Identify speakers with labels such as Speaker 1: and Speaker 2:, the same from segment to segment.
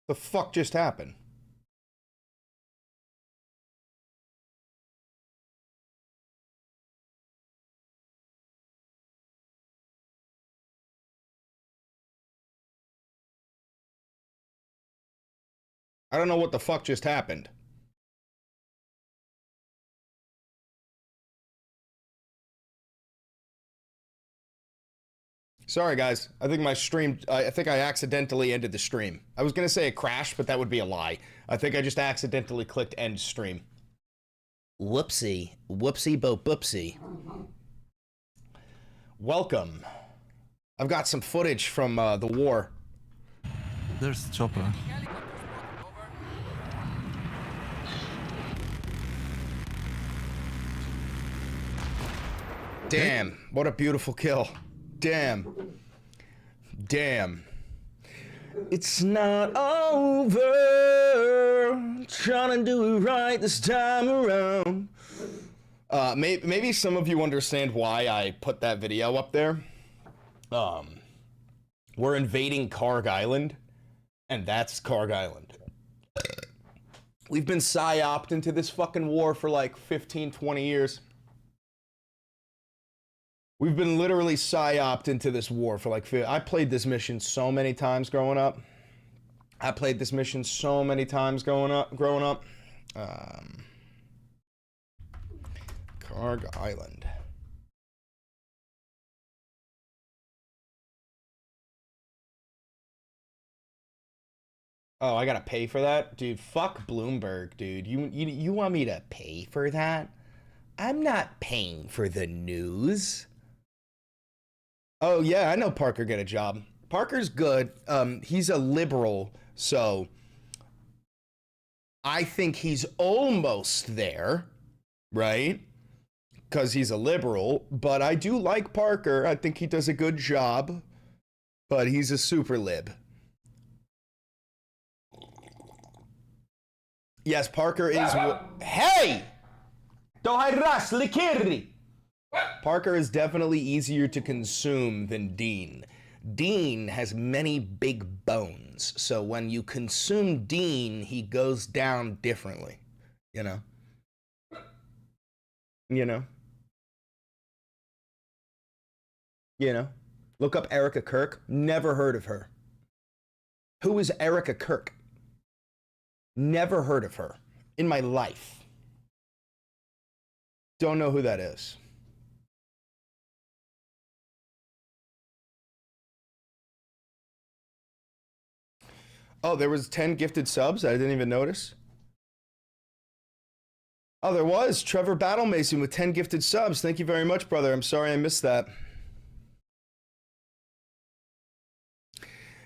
Speaker 1: The fuck just happened? I don't know what the fuck just happened. Sorry, guys. I think my stream, I think I accidentally ended the stream. I was going to say it crashed, but that would be a lie. I think I just accidentally clicked end stream. Whoopsie. Whoopsie bo boopsie. Welcome. I've got some footage from the war.
Speaker 2: There's the chopper.
Speaker 1: Damn, what a beautiful kill. Damn. Damn. It's not over. Trying to do it right this time around. Maybe some of you understand why I put that video up there. We're invading Karg Island, and that's Karg Island. We've been psyoped into this fucking war for like 15, 20 years. We've been literally psyoped into this war for like, I played this mission so many times growing up. Karg Island. Oh, I gotta pay for that? Dude, fuck Bloomberg, dude. You want me to pay for that? I'm not paying for the news. Oh, yeah, I know Parker get a job. Parker's good. He's a liberal, so I think he's almost there, right? Because he's a liberal, but I do like Parker. I think he does a good job, but he's a super lib. Yes, Parker is... Hey! Parker is definitely easier to consume than Dean. Dean has many big bones, so when you consume Dean, he goes down differently, you know? You know? You know? Look up Erica Kirk. Never heard of her. Who is Erica Kirk? Never heard of her in my life. Don't know who that is. Oh, there was 10 gifted subs? I didn't even notice. Oh, there was. Trevor Battle Mason with 10 gifted subs. Thank you very much, brother. I'm sorry I missed that.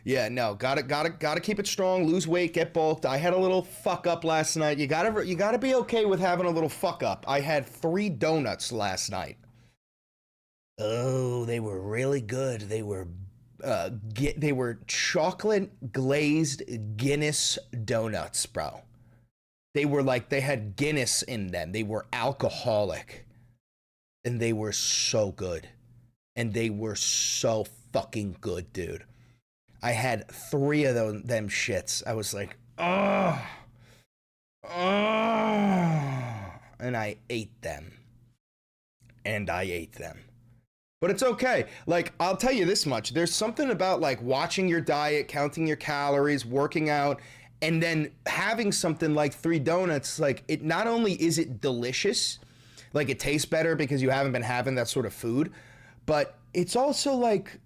Speaker 1: Yeah, no, gotta keep it strong, lose weight, get bulked. I had a little fuck up last night. You gotta be okay with having a little fuck up. I had 3 donuts last night. Oh, they were really good. They were chocolate glazed Guinness donuts, bro. They were like, they had Guinness in them. They were alcoholic. And they were so good. And they were so fucking good, dude. I had 3 of them shits. I was like, oh, and I ate them. But it's okay. Like, I'll tell you this much. There's something about like watching your diet, counting your calories, working out, and then having something like 3 donuts. Like, it not only is it delicious, like it tastes better because you haven't been having that sort of food, but it's also like,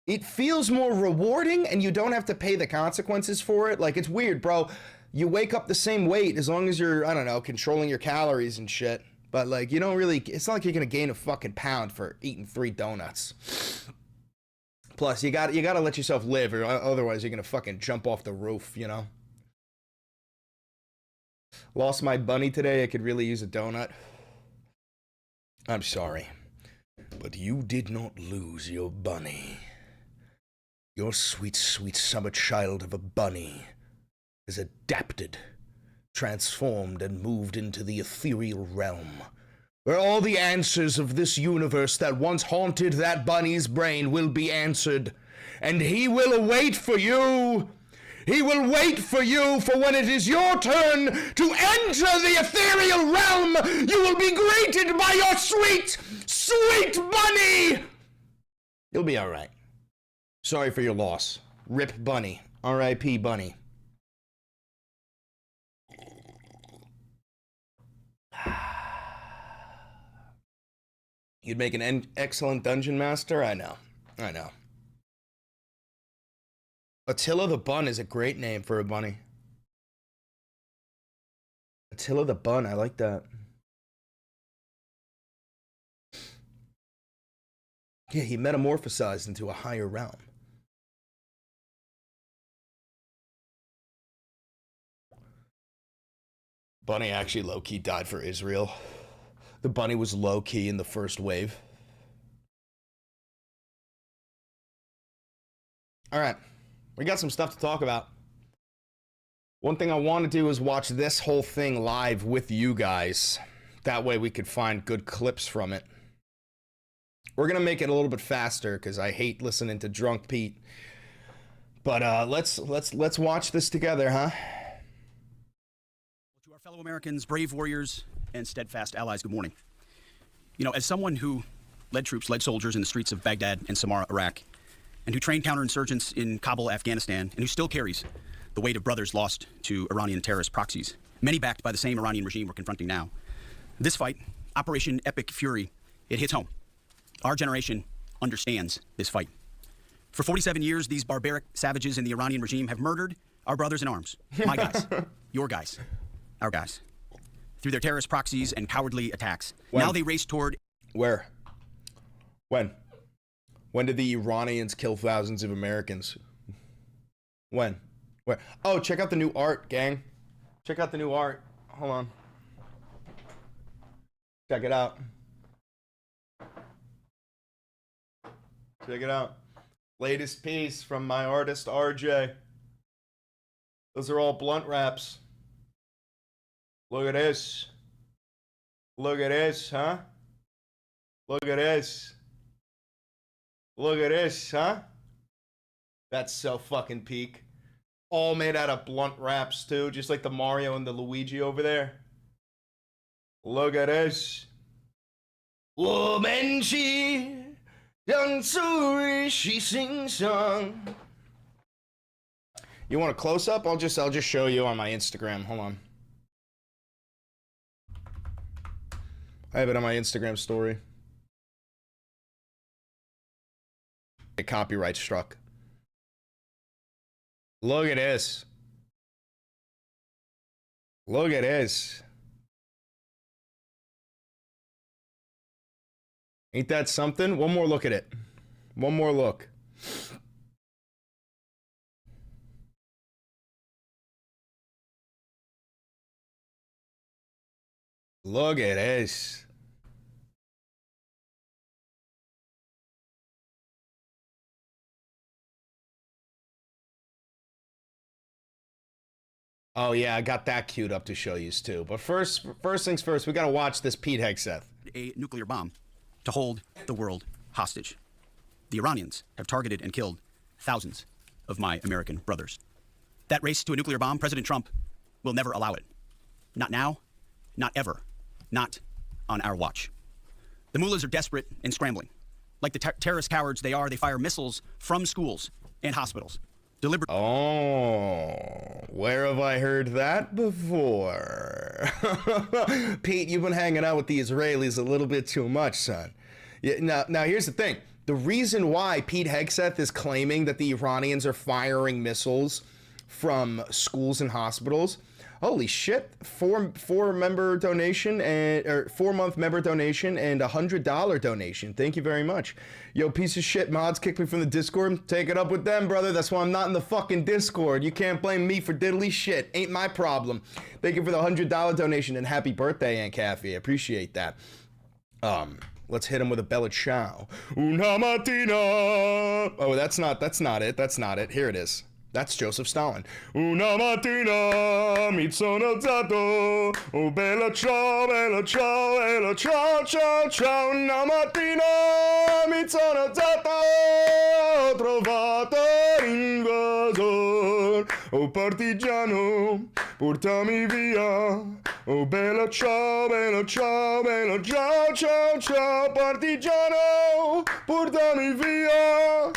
Speaker 1: it feels more rewarding and you don't have to pay the consequences for it. Like, it's weird, bro. You wake up the same weight as long as you're, I don't know, controlling your calories and shit. But like, you don't really, it's not like you're gonna gain a fucking pound for eating 3 donuts. Plus, you gotta let yourself live, or otherwise you're gonna fucking jump off the roof, you know? Lost my bunny today. I could really use a donut. I'm sorry, but you did not lose your bunny. Your sweet, sweet summer child of a bunny is adapted, transformed, and moved into the ethereal realm, where all the answers of this universe that once haunted that bunny's brain will be answered, and he will await for you He will wait for you for when it is your turn to enter the ethereal realm. You will be greeted by your sweet, sweet bunny. You'll be all right. Sorry for your loss. Rip Bunny. R.I.P. Bunny. You'd make an excellent dungeon master? I know. I know. Attila the Bun is a great name for a bunny. Attila the Bun, I like that. Yeah, he metamorphosized into a higher realm. Bunny actually low-key died for Israel. The bunny was low-key in the first wave. All right. We got some stuff to talk about. One thing I want to do is watch this whole thing live with you guys. That way we could find good clips from it. We're going to make it a little bit faster because I hate listening to Drunk Pete. But let's watch this together, huh?
Speaker 3: To our fellow Americans, brave warriors, and steadfast allies, good morning. You know, as someone who led soldiers in the streets of Baghdad and Samarra, Iraq, and who trained counterinsurgents in Kabul, Afghanistan, and who still carries the weight of brothers lost to Iranian terrorist proxies, many backed by the same Iranian regime we're confronting now. This fight, Operation Epic Fury, it hits home. Our generation understands this fight. For 47 years, these barbaric savages in the Iranian regime have murdered our brothers in arms, my guys, your guys, our guys, through their terrorist proxies and cowardly attacks.
Speaker 1: When?
Speaker 3: Now they race toward...
Speaker 1: Where? When? When did the Iranians kill thousands of Americans? When? Where? Oh, check out the new art, gang. Check out the new art. Hold on. Check it out. Check it out. Latest piece from my artist, RJ. Those are all blunt wraps. Look at this. Look at this, huh? Look at this. Look at this, huh? That's so fucking peak. All made out of blunt wraps, too. Just like the Mario and the Luigi over there. Look at this. Woman, she she sings song. You want a close-up? I'll just show you on my Instagram. Hold on. I have it on my Instagram story. A copyright struck. Look at this. Look at this. Ain't that something? One more look at it. One more look. Look at this. Oh yeah, I got that queued up to show you too. But first things first, we gotta watch this Pete Hegseth.
Speaker 3: A nuclear bomb to hold the world hostage. The Iranians have targeted and killed thousands of my American brothers. That race to a nuclear bomb, President Trump will never allow it. Not now, not ever, not on our watch. The mullahs are desperate and scrambling. Like the terrorist cowards they are, they fire missiles from schools and hospitals.
Speaker 1: Oh, where have I heard that before? Pete, you've been hanging out with the Israelis a little bit too much, son. Yeah, now here's the thing. The reason why Pete Hegseth is claiming that the Iranians are firing missiles from schools and hospitals, holy shit, 4-member donation and or 4-month member donation and $100 donation. Thank you very much. Yo, piece of shit mods kicked me from the Discord. Take it up with them, brother. That's why I'm not in the fucking Discord. You can't blame me for diddly shit. Ain't my problem. Thank you for the $100 donation and happy birthday, Aunt Kathy. I appreciate that. Let's hit him with a Bella Ciao. Una mattina. Oh, that's not it. That's not it. Here it is. That's Joseph Stalin. Una mattina mi sono alzato, oh bella ciao, bella ciao, bella ciao, ciao, ciao. Una mattina mi sono alzato, ho trovato l'invaso. amor, oh partigiano, portami via, oh bella ciao, ciao, ciao, partigiano, portami via,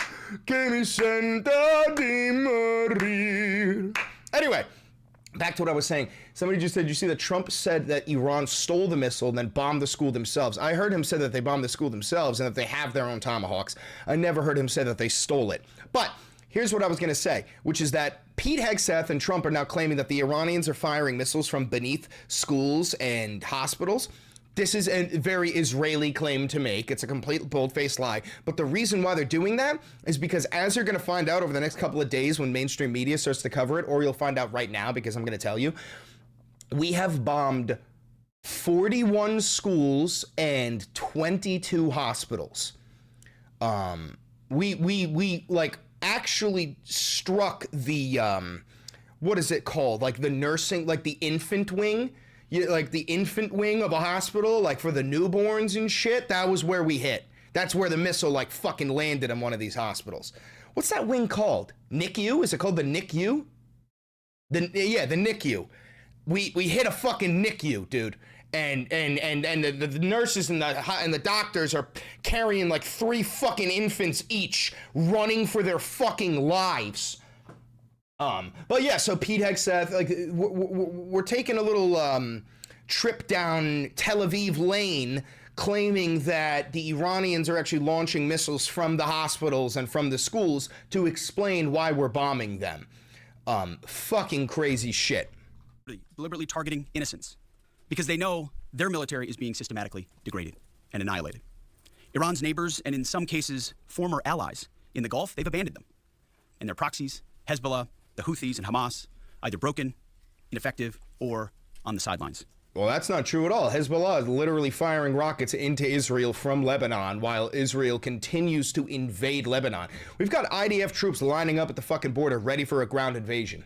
Speaker 1: che mi senta di morir. Anyway, back to what I was saying. Somebody just said, you see that Trump said that Iran stole the missile and then bombed the school themselves. I heard him say that they bombed the school themselves and that they have their own Tomahawks. I never heard him say that they stole it. But here's what I was going to say, which is that Pete Hegseth and Trump are now claiming that the Iranians are firing missiles from beneath schools and hospitals. This is a very Israeli claim to make. It's a complete bold-faced lie. But the reason why they're doing that is because, as you're going to find out over the next couple of days when mainstream media starts to cover it, or you'll find out right now because I'm going to tell you, we have bombed 41 schools and 22 hospitals. We like actually struck the what is it called? Like the nursing, like the infant wing. Like the infant wing of a hospital, like for the newborns and shit, that was where we hit. That's where the missile like fucking landed in one of these hospitals. What's that wing called? NICU? Is it called the NICU? Yeah, the NICU. We hit a fucking NICU, dude. And the nurses and the doctors are carrying like 3 fucking infants each, running for their fucking lives. But yeah, so Pete Hegseth, like, we're taking a little trip down Tel Aviv lane, claiming that the Iranians are actually launching missiles from the hospitals and from the schools to explain why we're bombing them. Fucking crazy shit.
Speaker 3: Deliberately targeting innocents because they know their military is being systematically degraded and annihilated. Iran's neighbors, and in some cases, former allies in the Gulf, they've abandoned them. And their proxies, Hezbollah, the Houthis, and Hamas, either broken, ineffective, or on the sidelines.
Speaker 1: Well, that's not true at all. Hezbollah is literally firing rockets into Israel from Lebanon while Israel continues to invade Lebanon. We've got IDF troops lining up at the fucking border ready for a ground invasion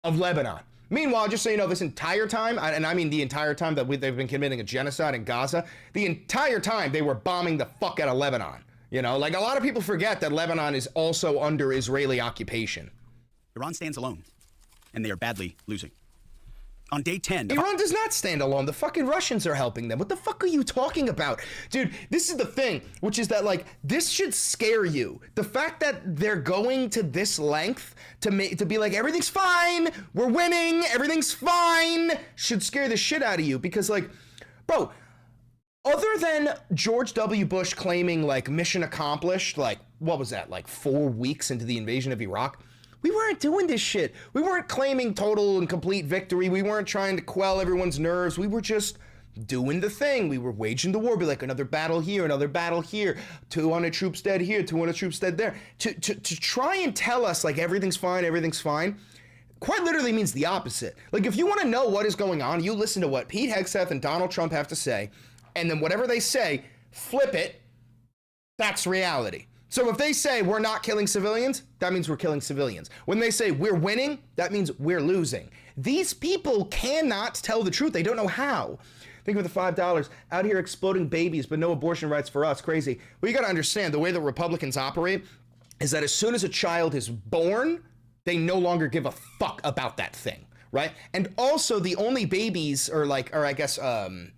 Speaker 1: of Lebanon. Meanwhile, just so you know, this entire time, and I mean the entire time that they've been committing a genocide in Gaza, the entire time they were bombing the fuck out of Lebanon. You know, like a lot of people forget that Lebanon is also under Israeli occupation.
Speaker 3: Iran stands alone, and they are badly losing. On day 10...
Speaker 1: Iran does not stand alone. The fucking Russians are helping them. What the fuck are you talking about? Dude, this is the thing, which is that, like, this should scare you. The fact that they're going to this length to be like, everything's fine, we're winning, everything's fine, should scare the shit out of you. Because, like, bro, other than George W. Bush claiming, like, mission accomplished, like, what was that, like 4 weeks into the invasion of Iraq? We weren't doing this shit. We weren't claiming total and complete victory. We weren't trying to quell everyone's nerves. We were just doing the thing. We were waging the war. Be like, another battle here, 200 troops dead here, 200 troops dead there. To try and tell us, like, everything's fine, quite literally means the opposite. Like, if you want to know what is going on, you listen to what Pete Hegseth and Donald Trump have to say, and then whatever they say, flip it, that's reality. So if they say we're not killing civilians, that means we're killing civilians. When they say we're winning, that means we're losing. These people cannot tell the truth. They don't know how. Think of the $5 out here exploding babies, but no abortion rights for us. Crazy. Well, you got to understand the way that Republicans operate is that as soon as a child is born, they no longer give a fuck about that thing, right? And also the only babies or fetuses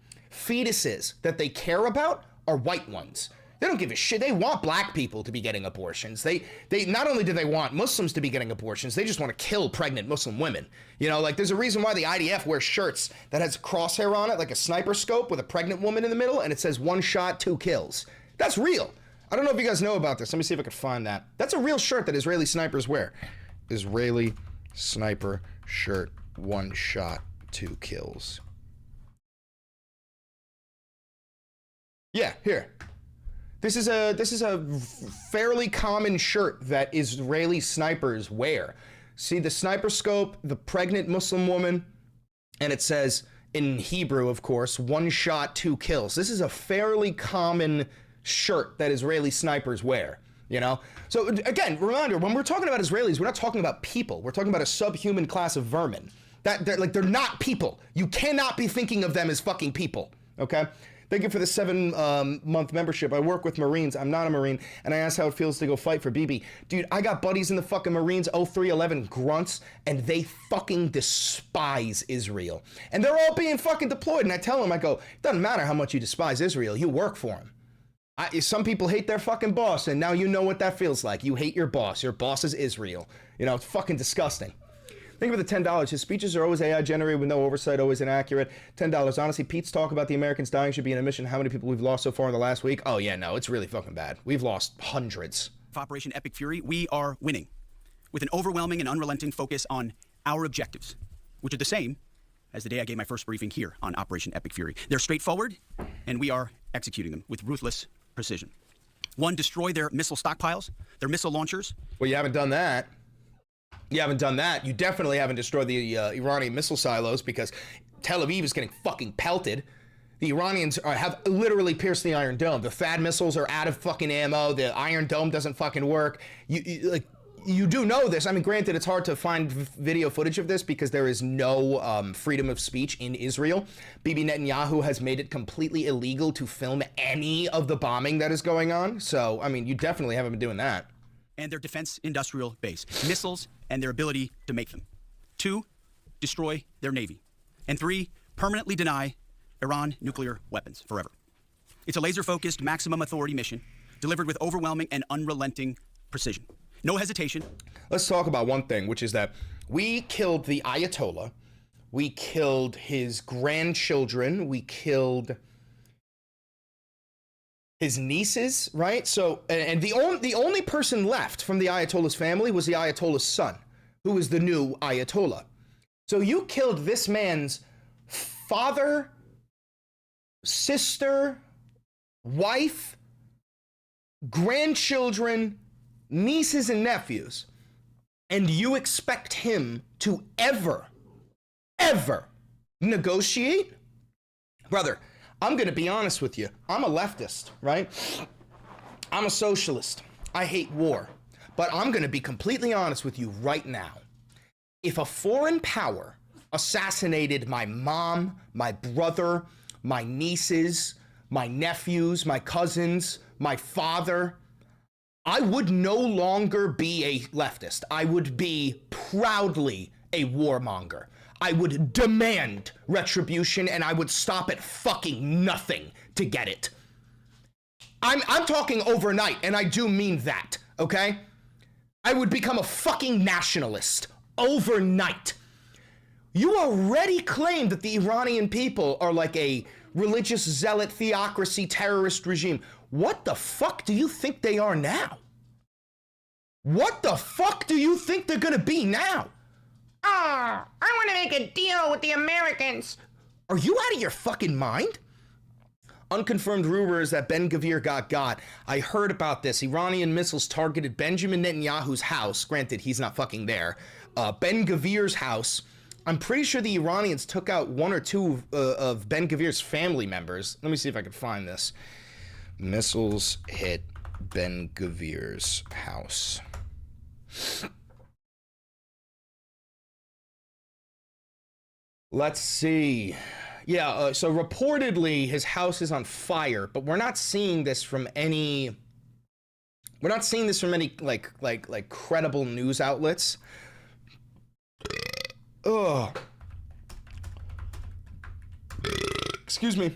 Speaker 1: that they care about are white ones. They don't give a shit. They want black people to be getting abortions. They not only do they want Muslims to be getting abortions, they just want to kill pregnant Muslim women. You know, like there's a reason why the IDF wears shirts that has a crosshair on it, like a sniper scope with a pregnant woman in the middle, and it says 1 shot, 2 kills. That's real. I don't know if you guys know about this. Let me see if I can find that. That's a real shirt that Israeli snipers wear. Israeli sniper shirt, 1 shot, 2 kills. Yeah, here. This is a fairly common shirt that Israeli snipers wear. See the sniper scope, the pregnant Muslim woman, and it says in Hebrew, of course, 1 shot, 2 kills. This is a fairly common shirt that Israeli snipers wear, you know? So again, reminder, when we're talking about Israelis, we're not talking about people. We're talking about a subhuman class of vermin. They're not people. You cannot be thinking of them as fucking people, okay? Thank you for the 7-month membership. I work with Marines. I'm not a Marine. And I asked how it feels to go fight for BB. Dude, I got buddies in the fucking Marines, 0311 grunts, and they fucking despise Israel. And they're all being fucking deployed. And I tell them, I go, it doesn't matter how much you despise Israel. You work for them. Some people hate their fucking boss, and now you know what that feels like. You hate your boss. Your boss is Israel. You know, it's fucking disgusting. Thank you for the $10. His speeches are always AI generated with no oversight, always inaccurate. $10. Honestly, Pete's talk about the Americans dying should be an admission. How many people we've lost so far in the last week? Oh, yeah, no, it's really fucking bad. We've lost hundreds.
Speaker 3: Operation Epic Fury, we are winning with an overwhelming and unrelenting focus on our objectives, which are the same as the day I gave my first briefing here on Operation Epic Fury. They're straightforward, and we are executing them with ruthless precision. 1, destroy their missile stockpiles, their missile launchers.
Speaker 1: Well, you haven't done that. You haven't done that. You definitely haven't destroyed the Iranian missile silos, because Tel Aviv is getting fucking pelted. The Iranians have literally pierced the Iron Dome. The THAAD missiles are out of fucking ammo. The Iron Dome doesn't fucking work. You do know this. I mean, granted, it's hard to find video footage of this because there is no freedom of speech in Israel. Bibi Netanyahu has made it completely illegal to film any of the bombing that is going on. So, I mean, you definitely haven't been doing that.
Speaker 3: And their defense industrial base, missiles, and their ability to make them. 2, destroy their navy. And 3, permanently deny Iran nuclear weapons forever. It's a laser-focused, maximum authority mission delivered with overwhelming and unrelenting precision. No hesitation.
Speaker 1: Let's talk about one thing, which is that we killed the Ayatollah. We killed his grandchildren. We killed his nieces, right? So, and the only person left from the Ayatollah's family was the Ayatollah's son, who is the new Ayatollah. So you killed this man's father, sister, wife, grandchildren, nieces and nephews, and you expect him to ever negotiate? Brother, I'm gonna be honest with you. I'm a leftist, right? I'm a socialist. I hate war. But I'm gonna be completely honest with you right now. If a foreign power assassinated my mom, my brother, my nieces, my nephews, my cousins, my father, I would no longer be a leftist. I would be proudly a warmonger. I would demand retribution, and I would stop at fucking nothing to get it. I'm talking overnight, and I do mean that, okay? I would become a fucking nationalist overnight. You already claim that the Iranian people are like a religious zealot theocracy terrorist regime. What the fuck do you think they are now? What the fuck do you think they're gonna be now?
Speaker 4: I want to make a deal with the Americans.
Speaker 1: Are you out of your fucking mind? Unconfirmed rumors that Ben-Gvir got. I heard about this. Iranian missiles targeted Benjamin Netanyahu's house. Granted, he's not fucking there. Ben-Gvir's house. I'm pretty sure the Iranians took out 1 or 2 of Ben-Gvir's family members. Let me see if I can find this. Missiles hit Ben-Gvir's house. Let's see. Yeah, so reportedly his house is on fire, but we're not seeing this from any like credible news outlets. Ugh. Excuse me.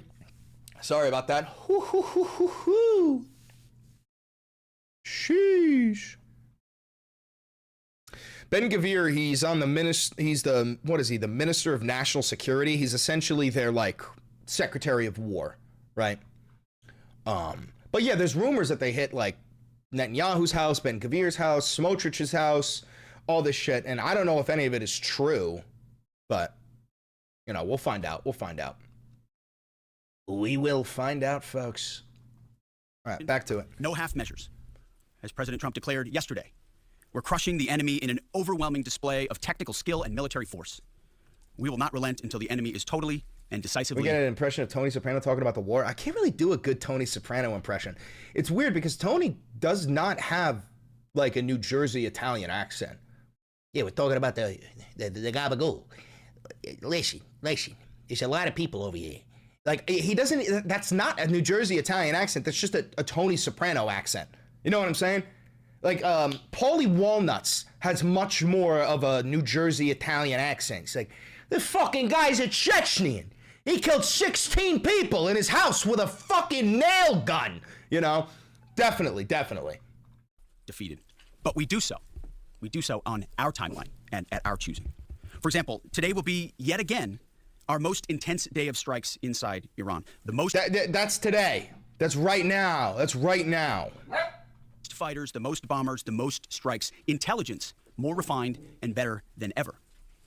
Speaker 1: Sorry about that. Sheesh. Ben-Gvir, he's on the the Minister of National Security. He's essentially their like Secretary of War, right? But yeah, there's rumors that they hit like Netanyahu's house, Ben-Gvir's house, Smotrich's house, all this shit, and I don't know if any of it is true, but you know, we'll find out. We'll find out. We will find out, folks. All right, back to it.
Speaker 3: No half measures. As President Trump declared yesterday, we're crushing the enemy in an overwhelming display of technical skill and military force. We will not relent until the enemy is totally and decisively...
Speaker 1: We get an impression of Tony Soprano talking about the war. I can't really do a good Tony Soprano impression. It's weird because Tony does not have like a New Jersey Italian accent. Yeah, we're talking about the gabagool. Listen, there's a lot of people over here. Like, he doesn't, that's not a New Jersey Italian accent. That's just a Tony Soprano accent. You know what I'm saying? Like, Paulie Walnuts has much more of a New Jersey Italian accent. He's like, this fucking guy's a Chechnyan. He killed 16 people in his house with a fucking nail gun. You know? Definitely.
Speaker 3: Defeated. But we do so. We do so on our timeline and at our choosing. For example, today will be yet again our most intense day of strikes inside Iran. The most
Speaker 1: that's today. That's right now. That's right now.
Speaker 3: Fighters, the most bombers, the most strikes. Intelligence more refined and better than ever.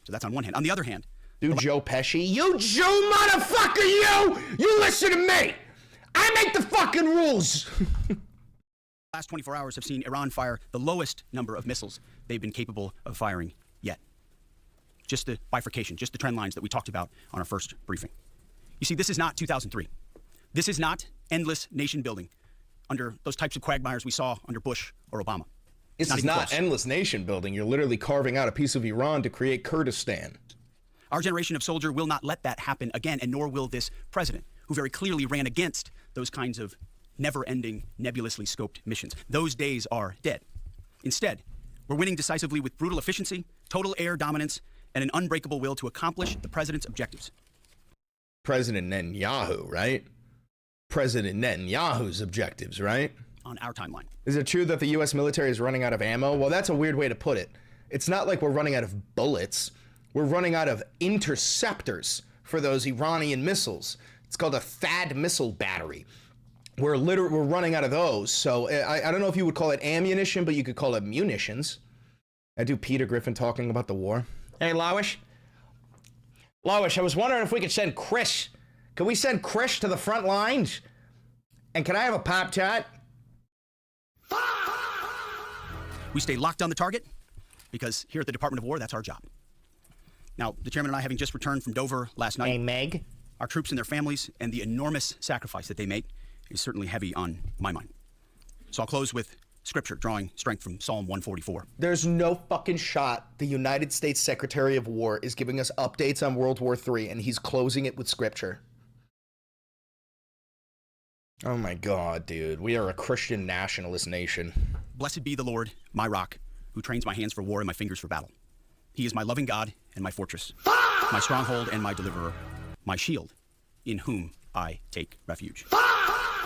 Speaker 3: So that's on one hand. On the other hand,
Speaker 1: dude, Joe Pesci, you Jew motherfucker, you listen to me. I make the fucking rules.
Speaker 3: Last 24 hours have seen Iran fire the lowest number of missiles they've been capable of firing yet. Just the bifurcation, just the trend lines that we talked about on our first briefing. You see, this is not 2003. This is not endless nation building under those types of quagmires we saw under Bush or Obama.
Speaker 1: This is not endless nation building. You're literally carving out a piece of Iran to create Kurdistan.
Speaker 3: Our generation of soldier will not let that happen again, and nor will this president, who very clearly ran against those kinds of never-ending, nebulously scoped missions. Those days are dead. Instead, we're winning decisively with brutal efficiency, total air dominance, and an unbreakable will to accomplish the president's objectives.
Speaker 1: President Netanyahu, right? President Netanyahu's objectives, right?
Speaker 3: On our timeline.
Speaker 1: Is it true that the U.S. military is running out of ammo? Well, that's a weird way to put it. It's not like we're running out of bullets. We're running out of interceptors for those Iranian missiles. It's called a THAAD missile battery. We're running out of those. So I don't know if you would call it ammunition, but you could call it munitions. I do Peter Griffin talking about the war. Hey, Lowish. Lowish, I was wondering if we could send Chris. Can we send Chris to the front lines? And can I have a Pop-Tart?
Speaker 3: We stay locked on the target because here at the Department of War, that's our job. Now, the chairman and I, having just returned from Dover last night.
Speaker 4: Hey, Meg.
Speaker 3: Our troops and their families and the enormous sacrifice that they make is certainly heavy on my mind. So I'll close with scripture, drawing strength from Psalm 144.
Speaker 1: There's no fucking shot the United States Secretary of War is giving us updates on World War III, and he's closing it with scripture. Oh my God, dude. We are a Christian nationalist nation.
Speaker 3: Blessed be the Lord, my rock, who trains my hands for war and my fingers for battle. He is my loving God and my fortress, my stronghold and my deliverer, my shield, in whom I take refuge.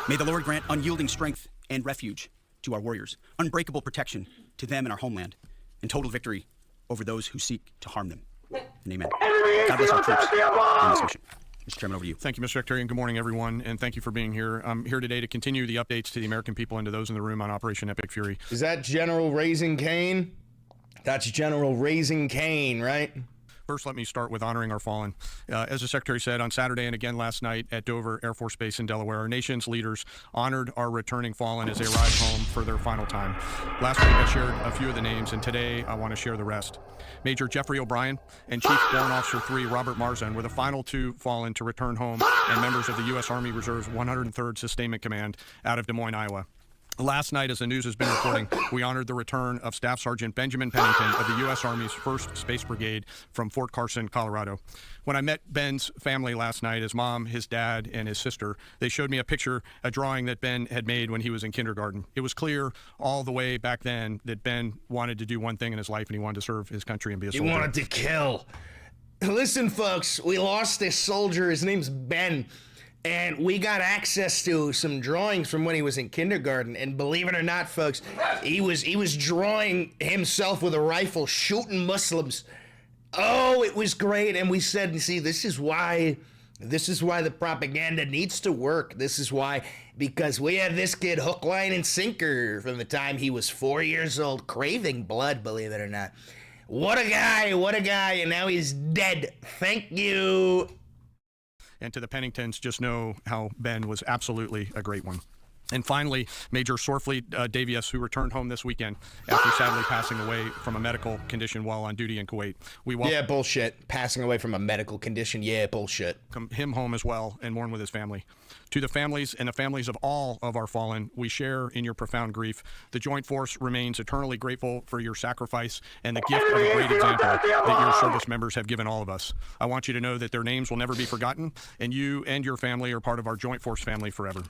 Speaker 3: May the Lord grant unyielding strength and refuge to our warriors, unbreakable protection to them and our homeland, and total victory over those who seek to harm them. And amen. God bless our troops and this mission. Mr. Chairman, over to you.
Speaker 5: Thank you, Mr. Secretary, and good morning, everyone, and thank you for being here. I'm here today to continue the updates to the American people and to those in the room on Operation Epic Fury.
Speaker 1: Is that General Raising Cane? That's General Raising Cane, right?
Speaker 5: First, let me start with honoring our fallen. As the Secretary said, on Saturday and again last night at Dover Air Force Base in Delaware, our nation's leaders honored our returning fallen as they arrived home for their final time. Last week, I shared a few of the names, and today I want to share the rest. Major Jeffrey O'Brien and Chief Warrant Officer 3 Robert Marzan were the final two fallen to return home and members of the U.S. Army Reserve's 103rd Sustainment Command out of Des Moines, Iowa. Last night, as the news has been reporting, we honored the return of Staff Sergeant Benjamin Pennington of the U.S. Army's 1st Space Brigade from Fort Carson, Colorado. When I met Ben's family last night, his mom, his dad, and his sister, they showed me a drawing that Ben had made when he was in kindergarten. It was clear all the way back then that Ben wanted to do one thing in his life, and he wanted to serve his country and be a soldier.
Speaker 1: He wanted to kill. Listen, folks, we lost this soldier. His name's Ben. And we got access to some drawings from when he was in kindergarten, and believe it or not, folks, he was drawing himself with a rifle, shooting Muslims. Oh, it was great. And we said, see, this is why the propaganda needs to work. This is why, because we had this kid hook, line, and sinker from the time he was 4 years old, craving blood, believe it or not. What a guy, and now he's dead. Thank you.
Speaker 5: And to the Penningtons, just know how Ben was absolutely a great one. And finally, Major Sorfleet Davies, who returned home this weekend after sadly passing away from a medical condition while on duty in Kuwait. We welcome
Speaker 1: Yeah, bullshit. Passing away from a medical condition. Yeah, bullshit.
Speaker 5: him home as well and mourn with his family. To the families and the families of all of our fallen, we share in your profound grief. The Joint Force remains eternally grateful for your sacrifice and the gift of a great example that your service members have given all of us. I want you to know that their names will never be forgotten, and you and your family are part of our Joint Force family forever.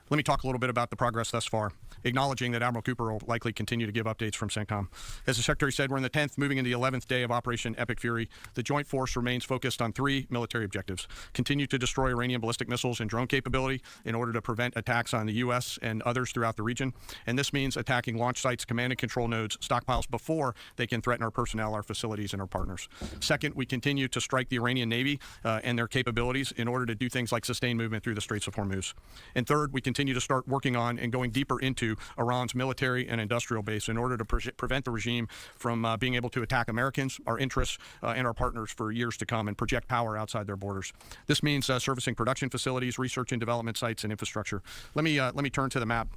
Speaker 5: Let me talk a little bit about the progress thus far, acknowledging that Admiral Cooper will likely continue to give updates from CENTCOM. As the Secretary said, we're in the 10th, moving into the 11th day of Operation Epic Fury. The Joint Force remains focused on 3 military objectives. Continue to destroy Iranian ballistic missiles and drone capability in order to prevent attacks on the U.S. and others throughout the region. And this means attacking launch sites, command and control nodes, stockpiles before they can threaten our personnel, our facilities, and our partners. Second, we continue to strike the Iranian Navy and their capabilities in order to do things like sustain movement through the Straits of Hormuz. And third, we continue to start working on and going deeper into Iran's military and industrial base in order to prevent the regime from being able to attack Americans, our interests, and our partners for years to come and project power outside their borders. This means servicing production facilities, research and development sites, and infrastructure. Let me turn to the map.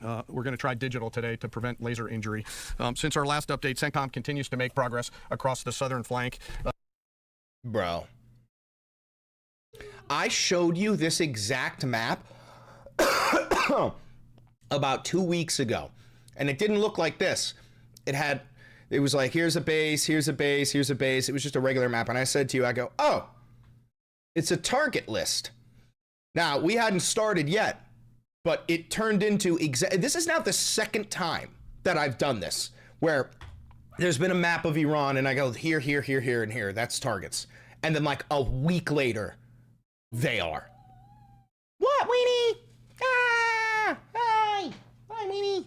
Speaker 5: We're going to try digital today to prevent laser injury. Since our last update, CENTCOM continues to make progress across the southern flank.
Speaker 1: Bro. I showed you this exact map about 2 weeks ago, and it didn't look like this. It was like, here's a base, here's a base, here's a base. It was just a regular map, and I said to you, I go, oh, it's a target list. Now, we hadn't started yet, but it turned into this is now the second time that I've done this, where there's been a map of Iran, and I go, here, here, here, here, and here. That's targets. And then like a week later, they are. What, Weenie? Ah! Hi! Hi, Weenie!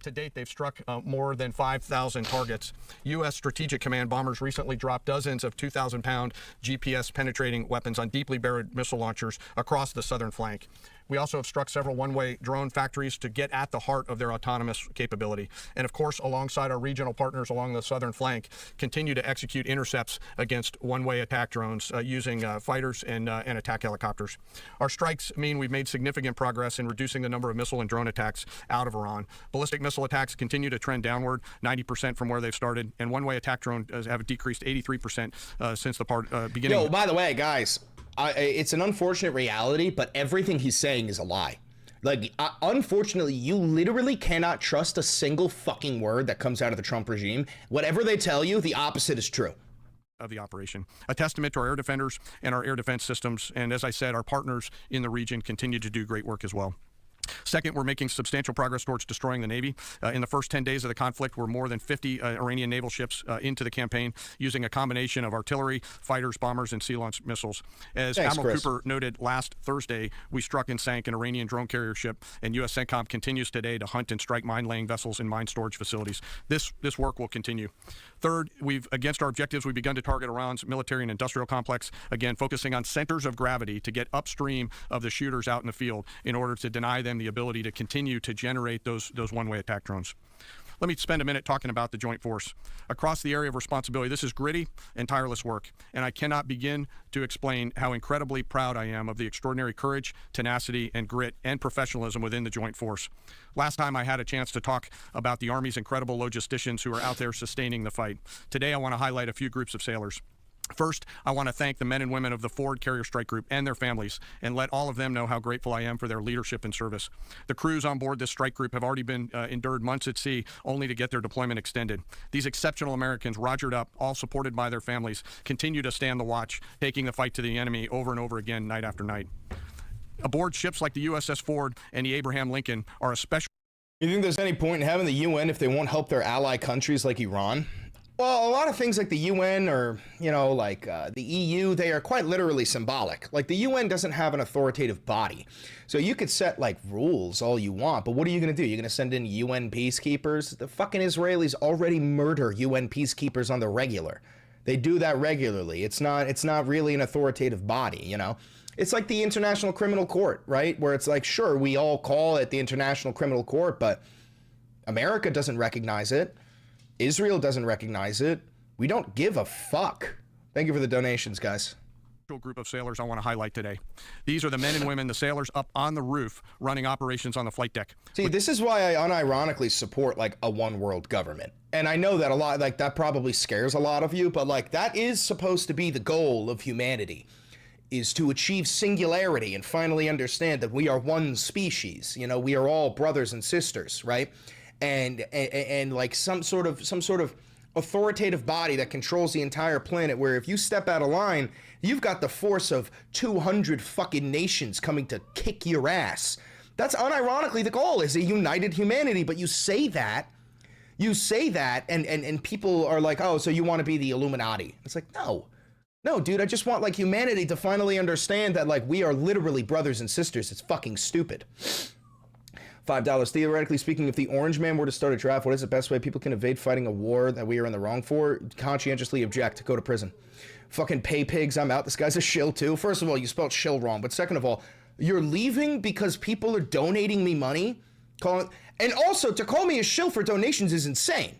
Speaker 5: To date, they've struck more than 5,000 targets. U.S. Strategic Command bombers recently dropped dozens of 2,000-pound GPS-penetrating weapons on deeply buried missile launchers across the southern flank. We also have struck several one-way drone factories to get at the heart of their autonomous capability. And of course, alongside our regional partners along the southern flank, continue to execute intercepts against one-way attack drones using fighters and attack helicopters. Our strikes mean we've made significant progress in reducing the number of missile and drone attacks out of Iran. Ballistic missile attacks continue to trend downward, 90% from where they've started, and one-way attack drones have decreased 83% since the beginning.
Speaker 1: Yo, by the way, guys, it's an unfortunate reality, but everything he's saying is a lie. Like, unfortunately, you literally cannot trust a single fucking word that comes out of the Trump regime. Whatever they tell you, the opposite is true.
Speaker 5: Of the operation. A testament to our air defenders and our air defense systems. And as I said, our partners in the region continue to do great work as well. Second, we're making substantial progress towards destroying the Navy. In the first 10 days of the conflict, we're more than 50 Iranian naval ships into the campaign using a combination of artillery, fighters, bombers, and sea-launched missiles. As Admiral Cooper noted last Thursday, we struck and sank an Iranian drone carrier ship, and U.S. CENTCOM continues today to hunt and strike mine-laying vessels and mine storage facilities. This work will continue. Third, against our objectives, we've begun to target Iran's military and industrial complex, again, focusing on centers of gravity to get upstream of the shooters out in the field in order to deny them the ability to continue to generate those one-way attack drones. Let me spend a minute talking about the Joint Force. Across the area of responsibility, this is gritty and tireless work, and I cannot begin to explain how incredibly proud I am of the extraordinary courage, tenacity, and grit and professionalism within the Joint Force. Last time I had a chance to talk about the Army's incredible logisticians who are out there sustaining the fight. Today I want to highlight a few groups of sailors. First, I want to thank the men and women of the Ford Carrier Strike Group and their families and let all of them know how grateful I am for their leadership and service. The crews on board this strike group have already been endured months at sea only to get their deployment extended. These exceptional Americans, rogered up, all supported by their families, continue to stand the watch, taking the fight to the enemy over and over again, night after night. Aboard ships like the USS Ford and the Abraham Lincoln are a special...
Speaker 1: You think there's any point in having the UN if they won't help their ally countries like Iran? Well, a lot of things like the UN or, the EU, they are quite literally symbolic. Like, the UN doesn't have an authoritative body. So you could set, rules all you want, but what are you going to do? You're going to send in UN peacekeepers? The fucking Israelis already murder UN peacekeepers on the regular. They do that regularly. It's not really an authoritative body, It's like the International Criminal Court, right? Where it's like, sure, we all call it the International Criminal Court, but America doesn't recognize it. Israel doesn't recognize it. We don't give a fuck. Thank you for the donations, guys.
Speaker 5: group of sailors I want to highlight today. These are the men and women, the sailors up on the roof running operations on the flight deck.
Speaker 1: See, this is why I unironically support like a one world government. And I know that a lot, like that probably scares a lot of you, but like that is supposed to be the goal of humanity, is to achieve singularity and finally understand that we are one species. You know, we are all brothers and sisters, right? And like some sort of authoritative body that controls the entire planet, where if you step out of line, you've got the force of 200 fucking nations coming to kick your ass. That's unironically the goal, is a united humanity. But you say that and people are like, oh, so you want to be the Illuminati. It's like, no, dude, I just want like humanity to finally understand that like we are literally brothers and sisters. It's fucking stupid. $5. Theoretically speaking, if the Orange Man were to start a draft, what is the best way people can evade fighting a war that we are in the wrong for? Conscientiously object, go to prison. Fucking pay pigs, I'm out. This guy's a shill too. First of all, you spelled shill wrong, but second of all, you're leaving because people are donating me money? And also, to call me a shill for donations is insane.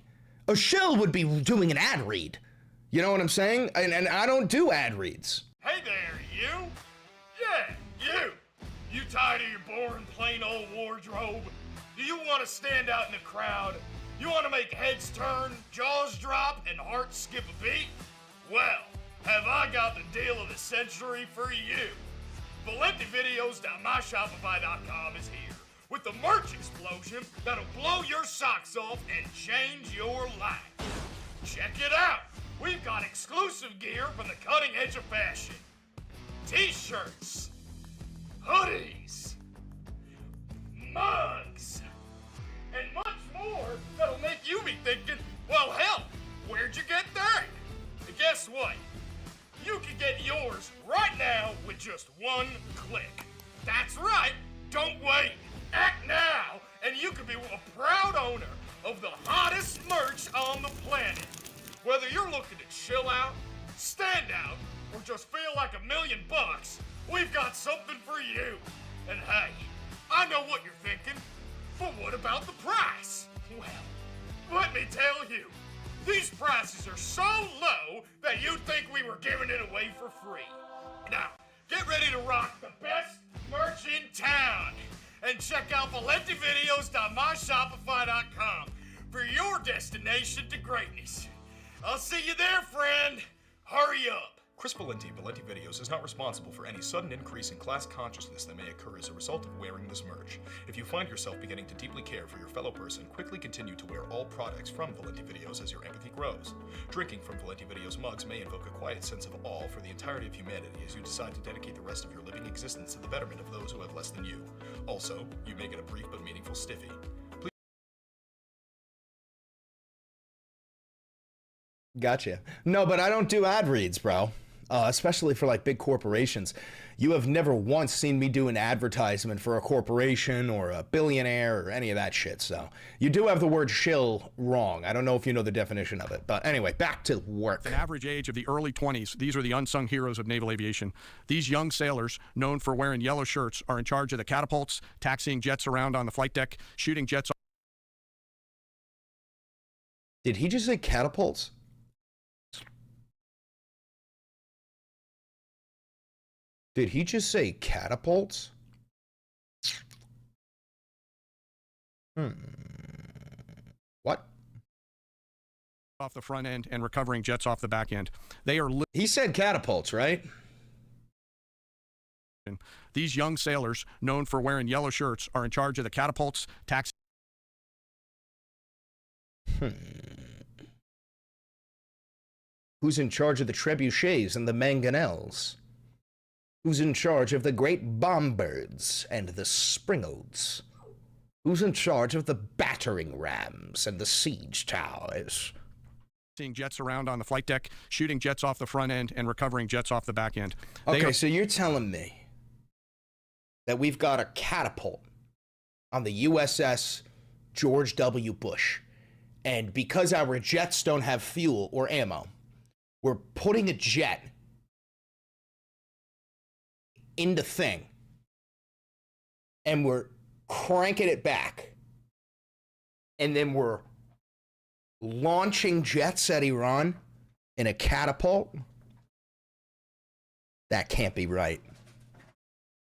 Speaker 1: A shill would be doing an ad read. You know what I'm saying? And I don't do ad reads.
Speaker 6: Hey there, you! Yeah, you! You tired of your boring, plain old wardrobe? Do you want to stand out in the crowd? You want to make heads turn, jaws drop, and hearts skip a beat? Well, have I got the deal of the century for you? ValentiVideos.myshopify.com is here with the merch explosion that'll blow your socks off and change your life. Check it out! We've got exclusive gear from the cutting edge of fashion. T-shirts, hoodies, mugs, and much more that'll make you be thinking, well, hell, where'd you get that? And guess what? You can get yours right now with just one click. That's right, don't wait. Act now, and you can be a proud owner of the hottest merch on the planet. Whether you're looking to chill out, stand out, or just feel like $1,000,000, we've got something for you. And hey, I know what you're thinking, but what about the price? Well, let me tell you, these prices are so low that you'd think we were giving it away for free. Now, get ready to rock the best merch in town. And check out ValentiVideos.myshopify.com for your destination to greatness. I'll see you there, friend. Hurry up.
Speaker 7: Chris Valenti Videos is not responsible for any sudden increase in class consciousness that may occur as a result of wearing this merch. If you find yourself beginning to deeply care for your fellow person, quickly continue to wear all products from Valenti Videos as your empathy grows. Drinking from Valenti Videos mugs may invoke a quiet sense of awe for the entirety of humanity as you decide to dedicate the rest of your living existence to the betterment of those who have less than you. Also, you may get a brief but meaningful stiffy.
Speaker 1: Gotcha. No, but I don't do ad reads, bro. Especially for like big corporations. You have never once seen me do an advertisement for a corporation or a billionaire or any of that shit. So you do have the word shill wrong. I don't know if you know the definition of it. But anyway, back to work.
Speaker 5: An average age of the early 20s, these are the unsung heroes of naval aviation. These young sailors, known for wearing yellow shirts, are in charge of the catapults, taxiing jets around on the flight deck, shooting jets.
Speaker 1: Did he just say catapults? Did he just say catapults? What?
Speaker 5: Off the front end and recovering jets off the back end. They are.
Speaker 1: He said catapults, right?
Speaker 5: These young sailors, known for wearing yellow shirts, are in charge of the catapults, taxi.
Speaker 1: Who's in charge of the trebuchets and the mangonels? Who's in charge of the great bombirds and the springalds? Who's in charge of the battering rams and the siege towers?
Speaker 5: Seeing jets around on the flight deck, shooting jets off the front end, and recovering jets off the back end.
Speaker 1: Okay, so you're telling me that we've got a catapult on the USS George W. Bush, and because our jets don't have fuel or ammo, we're putting a jet in the thing, and we're cranking it back, and then we're launching jets at Iran in a catapult? That can't be right.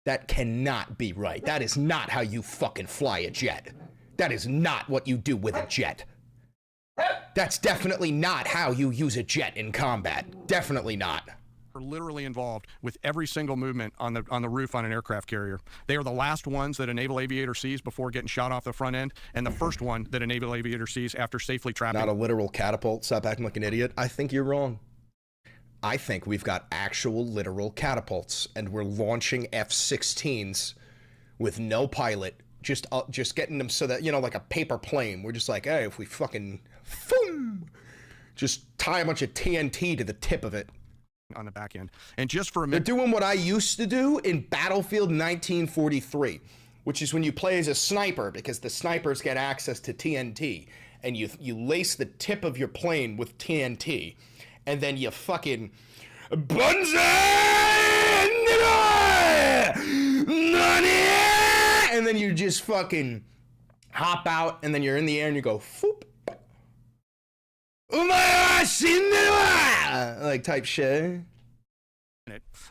Speaker 1: That cannot be right. That is not how you fucking fly a jet. That is not what you do with a jet. That's definitely not how you use a jet in combat. Definitely not.
Speaker 5: Are literally involved with every single movement on the roof on an aircraft carrier. They are the last ones that a naval aviator sees before getting shot off the front end, and the first one that a naval aviator sees after safely trapping.
Speaker 1: Not a literal catapult. Stop acting like an idiot. I think you're wrong. I think we've got actual literal catapults, and we're launching F-16s with no pilot, just getting them so that, you know, like a paper plane. We're just like, hey, if we fucking, boom, just tie a bunch of TNT to the tip of it.
Speaker 5: On the back end. And just for a
Speaker 1: They're
Speaker 5: minute,
Speaker 1: doing what I used to do in Battlefield 1943, which is when you play as a sniper, because the snipers get access to TNT, and you lace the tip of your plane with TNT, and then you fucking Bunzai! And then you just fucking hop out, and then you're in the air and you go foop. Like type shit.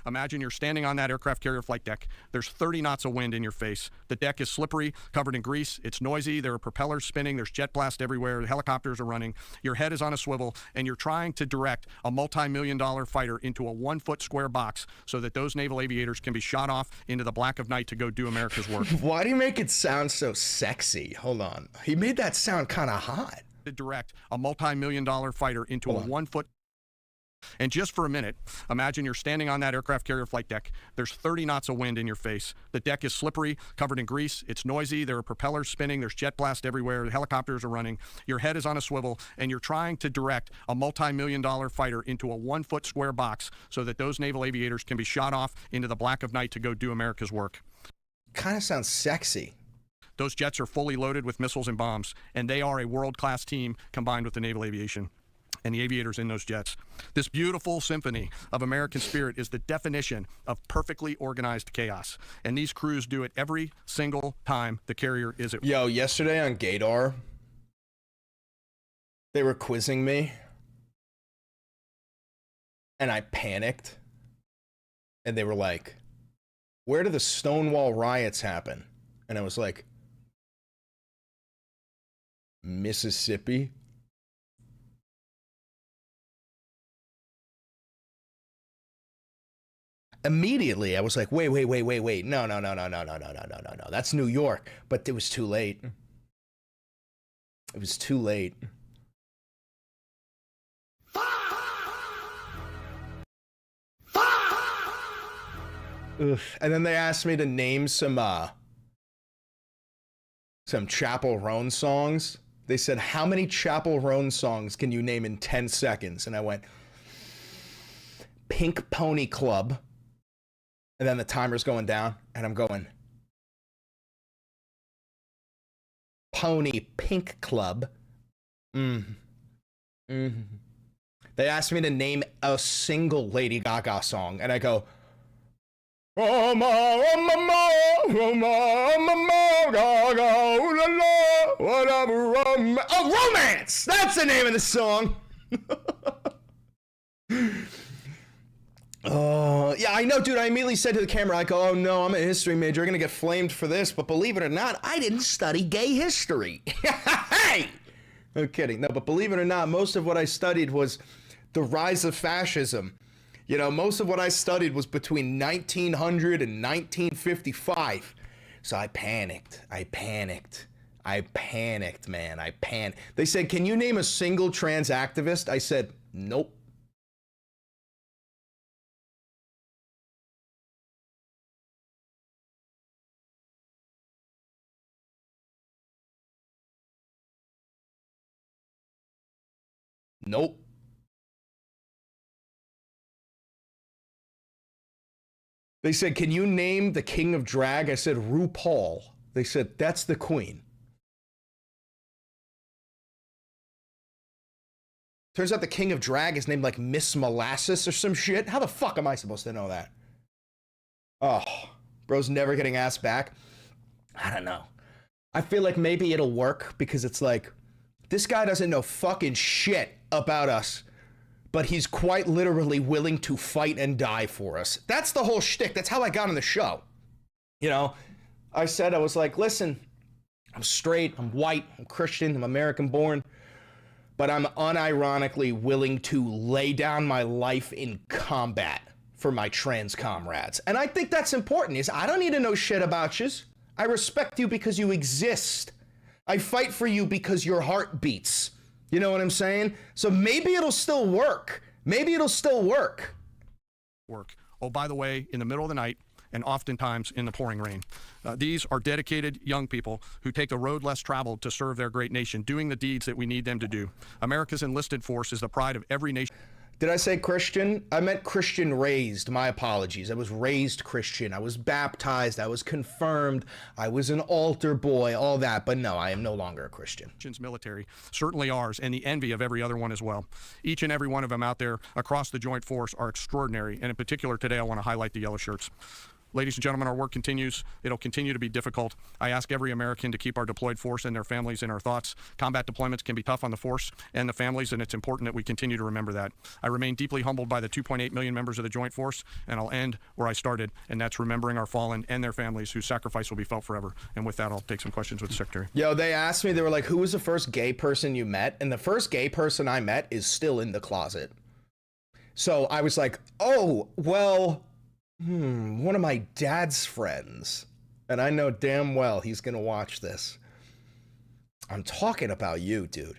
Speaker 5: imagine you're standing on that aircraft carrier flight deck. There's 30 knots of wind in your face. The deck is slippery, covered in grease. It's noisy. There are propellers spinning. There's jet blast everywhere. The helicopters are running. Your head is on a swivel, and you're trying to direct a multi-million-dollar fighter into a 1-foot square box so that those naval aviators can be shot off into the black of night to go do America's work.
Speaker 1: Why do you make it sound so sexy? Hold on. He made that sound kind of hot.
Speaker 5: To direct a multi-million-dollar fighter into a 1-foot. And just for a minute, imagine you're standing on that aircraft carrier flight deck. There's 30 knots of wind in your face. The deck is slippery, covered in grease. It's noisy. There are propellers spinning. There's jet blast everywhere. The helicopters are running. Your head is on a swivel, and you're trying to direct a multi-million-dollar fighter into a 1-foot square box so that those naval aviators can be shot off into the black of night to go do America's work.
Speaker 1: Kind of sounds sexy.
Speaker 5: Those jets are fully loaded with missiles and bombs, and they are a world-class team combined with the naval aviation and the aviators in those jets. This beautiful symphony of American spirit is the definition of perfectly organized chaos. And these crews do it every single time the carrier is at.
Speaker 1: Yo, yesterday on Gaydar, they were quizzing me, and I panicked. And they were like, where do the Stonewall riots happen? And I was like, Mississippi. Immediately, I was like, wait. No. That's New York. But it was too late. It was too late. Oof. And then they asked me to name some Chapel Roan songs. They said, how many Chapel Roan songs can you name in 10 seconds? And I went, Pink Pony Club. And then the timer's going down, and I'm going, Pony Pink Club. They asked me to name a single Lady Gaga song, and I go, Romance! That's the name of the song! Oh, yeah, I know, dude. I immediately said to the camera, I go, oh no, I'm a history major. I'm going to get flamed for this. But believe it or not, I didn't study gay history. Hey! No kidding. No, but believe it or not, most of what I studied was the rise of fascism. You know, most of what I studied was between 1900 and 1955. So I panicked, man. I panicked. They said, can you name a single trans activist? I said, nope. Nope. They said, can you name the king of drag? I said, RuPaul. They said, that's the queen. Turns out the king of drag is named like Miss Molasses or some shit. How the fuck am I supposed to know that? Oh, bro's never getting asked back. I don't know. I feel like maybe it'll work because it's like, this guy doesn't know fucking shit about us. but he's quite literally willing to fight and die for us. That's the whole shtick. That's how I got on the show. You know, I was like, listen, I'm straight, I'm white, I'm Christian, I'm American born, but I'm unironically willing to lay down my life in combat for my trans comrades. And I think that's important. Is I don't need to know shit about you. I respect you because you exist. I fight for you because your heart beats. You know what I'm saying? So maybe it'll still work. Maybe it'll still work.
Speaker 5: Oh, by the way, in the middle of the night, and oftentimes in the pouring rain. These are dedicated young people who take the road less traveled to serve their great nation, doing the deeds that we need them to do. America's enlisted force is the pride of every nation.
Speaker 1: Did I say Christian? I meant Christian raised. My apologies. I was raised Christian. I was baptized. I was confirmed. I was an altar boy, all that. But no, I am no longer a Christian.
Speaker 5: Military, certainly ours, and the envy of every other one as well. Each and every one of them out there across the joint force are extraordinary. And in particular today, I want to highlight the yellow shirts. Ladies and gentlemen, our work continues. It'll continue to be difficult. I ask every American to keep our deployed force and their families in our thoughts. Combat deployments can be tough on the force and the families, and it's important that we continue to remember that. I remain deeply humbled by the 2.8 million members of the Joint Force, and I'll end where I started, and that's remembering our fallen and their families whose sacrifice will be felt forever. And with that, I'll take some questions with the Secretary.
Speaker 1: Yo, they asked me, they were like, who was the first gay person you met? And the first gay person I met is still in the closet. So I was like, oh, well... one of my dad's friends, and I know damn well he's gonna watch this. I'm talking about you, dude.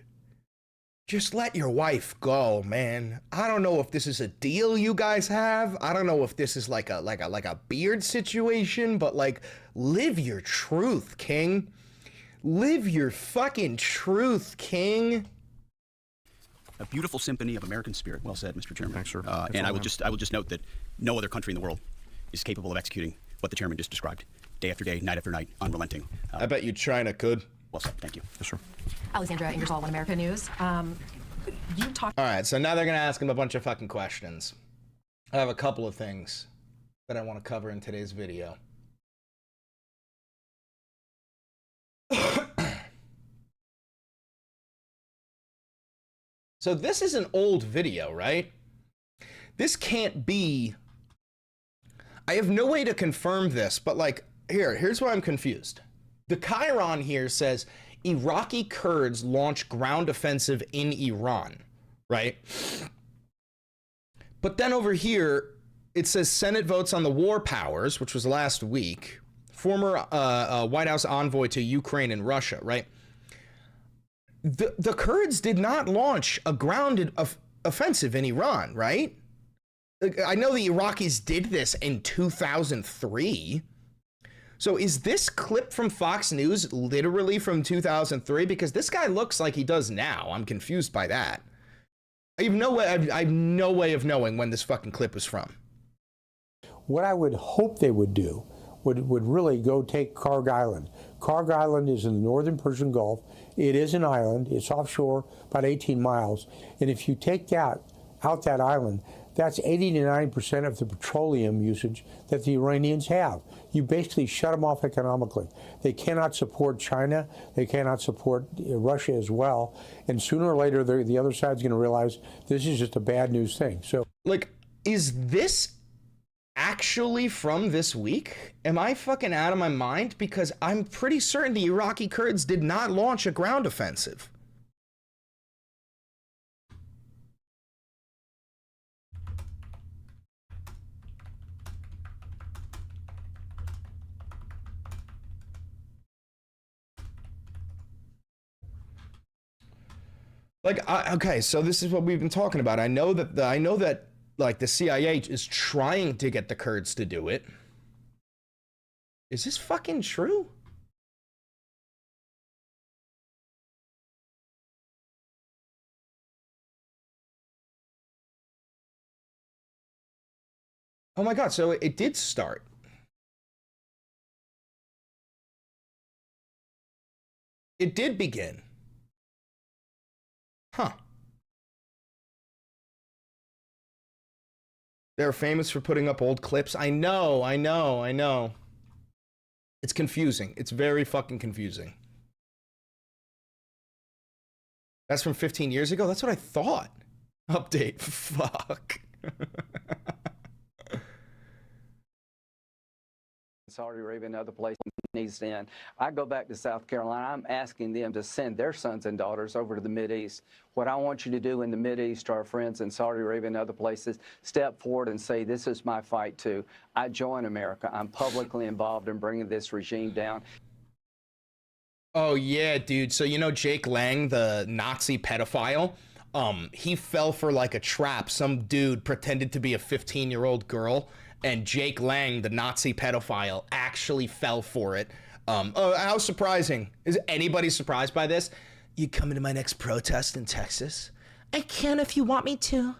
Speaker 1: Just let your wife go, man. I don't know if this is a deal you guys have. I don't know if this is like a beard situation, but like, live your truth, King. Live your fucking truth, King.
Speaker 3: A beautiful symphony of American spirit. Well said, Mr. Chairman.
Speaker 5: Thanks, sir.
Speaker 3: And I will just note that no other country in the world is capable of executing what the chairman just described, day after day, night after night, unrelenting.
Speaker 1: I bet you China could.
Speaker 3: Well said. Thank you.
Speaker 5: Yes, sir.
Speaker 8: Alexandra Ingersoll, One America News. You talked.
Speaker 1: All right, so now they're gonna ask him a bunch of fucking questions. I have a couple of things that I want to cover in today's video. So this is an old video, right? This can't be... I have no way to confirm this, but like, here's why I'm confused. The Chiron here says, Iraqi Kurds launch ground offensive in Iran, right? But then over here, it says Senate votes on the war powers, which was last week. Former White House envoy to Ukraine and Russia, right? The Kurds did not launch a grounded offensive in Iran, right? I know the Iraqis did this in 2003. So is this clip from Fox News literally from 2003? Because this guy looks like he does now. I'm confused by that. I have no way of knowing when this fucking clip was from.
Speaker 9: What I would hope they would do would really go take Karg Island. Karg Island is in the northern Persian Gulf. It is an island. It's offshore about 18 miles. And if you take that island, that's 80 to 90% of the petroleum usage that the Iranians have. You basically shut them off economically. They cannot support China. They cannot support Russia as well. And sooner or later, the other side's going to realize this is just a bad news thing. So,
Speaker 1: like, is this actually from this week? Am I fucking out of my mind? Because I'm pretty certain the Iraqi Kurds did not launch a ground offensive. Like, okay, so this is what we've been talking about. I know that like the CIA is trying to get the Kurds to do it. Is this fucking true? Oh my God, so it did start. It did begin. Huh. They're famous for putting up old clips. I know. It's confusing. It's very fucking confusing. That's from 15 years ago? That's what I thought. Update. Fuck.
Speaker 10: Saudi Arabia and other places needs to end. I go back to South Carolina. I'm asking them to send their sons and daughters over to the Mideast. What I want you to do in the Mideast to our friends in Saudi Arabia and other places, step forward and say, this is my fight too. I join America. I'm publicly involved in bringing this regime down.
Speaker 1: Oh yeah, dude. So you know Jake Lang, the Nazi pedophile? He fell for like a trap. Some dude pretended to be a 15-year-old girl, and Jake Lang, the Nazi pedophile, actually fell for it. Oh, how surprising. Is anybody surprised by this? You coming to my next protest in Texas?
Speaker 4: I can if you want me to.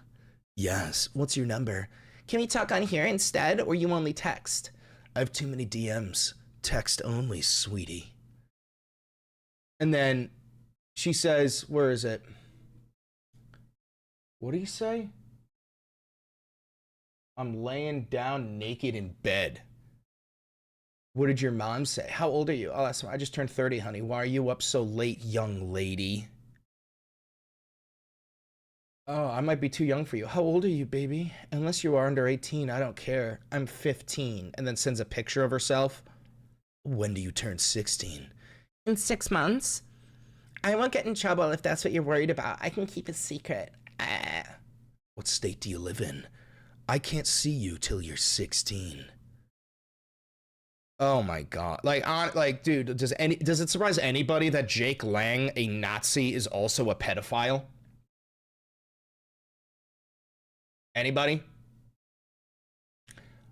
Speaker 1: Yes. What's your number?
Speaker 4: Can we talk on here instead, or you only text?
Speaker 1: I have too many DMs. Text only, sweetie. And then she says, where is it? What do you say? I'm laying down naked in bed. What did your mom say? How old are you? Oh, I just turned 30, honey. Why are you up so late, young lady? Oh, I might be too young for you. How old are you, baby? Unless you are under 18, I don't care. I'm 15. And then sends a picture of herself. When do you turn 16?
Speaker 4: In 6 months. I won't get in trouble if that's what you're worried about. I can keep a secret.
Speaker 1: What state do you live in? I can't see you till you're 16. Oh my god. Like, dude, does it surprise anybody that Jake Lang, a Nazi, is also a pedophile? Anybody?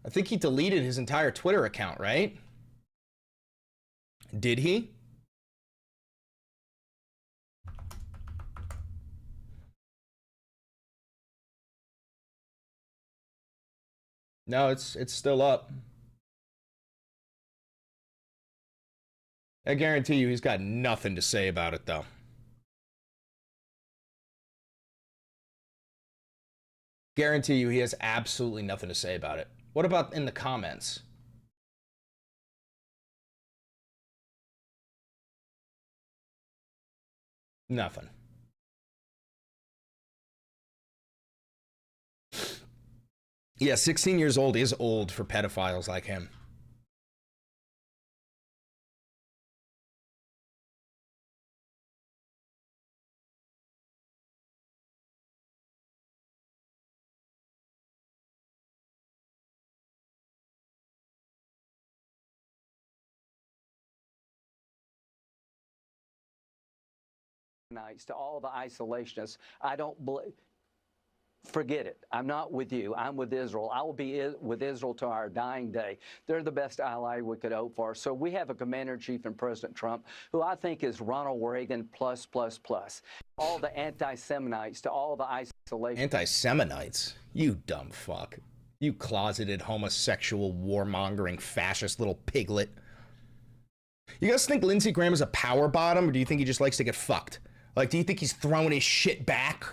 Speaker 1: I think he deleted his entire Twitter account, right? Did he? No, it's still up. I guarantee you he's got nothing to say about it, though. Guarantee you he has absolutely nothing to say about it. What about in the comments? Nothing. Yeah, 16 years old is old for pedophiles like him.
Speaker 10: Nights to all the isolationists. I don't believe. Forget it. I'm not with you. I'm with Israel. I will be with Israel to our dying day. They're the best ally we could hope for. So we have a commander-in-chief in President Trump, who I think is Ronald Reagan plus, plus, plus. All the anti-Seminites to all the isolation.
Speaker 1: Anti-Seminites? You dumb fuck. You closeted homosexual, warmongering, fascist little piglet. You guys think Lindsey Graham is a power bottom, or do you think he just likes to get fucked? Like, do you think he's throwing his shit back?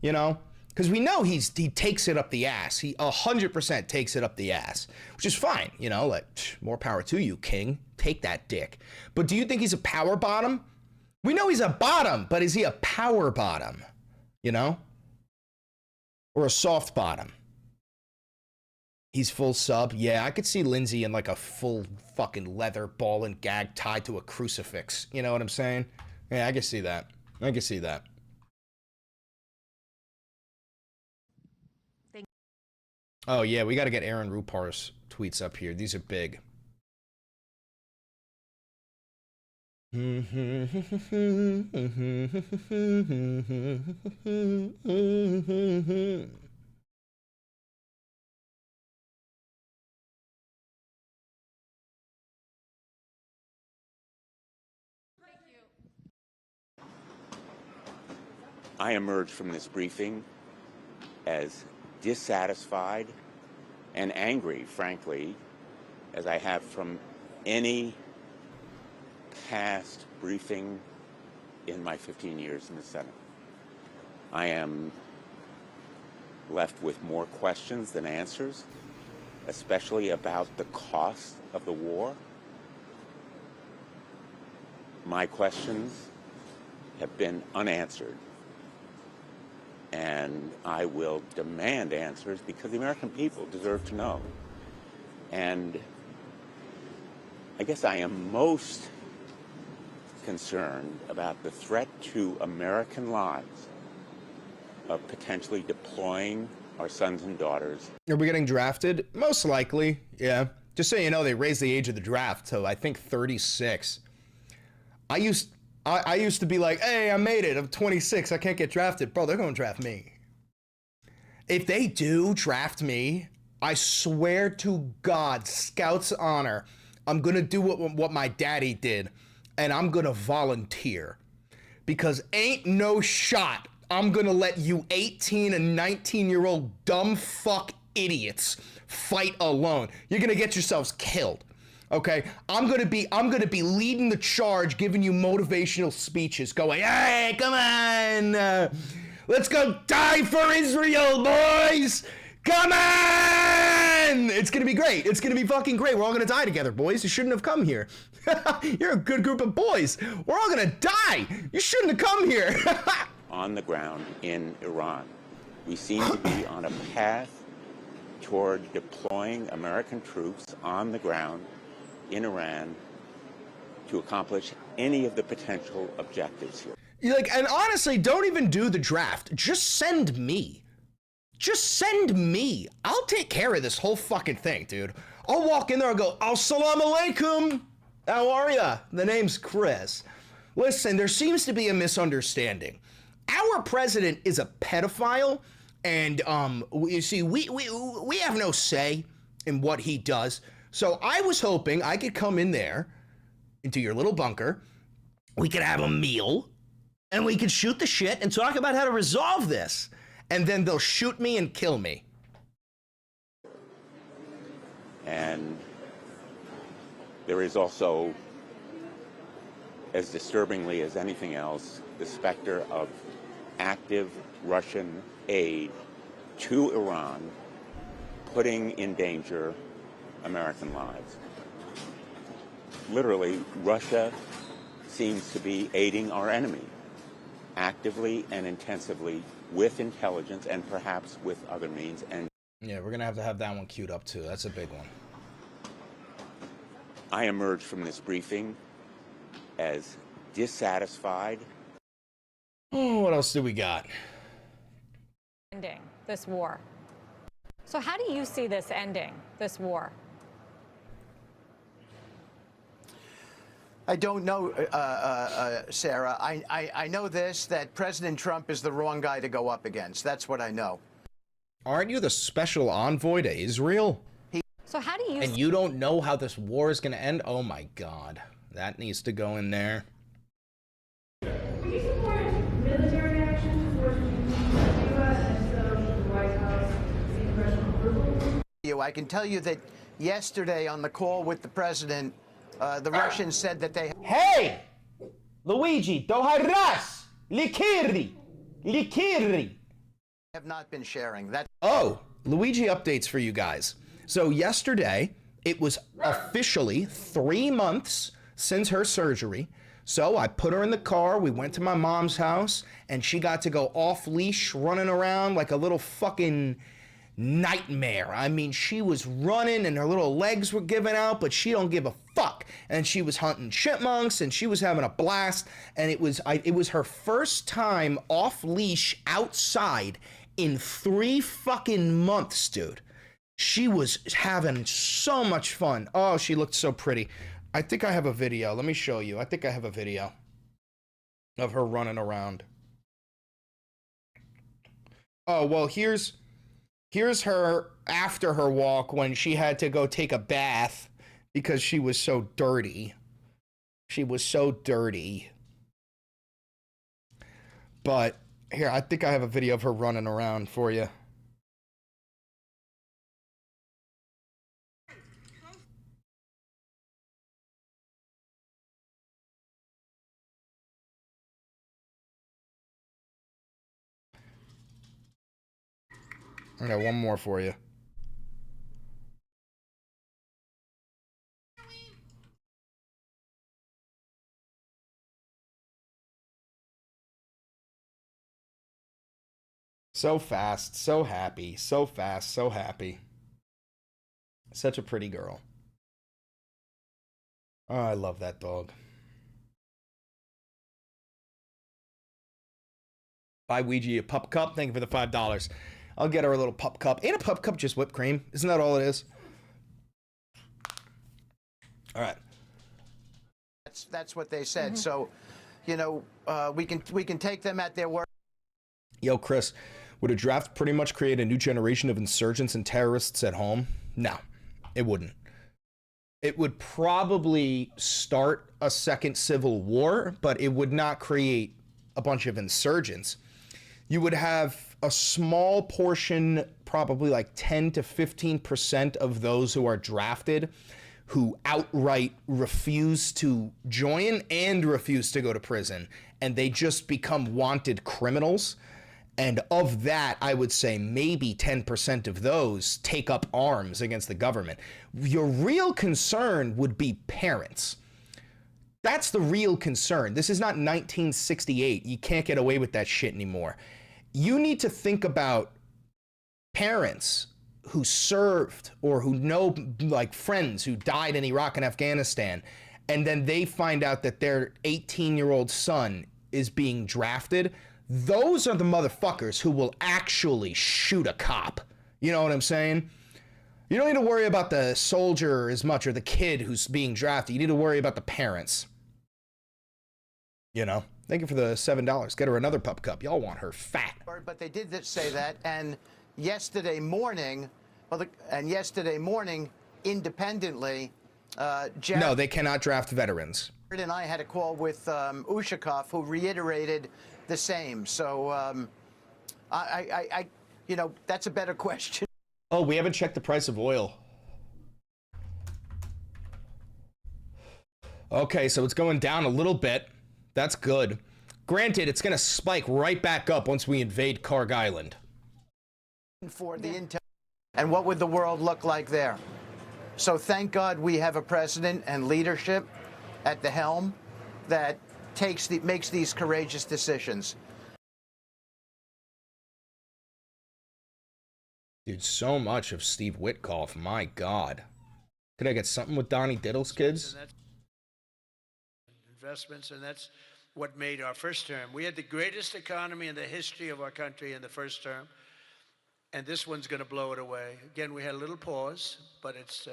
Speaker 1: You know? Because we know he takes it up the ass. He 100% takes it up the ass, which is fine. You know, like, more power to you, king. Take that dick. But do you think he's a power bottom? We know he's a bottom, but is he a power bottom? You know? Or a soft bottom? He's full sub. Yeah, I could see Lindsey in like a full fucking leather ball and gag tied to a crucifix. You know what I'm saying? Yeah, I can see that. I can see that. Oh, yeah, we got to get Aaron Rupar's tweets up here. These are big.
Speaker 11: I emerged from this briefing as dissatisfied and angry, frankly, as I have from any past briefing in my 15 years in the Senate. I am left with more questions than answers, especially about the cost of the war. My questions have been unanswered. and I will demand answers because the American people deserve to know. And I guess I am most concerned about the threat to American lives of potentially deploying our sons and daughters.
Speaker 1: Are we getting drafted? Most likely, yeah. Just so you know, they raised the age of the draft to, I think, 36. I used to be like, hey, I made it. I'm 26. I can't get drafted. Bro, they're going to draft me. If they do draft me, I swear to God, Scout's honor, I'm going to do what my daddy did, and I'm going to volunteer. Because ain't no shot I'm going to let you 18 and 19-year-old dumb fuck idiots fight alone. You're going to get yourselves killed. Okay, I'm gonna be leading the charge, giving you motivational speeches, going, hey, come on, let's go die for Israel, boys, come on! It's gonna be great. It's gonna be fucking great. We're all gonna die together, boys. You shouldn't have come here. You're a good group of boys. We're all gonna die. You shouldn't have come here.
Speaker 11: On the ground in Iran, we seem to be on a path toward deploying American troops on the ground in Iran to accomplish any of the potential objectives here.
Speaker 1: Like, and honestly, don't even do the draft. Just send me. Just send me. I'll take care of this whole fucking thing, dude. I'll walk in there and go, assalamu alaikum. How are ya? The name's Chris. Listen, there seems to be a misunderstanding. Our president is a pedophile, and you see, we have no say in what he does. So I was hoping I could come in there into your little bunker. We could have a meal and we could shoot the shit and talk about how to resolve this. And then they'll shoot me and kill me.
Speaker 11: And there is also, as disturbingly as anything else, the specter of active Russian aid to Iran, putting in danger American lives. Literally, Russia seems to be aiding our enemy actively and intensively with intelligence and perhaps with other means. And
Speaker 1: yeah, we're gonna have that one queued up too. That's a big one.
Speaker 11: I emerged from this briefing as dissatisfied.
Speaker 1: Oh, what else do we got?
Speaker 12: Ending this war. So how do you see this ending, this war?
Speaker 13: I don't know, Sarah. I know this, that President Trump is the wrong guy to go up against. That's what I know.
Speaker 1: Aren't you the special envoy to Israel?
Speaker 12: So how do you...
Speaker 1: And you don't know how this war is going to end? Oh my God. That needs to go in there.
Speaker 14: Do you support military action towards the U.S. and so the White House seeking congressional approval?
Speaker 13: I can tell you that yesterday on the call with the president, the Russians said that they...
Speaker 1: Hey! Luigi, Doharas! Likiri! Likiri!
Speaker 13: ...have not been sharing that.
Speaker 1: Oh, Luigi updates for you guys. So yesterday, it was officially 3 months since her surgery. So I put her in the car, we went to my mom's house, and she got to go off leash, running around like a little fucking nightmare. I mean, she was running and her little legs were giving out, but she don't give a fuck. And she was hunting chipmunks and she was having a blast. And it was her first time off leash outside in 3 fucking months, dude. She was having so much fun. Oh, she looked so pretty. I think I have a video. Let me show you. I think I have a video of her running around. Oh, well, here's her after her walk when she had to go take a bath because she was so dirty. She was so dirty. But here, I think I have a video of her running around for you. I got one more for you. So fast, so happy, so fast, so happy. Such a pretty girl. Oh, I love that dog. Buy Ouija a pup cup. Thank you for the $5. I'll get her a little pup cup. Ain't a pup cup just whipped cream? Isn't that all it is? All right.
Speaker 13: That's what they said. So, you know, we can take them at their word.
Speaker 1: Yo, Chris, would a draft pretty much create a new generation of insurgents and terrorists at home? No, it wouldn't. It would probably start a second civil war, but it would not create a bunch of insurgents. You would have a small portion, probably like 10 to 15% of those who are drafted who outright refuse to join and refuse to go to prison, and they just become wanted criminals. And of that, I would say maybe 10% of those take up arms against the government. Your real concern would be parents. That's the real concern. This is not 1968. You can't get away with that shit anymore. You need to think about parents who served or who know, like, friends who died in Iraq and Afghanistan, and then they find out that their 18-year-old son is being drafted. Those are the motherfuckers who will actually shoot a cop. You know what I'm saying? You don't need to worry about the soldier as much or the kid who's being drafted. You need to worry about the parents. You know? Thank you for the $7. Get her another pup cup. Y'all want her fat.
Speaker 13: But they did say that, and yesterday morning, independently, Jared
Speaker 1: No, they cannot draft veterans.
Speaker 13: and I had a call with Ushakov, who reiterated the same. So, you know, that's a better question.
Speaker 1: Oh, we haven't checked the price of oil. Okay, so it's going down a little bit. That's good. Granted, it's going to spike right back up once we invade Karg Island.
Speaker 13: For the intel, and what would the world look like there? So thank God we have a president and leadership at the helm that makes these courageous decisions.
Speaker 1: Dude, so much of Steve Witkoff. My God. Could I get something with Donnie Diddle's kids?
Speaker 15: Investments, and that's what made our first term. We had the greatest economy in the history of our country in the first term, and this one's going to blow it away. Again, we had a little pause, but it's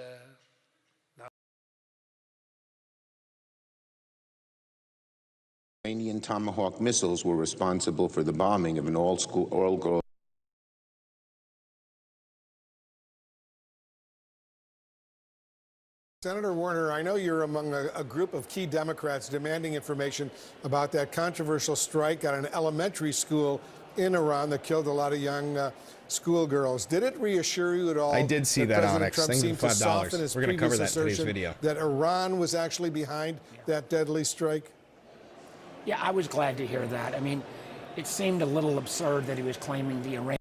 Speaker 15: not.
Speaker 16: Iranian Tomahawk missiles were responsible for the bombing of an all-girls.
Speaker 17: Senator Warner, I know you're among a group of key Democrats demanding information about that controversial strike at an elementary school in Iran that killed a lot of young schoolgirls. Did it reassure you at all?
Speaker 1: I did see that,
Speaker 17: President
Speaker 1: Onyx.
Speaker 17: Trump
Speaker 1: Thank you
Speaker 17: seemed
Speaker 1: for
Speaker 17: to soften
Speaker 1: $5.
Speaker 17: his
Speaker 1: We're going to cover
Speaker 17: previous
Speaker 1: that in today's
Speaker 17: assertion
Speaker 1: video.
Speaker 17: that Iran was actually behind that deadly strike?
Speaker 18: Yeah, I was glad to hear that. I mean, it seemed a little absurd that he was claiming the Iran.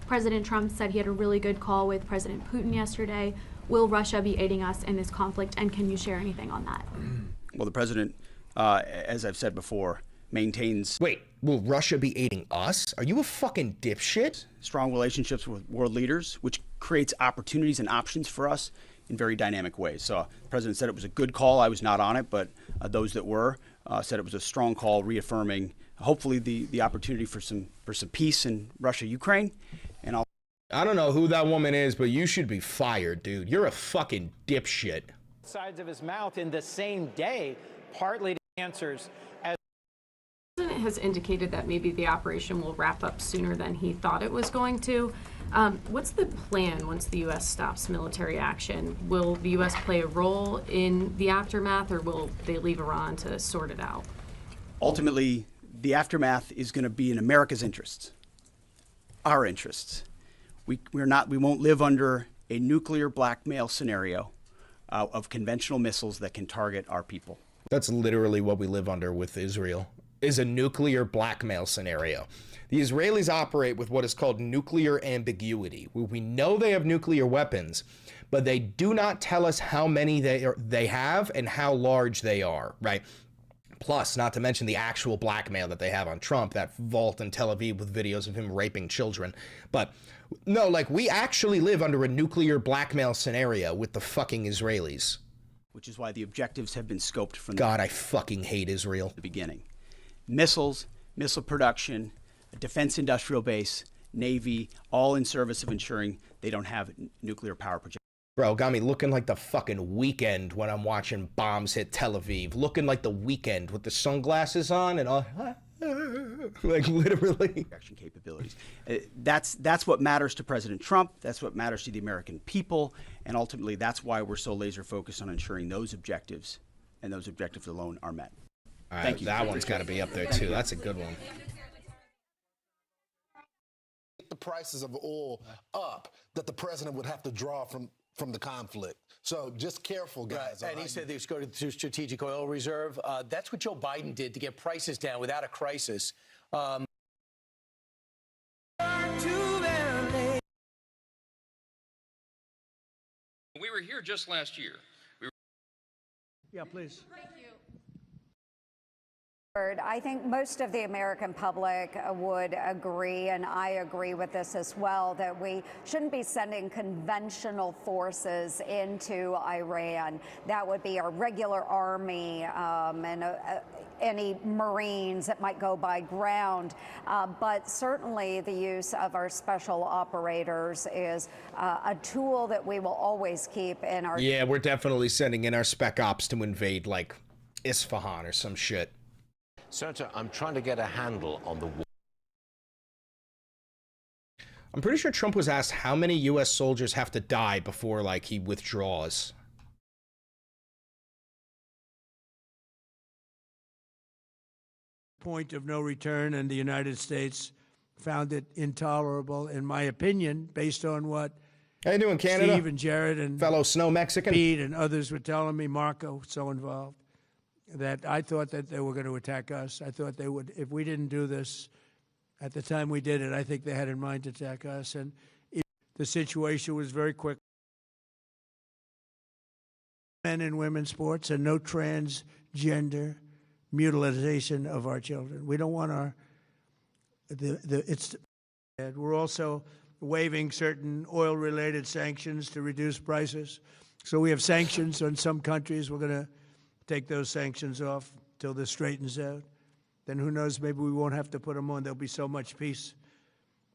Speaker 19: President Trump said he had a really good call with President Putin yesterday. Will Russia be aiding us in this conflict, and can you share anything on that?
Speaker 3: Well, the president, as I've said before, maintains...
Speaker 1: Wait, will Russia be aiding us? Are you a fucking dipshit?
Speaker 3: Strong relationships with world leaders, which creates opportunities and options for us in very dynamic ways. So the president said it was a good call. I was not on it, but those that were said it was a strong call, reaffirming hopefully the opportunity for some peace in Russia, Ukraine, and
Speaker 1: I don't know who that woman is, but you should be fired, dude. You're a fucking dipshit.
Speaker 20: Sides of his mouth in the same day, partly to answers. As
Speaker 19: The president has indicated that maybe the operation will wrap up sooner than he thought it was going to. What's the plan once the U.S. stops military action? Will the U.S. play a role in the aftermath, or will they leave Iran to sort it out?
Speaker 3: ultimately the aftermath is going to be in America's interests, our interests. We won't live under a nuclear blackmail scenario of conventional missiles that can target our people.
Speaker 1: That's literally what we live under with Israel, is a nuclear blackmail scenario. The Israelis operate with what is called nuclear ambiguity, where we know they have nuclear weapons, but they do not tell us how many they have and how large they are, right? Plus, not to mention the actual blackmail that they have on Trump, that vault in Tel Aviv with videos of him raping children. But no, like, we actually live under a nuclear blackmail scenario with the fucking Israelis.
Speaker 3: Which is why the objectives have been scoped from
Speaker 1: God, I fucking hate Israel.
Speaker 3: The beginning. Missiles, missile production, a defense industrial base, Navy, all in service of ensuring they don't have nuclear power projections.
Speaker 1: Bro, got me looking like the fucking Weekend when I'm watching bombs hit Tel Aviv. Looking like the Weekend with the sunglasses on and all. Like, literally.
Speaker 3: Action capabilities. That's what matters to President Trump. That's what matters to the American people. And ultimately, that's why we're so laser focused on ensuring those objectives and those objectives alone are met.
Speaker 1: All right,
Speaker 3: Thank you.
Speaker 1: That one's got to be up there, too. That's a good one.
Speaker 21: The prices of oil up that the president would have to draw from the conflict. So just careful, guys.
Speaker 22: Right. And he said they was going to strategic oil reserve. That's what Joe Biden did to get prices down without a crisis.
Speaker 23: We were here just last year.
Speaker 15: Yeah, please.
Speaker 24: I think most of the American public would agree, and I agree with this as well, that we shouldn't be sending conventional forces into Iran. That would be our regular army and any Marines that might go by ground. But certainly the use of our special operators is a tool that we will always keep in our...
Speaker 1: Yeah, we're definitely sending in our spec ops to invade, like, Isfahan or some shit.
Speaker 25: Senator, I'm trying to get a handle on the war.
Speaker 1: I'm pretty sure Trump was asked how many U.S. soldiers have to die before, like, he withdraws.
Speaker 15: Point of no return, and the United States found it intolerable, in my opinion, based on what
Speaker 1: how you doing, Canada?
Speaker 15: Steve and Jared and
Speaker 1: fellow snow Mexican
Speaker 15: Pete and others were telling me, Marco, so involved, that I thought that they were going to attack us. I thought they would, if we didn't do this at the time we did it, I think they had in mind to attack us. And the situation was very quick. Men and women's sports and no transgender mutilation of our children. We don't want we're also waiving certain oil-related sanctions to reduce prices. So we have sanctions on some countries. We're going to take those sanctions off till this straightens out. Then who knows, maybe we won't have to put them on. There'll be so much peace.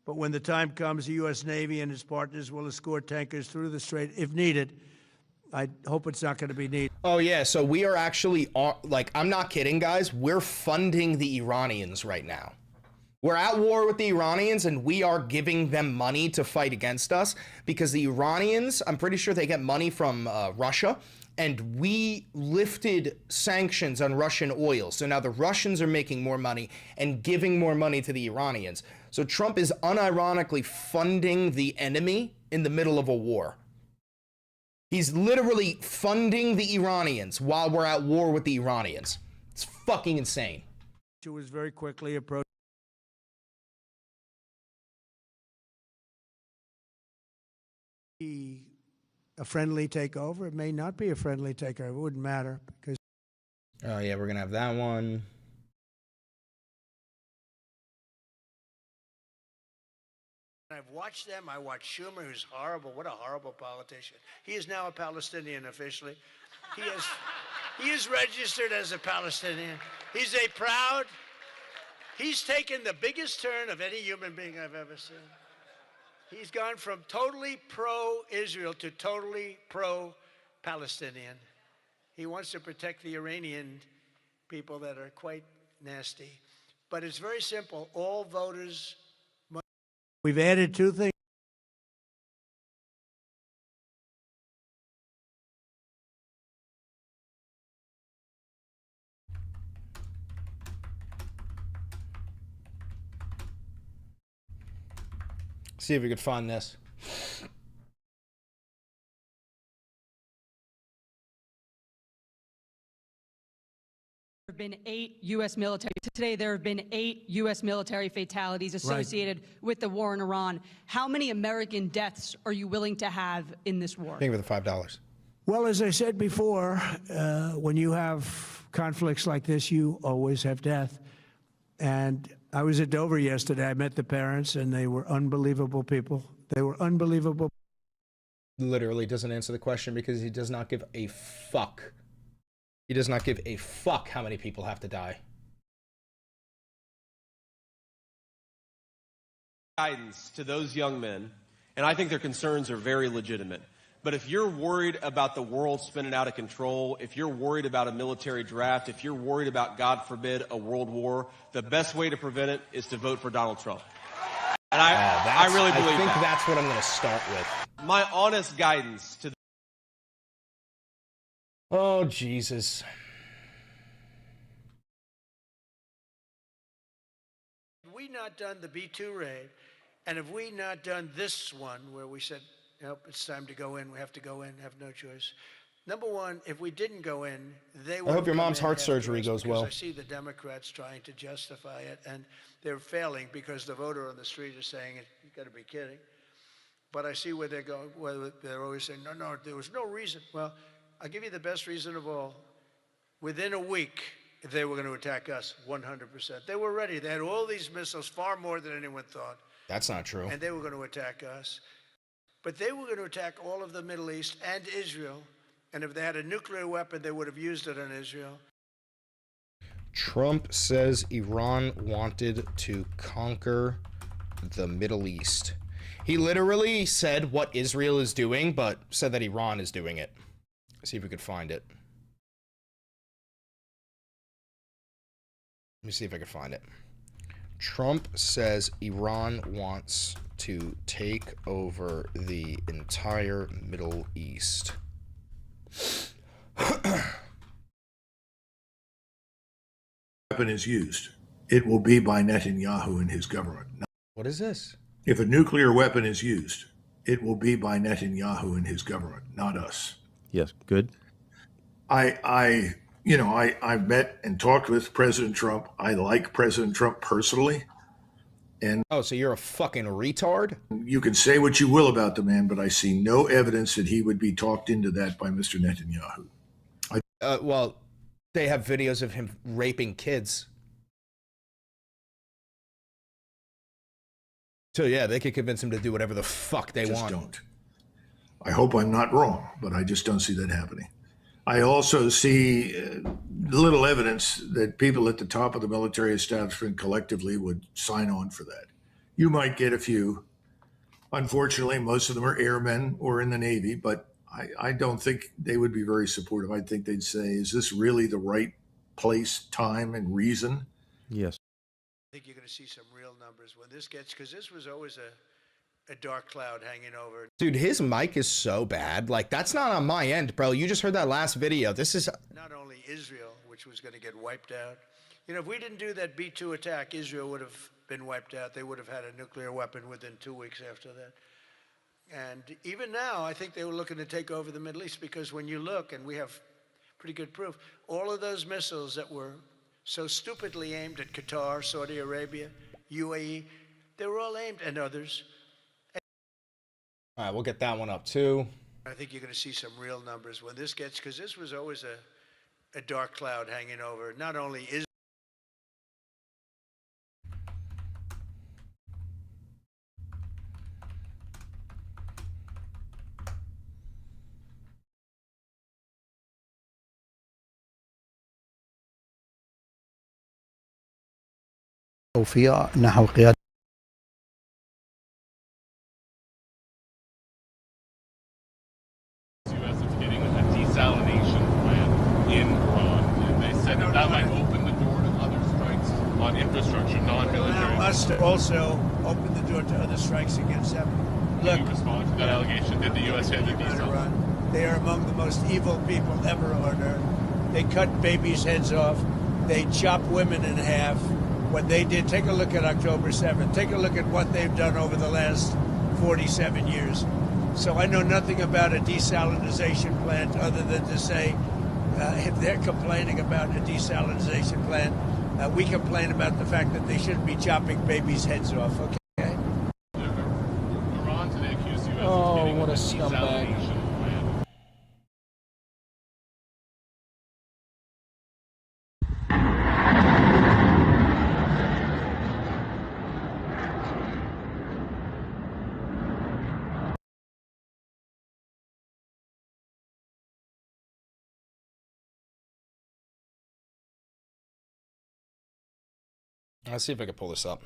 Speaker 15: But when the time comes, the U.S. Navy and its partners will escort tankers through the strait if needed. I hope it's not going to be needed.
Speaker 1: Oh, yeah, so we are actually, like, I'm not kidding, guys. We're funding the Iranians right now. We're at war with the Iranians, and we are giving them money to fight against us because the Iranians, I'm pretty sure they get money from Russia, and we lifted sanctions on Russian oil. So now the Russians are making more money and giving more money to the Iranians. So Trump is unironically funding the enemy in the middle of a war. He's literally funding the Iranians while we're at war with the Iranians. It's fucking insane.
Speaker 15: It was very quickly approached. A friendly takeover. It may not be a friendly takeover. It wouldn't matter because.
Speaker 1: Oh yeah, we're gonna have that one.
Speaker 15: I've watched them. I watched Schumer, who's horrible. What a horrible politician. He is now a Palestinian officially. He is registered as a Palestinian. He's taken the biggest turn of any human being I've ever seen. He's gone from totally pro-Israel to totally pro-Palestinian. He wants to protect the Iranian people that are quite nasty. But it's very simple. All voters... We've added two things.
Speaker 1: See if we could find this.
Speaker 26: There have been 8 U.S. military. Today, there have been 8 U.S. military fatalities associated with the war in Iran. How many American deaths are you willing to have in this war?
Speaker 1: Think of the $5.
Speaker 15: Well, as I said before, when you have
Speaker 2: conflicts like this, you always have death. And I was at Dover yesterday. I met the parents, and they were unbelievable people. They were unbelievable.
Speaker 1: Literally doesn't answer the question because he does not give a fuck. He does not give a fuck how many people have to die.
Speaker 5: Guidance to those young men, and I think their concerns are very legitimate. But if you're worried about the world spinning out of control, if you're worried about a military draft, if you're worried about, God forbid, a world war, the best way to prevent it is to vote for Donald Trump. And I really believe
Speaker 1: I think
Speaker 5: that.
Speaker 1: that's what I'm going to start with.
Speaker 5: My honest guidance to
Speaker 1: Oh, Jesus.
Speaker 15: Have we not done the B-2 raid, and have we not done this one where we said, nope, it's time to go in, we have to go in, have no choice. Number one, if we didn't go in, they would.
Speaker 1: I hope your mom's heart surgery goes well.
Speaker 15: I see the Democrats trying to justify it, and they're failing because the voter on the street is saying it. You've got to be kidding. But I see where they're going, where they're always saying, no, there was no reason. Well, I'll give you the best reason of all. Within a week, they were going to attack us 100%. They were ready. They had all these missiles, far more than anyone thought.
Speaker 1: That's not true.
Speaker 15: And they were going to attack us. But they were going to attack all of the Middle East and Israel. And if they had a nuclear weapon, they would have used it on Israel.
Speaker 1: Trump says Iran wanted to conquer the Middle East. He literally said what Israel is doing, but said that Iran is doing it. Let's see if we could find it. Let me see if I can find it. Trump says Iran wants to take over the entire Middle East.
Speaker 6: Weapon is used, it will be by Netanyahu and his government.
Speaker 1: What is this?
Speaker 6: If a nuclear weapon is used, it will be by Netanyahu and his government, not us.
Speaker 7: Yes, good.
Speaker 6: I met and talked with President Trump. I like President Trump personally. And
Speaker 1: oh, so you're a fucking retard?
Speaker 6: You can say what you will about the man, but I see no evidence that he would be talked into that by Mr. Netanyahu.
Speaker 1: Well, they have videos of him raping kids. So yeah, they could convince him to do whatever the fuck they want.
Speaker 6: Don't. I hope I'm not wrong, but I just don't see that happening. I also see little evidence that people at the top of the military establishment collectively would sign on for that. You might get a few. Unfortunately, most of them are airmen or in the Navy, but I don't think they would be very supportive. I think they'd say, is this really the right place, time, and reason?
Speaker 7: Yes.
Speaker 15: I think you're going to see some real numbers when this gets, because this was always a dark cloud hanging over.
Speaker 1: Dude, his mic is so bad. Like, that's not on my end, bro. You just heard that last video. This is
Speaker 15: not only Israel, which was going to get wiped out. You know, if we didn't do that B-2 attack, Israel would have been wiped out. They would have had a nuclear weapon within 2 weeks after that. And even now, I think they were looking to take over the Middle East, because when you look, and we have pretty good proof, all of those missiles that were so stupidly aimed at Qatar, Saudi Arabia, UAE, they were all aimed, and others.
Speaker 1: all right, we'll get that one up too.
Speaker 15: I think you're going to see some real numbers when this gets, because this was always a dark cloud hanging over not only Israel.
Speaker 8: وفي نحو قيادة
Speaker 9: desalination plant in Iran, and they said that might open the door to other strikes on infrastructure, non-military.
Speaker 15: Allow us to also open the door to other strikes against them. Look,
Speaker 9: Can you respond to that allegation? Did the U.S. hit the desal?
Speaker 15: They are among the most evil people ever on earth. They cut babies' heads off. They chop women in half. What they did, take a look at October 7th. Take a look at what they've done over the last 47 years. So I know nothing about a desalinization plant other than to say, if they're complaining about a desalinization plant, we complain about the fact that they shouldn't be chopping babies' heads off, okay?
Speaker 9: Iran today accused U.S.
Speaker 1: Oh, what a
Speaker 9: desalination
Speaker 1: scumbag. Let's see if I can pull this up.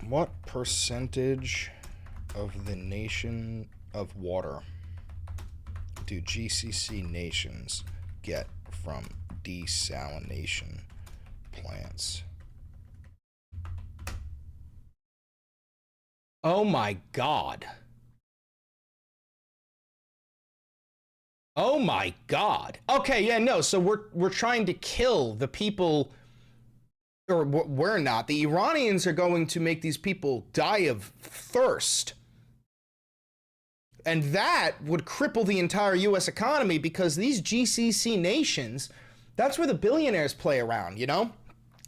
Speaker 1: What percentage of the nation of water do GCC nations get from desalination plants? Oh my God. Oh my God. Okay, yeah, no, so we're trying to kill the people, or we're not. The Iranians are going to make these people die of thirst. And that would cripple the entire US economy, because these GCC nations, that's where the billionaires play around, you know?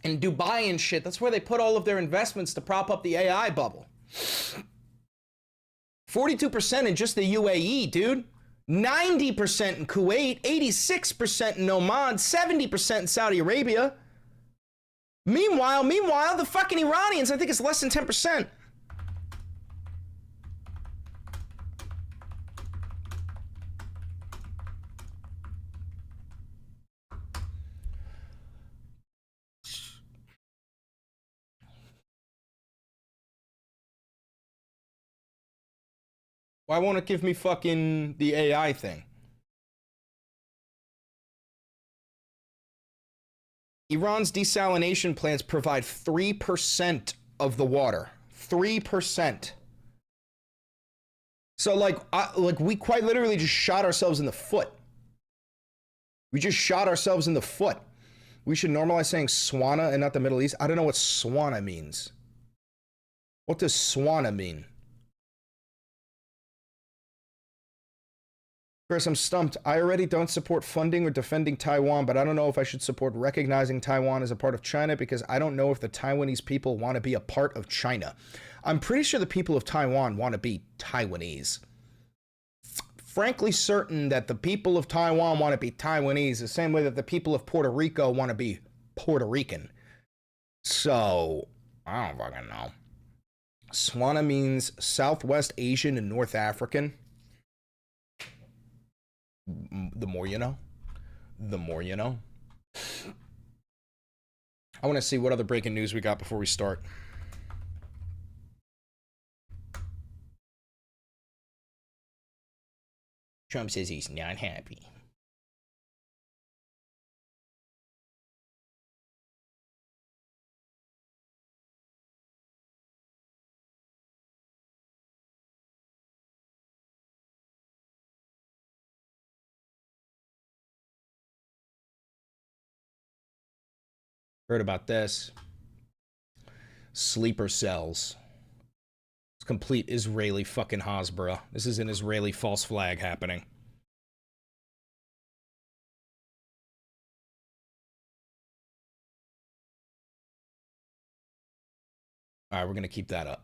Speaker 1: In Dubai and shit, that's where they put all of their investments to prop up the AI bubble. 42% in just the UAE, dude. 90% in Kuwait, 86% in Oman, 70% in Saudi Arabia. Meanwhile, the fucking Iranians, I think it's less than 10%. Why won't it give me fucking the AI thing? Iran's desalination plants provide 3% of the water. 3%. So like we quite literally just shot ourselves in the foot. We just shot ourselves in the foot. We should normalize saying Swana and not the Middle East. I don't know what Swana means. What does Swana mean? Chris, I'm stumped. I already don't support funding or defending Taiwan, but I don't know if I should support recognizing Taiwan as a part of China, because I don't know if the Taiwanese people want to be a part of China. I'm pretty sure the people of Taiwan want to be Taiwanese. Frankly certain that the people of Taiwan want to be Taiwanese the same way that the people of Puerto Rico want to be Puerto Rican. So, I don't fucking know. Swana means Southwest Asian and North African. The more you know. The more you know. I want to see what other breaking news we got before we start. Trump says he's not happy. Heard about this. Sleeper cells. It's complete Israeli fucking Hasbara. This is an Israeli false flag happening. All right, we're going to keep that up.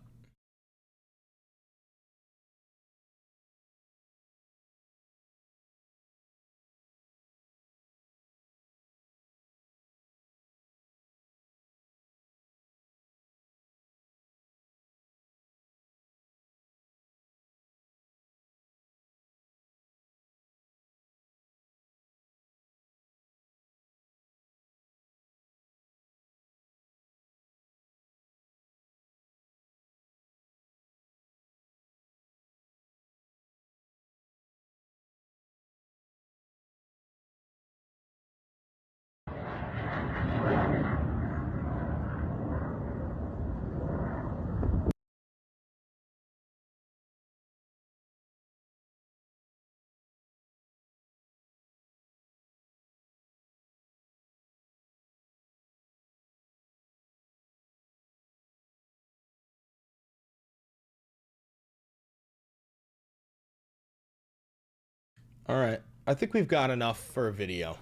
Speaker 1: All right. I think we've got enough for a video.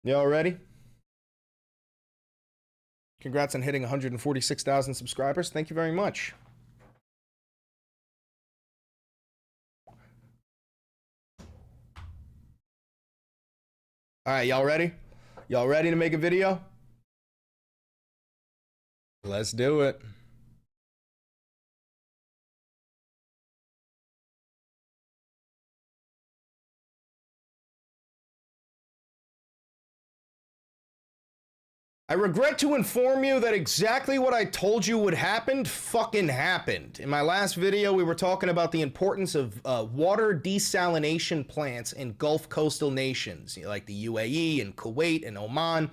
Speaker 1: Y'all ready? Congrats on hitting 146,000 subscribers. Thank you very much. All right, y'all ready? Y'all ready to make a video? Let's do it. I regret to inform you that exactly what I told you would happen fucking happened. In my last video, we were talking about the importance of water desalination plants in Gulf coastal nations, like the UAE and Kuwait and Oman,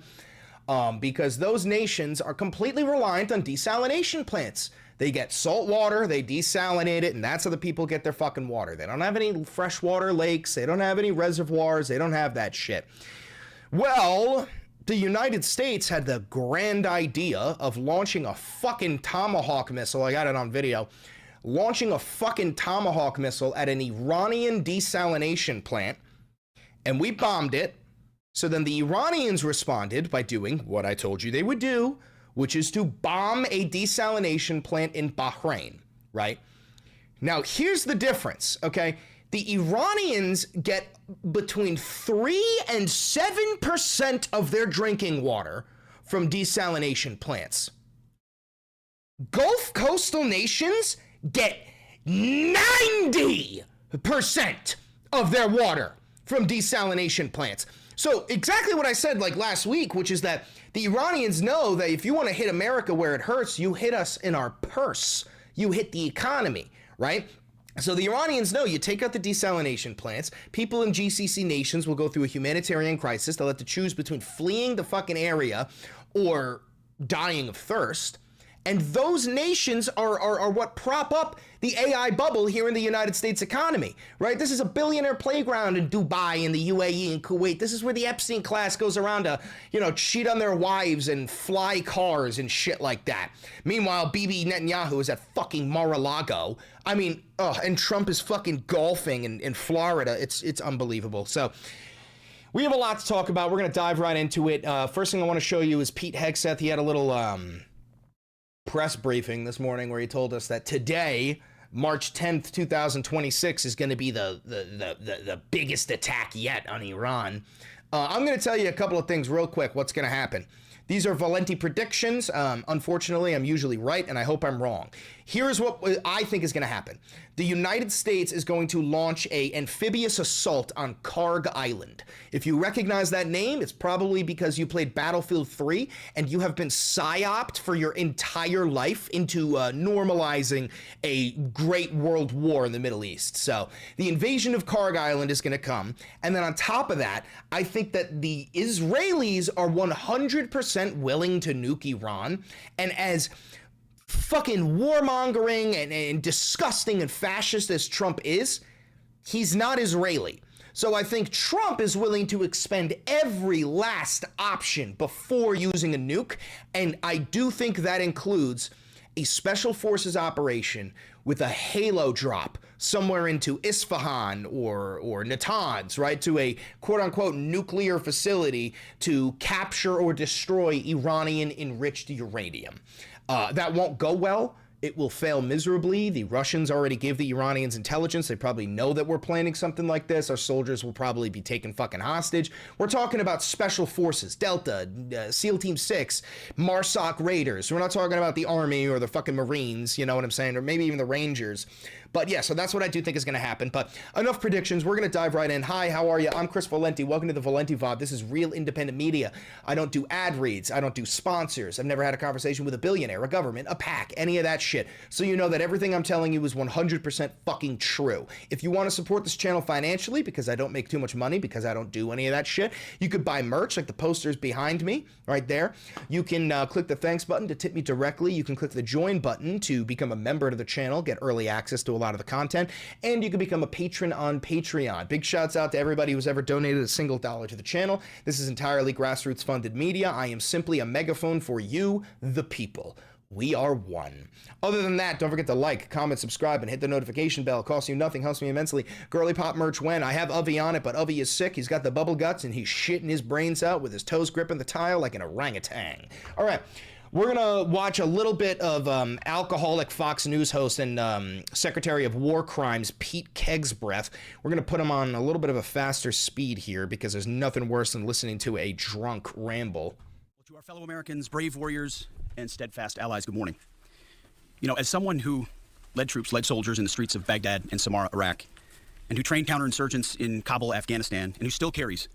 Speaker 1: because those nations are completely reliant on desalination plants. They get salt water, they desalinate it, and that's how the people get their fucking water. They don't have any freshwater lakes, they don't have any reservoirs, they don't have that shit. Well, the United States had the grand idea of launching a fucking Tomahawk missile. I got it on video. Launching a fucking Tomahawk missile at an Iranian desalination plant. And we bombed it. So then the Iranians responded by doing what I told you they would do, which is to bomb a desalination plant in Bahrain, right? Now, here's the difference, okay? The Iranians get between 3 and 7% of their drinking water from desalination plants. Gulf coastal nations get 90% of their water from desalination plants. So exactly what I said like last week, which is that the Iranians know that if you want to hit America where it hurts, you hit us in our purse. You hit the economy, right? So the Iranians know you take out the desalination plants, people in GCC nations will go through a humanitarian crisis. They'll have to choose between fleeing the fucking area or dying of thirst. And those nations are what prop up the AI bubble here in the United States economy, right? This is a billionaire playground in Dubai and the UAE and Kuwait. This is where the Epstein class goes around to, you know, cheat on their wives and fly cars and shit like that. Meanwhile, Bibi Netanyahu is at fucking Mar-a-Lago. I mean, and Trump is fucking golfing in Florida. It's unbelievable. So we have a lot to talk about. We're going to dive right into it. First thing I want to show you is Pete Hegseth. He had a little press briefing this morning where he told us that today, March 10th, 2026, is going to be the biggest attack yet on Iran. I'm going to tell you a couple of things real quick. What's going to happen? These are Valenti predictions. Unfortunately, I'm usually right, and I hope I'm wrong. Here's what I think is going to happen. The United States is going to launch an amphibious assault on Karg Island. If you recognize that name, it's probably because you played Battlefield 3 and you have been psyoped for your entire life into normalizing a great world war in the Middle East. So the invasion of Karg Island is going to come. And then on top of that, I think that the Israelis are 100% willing to nuke Iran. And as fucking warmongering and disgusting and fascist as Trump is, he's not Israeli. So I think Trump is willing to expend every last option before using a nuke. And I do think that includes a special forces operation with a halo drop somewhere into Isfahan or Natanz, right? To a quote unquote nuclear facility to capture or destroy Iranian enriched uranium. That won't go well. It will fail miserably. The Russians already gave the Iranians intelligence. They probably know that we're planning something like this. Our soldiers will probably be taken fucking hostage. We're talking about special forces, Delta, SEAL Team 6, MARSOC Raiders. We're not talking about the Army or the fucking Marines, you know what I'm saying? Or maybe even the Rangers. But yeah, so that's what I do think is going to happen. But enough predictions. We're going to dive right in. Hi, how are you? I'm Chris Valenti. Welcome to the Valenti VOD. This is real independent media. I don't do ad reads. I don't do sponsors. I've never had a conversation with a billionaire, a government, a PAC, any of that shit. So you know that everything I'm telling you is 100% fucking true. If you want to support this channel financially, because I don't make too much money, because I don't do any of that shit, you could buy merch like the posters behind me right there. You can click the thanks button to tip me directly. You can click the join button to become a member of the channel, get early access to a lot of the content, and you can become a patron on Patreon. Big shouts out to everybody who's ever donated a single dollar to the channel. This is entirely grassroots funded media. I am simply a megaphone for you, the people. We are one. Other than that, don't forget to like, comment, subscribe, and hit the notification bell. It costs you nothing, helps me immensely. Girly Pop merch when. I have Ovi on it, but Ovi is sick. He's got the bubble guts, and he's shitting his brains out with his toes gripping the tile like an orangutan. All right. We're going to watch a little bit of alcoholic Fox News host and Secretary of War Crimes, Pete Kegsbreath. We're going to put him on a little bit of a faster speed here because there's nothing worse than listening to a drunk ramble.
Speaker 3: To our fellow Americans, brave warriors, and steadfast allies, good morning. You know, as someone who led soldiers in the streets of Baghdad and Samarra, Iraq, and who trained counterinsurgents in Kabul, Afghanistan, and who still carries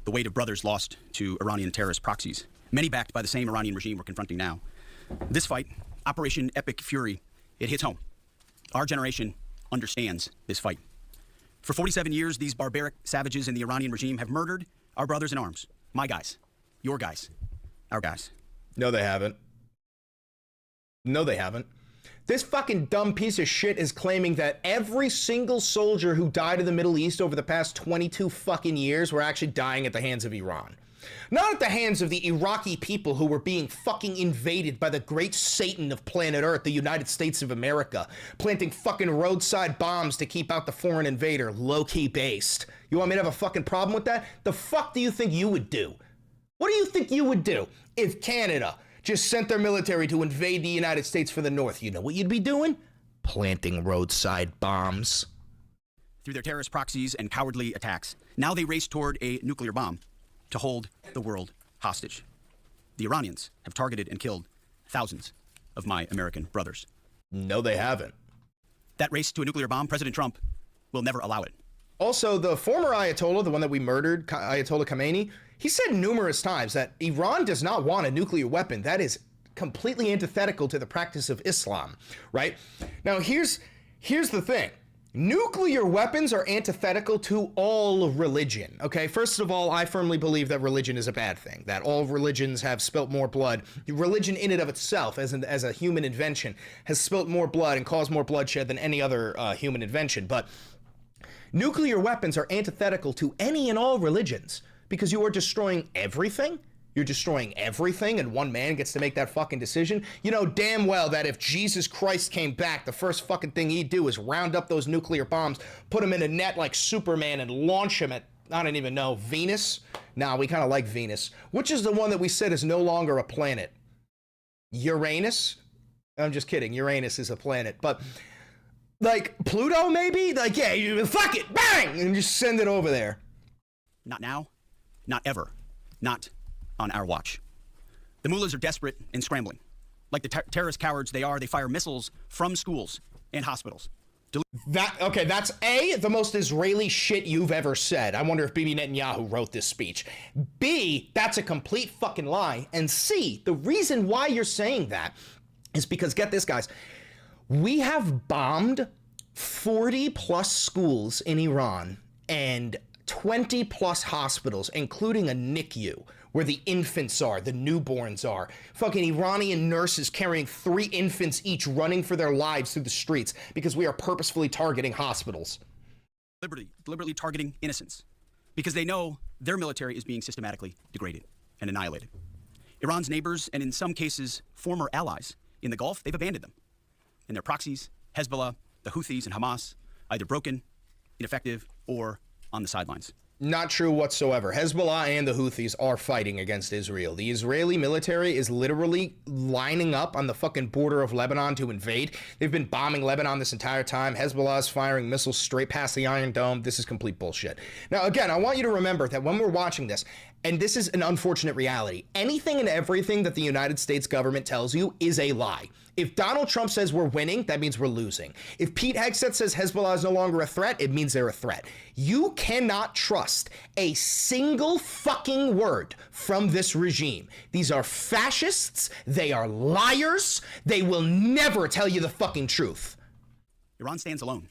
Speaker 3: the weight of brothers lost to Iranian terrorist proxies, many backed by the same Iranian regime we're confronting now. This fight, Operation Epic Fury, it hits home. Our generation understands this fight. For 47 years, these barbaric savages in the Iranian regime have murdered our brothers in arms. My guys, your guys, our guys.
Speaker 1: No, they haven't. No, they haven't. This fucking dumb piece of shit is claiming that every single soldier who died in the Middle East over the past 22 fucking years were actually dying at the hands of Iran. Not at the hands of the Iraqi people who were being fucking invaded by the great Satan of planet Earth, the United States of America, planting fucking roadside bombs to keep out the foreign invader, low-key based. You want me to have a fucking problem with that? The fuck do you think you would do? What do you think you would do if Canada just sent their military to invade the United States from the north? You know what you'd be doing? Planting roadside bombs.
Speaker 3: Through their terrorist proxies and cowardly attacks, now they race toward a nuclear bomb to hold the world hostage. The Iranians have targeted and killed thousands of my American brothers.
Speaker 1: No, they haven't.
Speaker 3: That race to a nuclear bomb, President Trump will never allow it.
Speaker 1: Also, the former Ayatollah, the one that we murdered, Ayatollah Khamenei, he said numerous times that Iran does not want a nuclear weapon. That is completely antithetical to the practice of Islam, right? Now, here's the thing. Nuclear weapons are antithetical to all religion, okay? First of all, I firmly believe that religion is a bad thing, that all religions have spilt more blood. Religion in and of itself, as a human invention, has spilt more blood and caused more bloodshed than any other human invention. But nuclear weapons are antithetical to any and all religions because you are destroying everything. You're destroying everything, and one man gets to make that fucking decision. You know damn well that if Jesus Christ came back, the first fucking thing he'd do is round up those nuclear bombs, put them in a net like Superman, and launch them at, I don't even know, Venus? Nah, we kind of like Venus. Which is the one that we said is no longer a planet? Uranus? I'm just kidding. Uranus is a planet. But, like, Pluto, maybe? Like, yeah, fuck it, bang! And just send it over there.
Speaker 3: Not now, not ever, not on our watch. The mullahs are desperate and scrambling. Like the terrorist cowards they are, they fire missiles from schools and hospitals.
Speaker 1: Okay, that's A, the most Israeli shit you've ever said. I wonder if Bibi Netanyahu wrote this speech. B, that's a complete fucking lie. And C, the reason why you're saying that is because, get this, guys, we have bombed 40 plus schools in Iran and 20 plus hospitals, including a NICU, where the infants are, the newborns are. Fucking Iranian nurses carrying 3 infants each running for their lives through the streets because we are purposefully targeting hospitals.
Speaker 3: Deliberately targeting innocents because they know their military is being systematically degraded and annihilated. Iran's neighbors, and in some cases, former allies in the Gulf, they've abandoned them. And their proxies, Hezbollah, the Houthis, and Hamas, either broken, ineffective, or on the sidelines.
Speaker 1: Not true whatsoever. Hezbollah and the Houthis are fighting against Israel. The Israeli military is literally lining up on the fucking border of Lebanon to invade. They've been bombing Lebanon this entire time. Hezbollah is firing missiles straight past the Iron Dome. This is complete bullshit. Now, again, I want you to remember that when we're watching this, and this is an unfortunate reality, anything and everything that the United States government tells you is a lie. If Donald Trump says we're winning, that means we're losing. If Pete Hegseth says Hezbollah is no longer a threat, it means they're a threat. You cannot trust a single fucking word from this regime. These are fascists. They are liars. They will never tell you the fucking truth.
Speaker 3: Iran stands alone,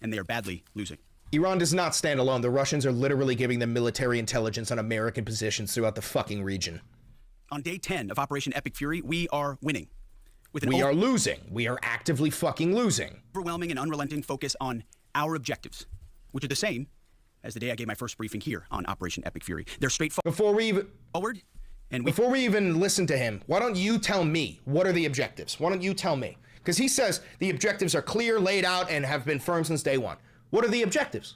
Speaker 3: and they are badly losing.
Speaker 1: Iran does not stand alone. The Russians are literally giving them military intelligence on American positions throughout the fucking region.
Speaker 3: On day 10 of Operation Epic Fury, we are winning.
Speaker 1: We are losing. We are actively fucking losing.
Speaker 3: Overwhelming and unrelenting focus on our objectives, which are the same as the day I gave my first briefing here on Operation Epic Fury. They're straightforward.
Speaker 1: Before we even listen to him, why don't you tell me what are the objectives? Why don't you tell me? Because he says the objectives are clear, laid out, and have been firm since day one. What are the objectives?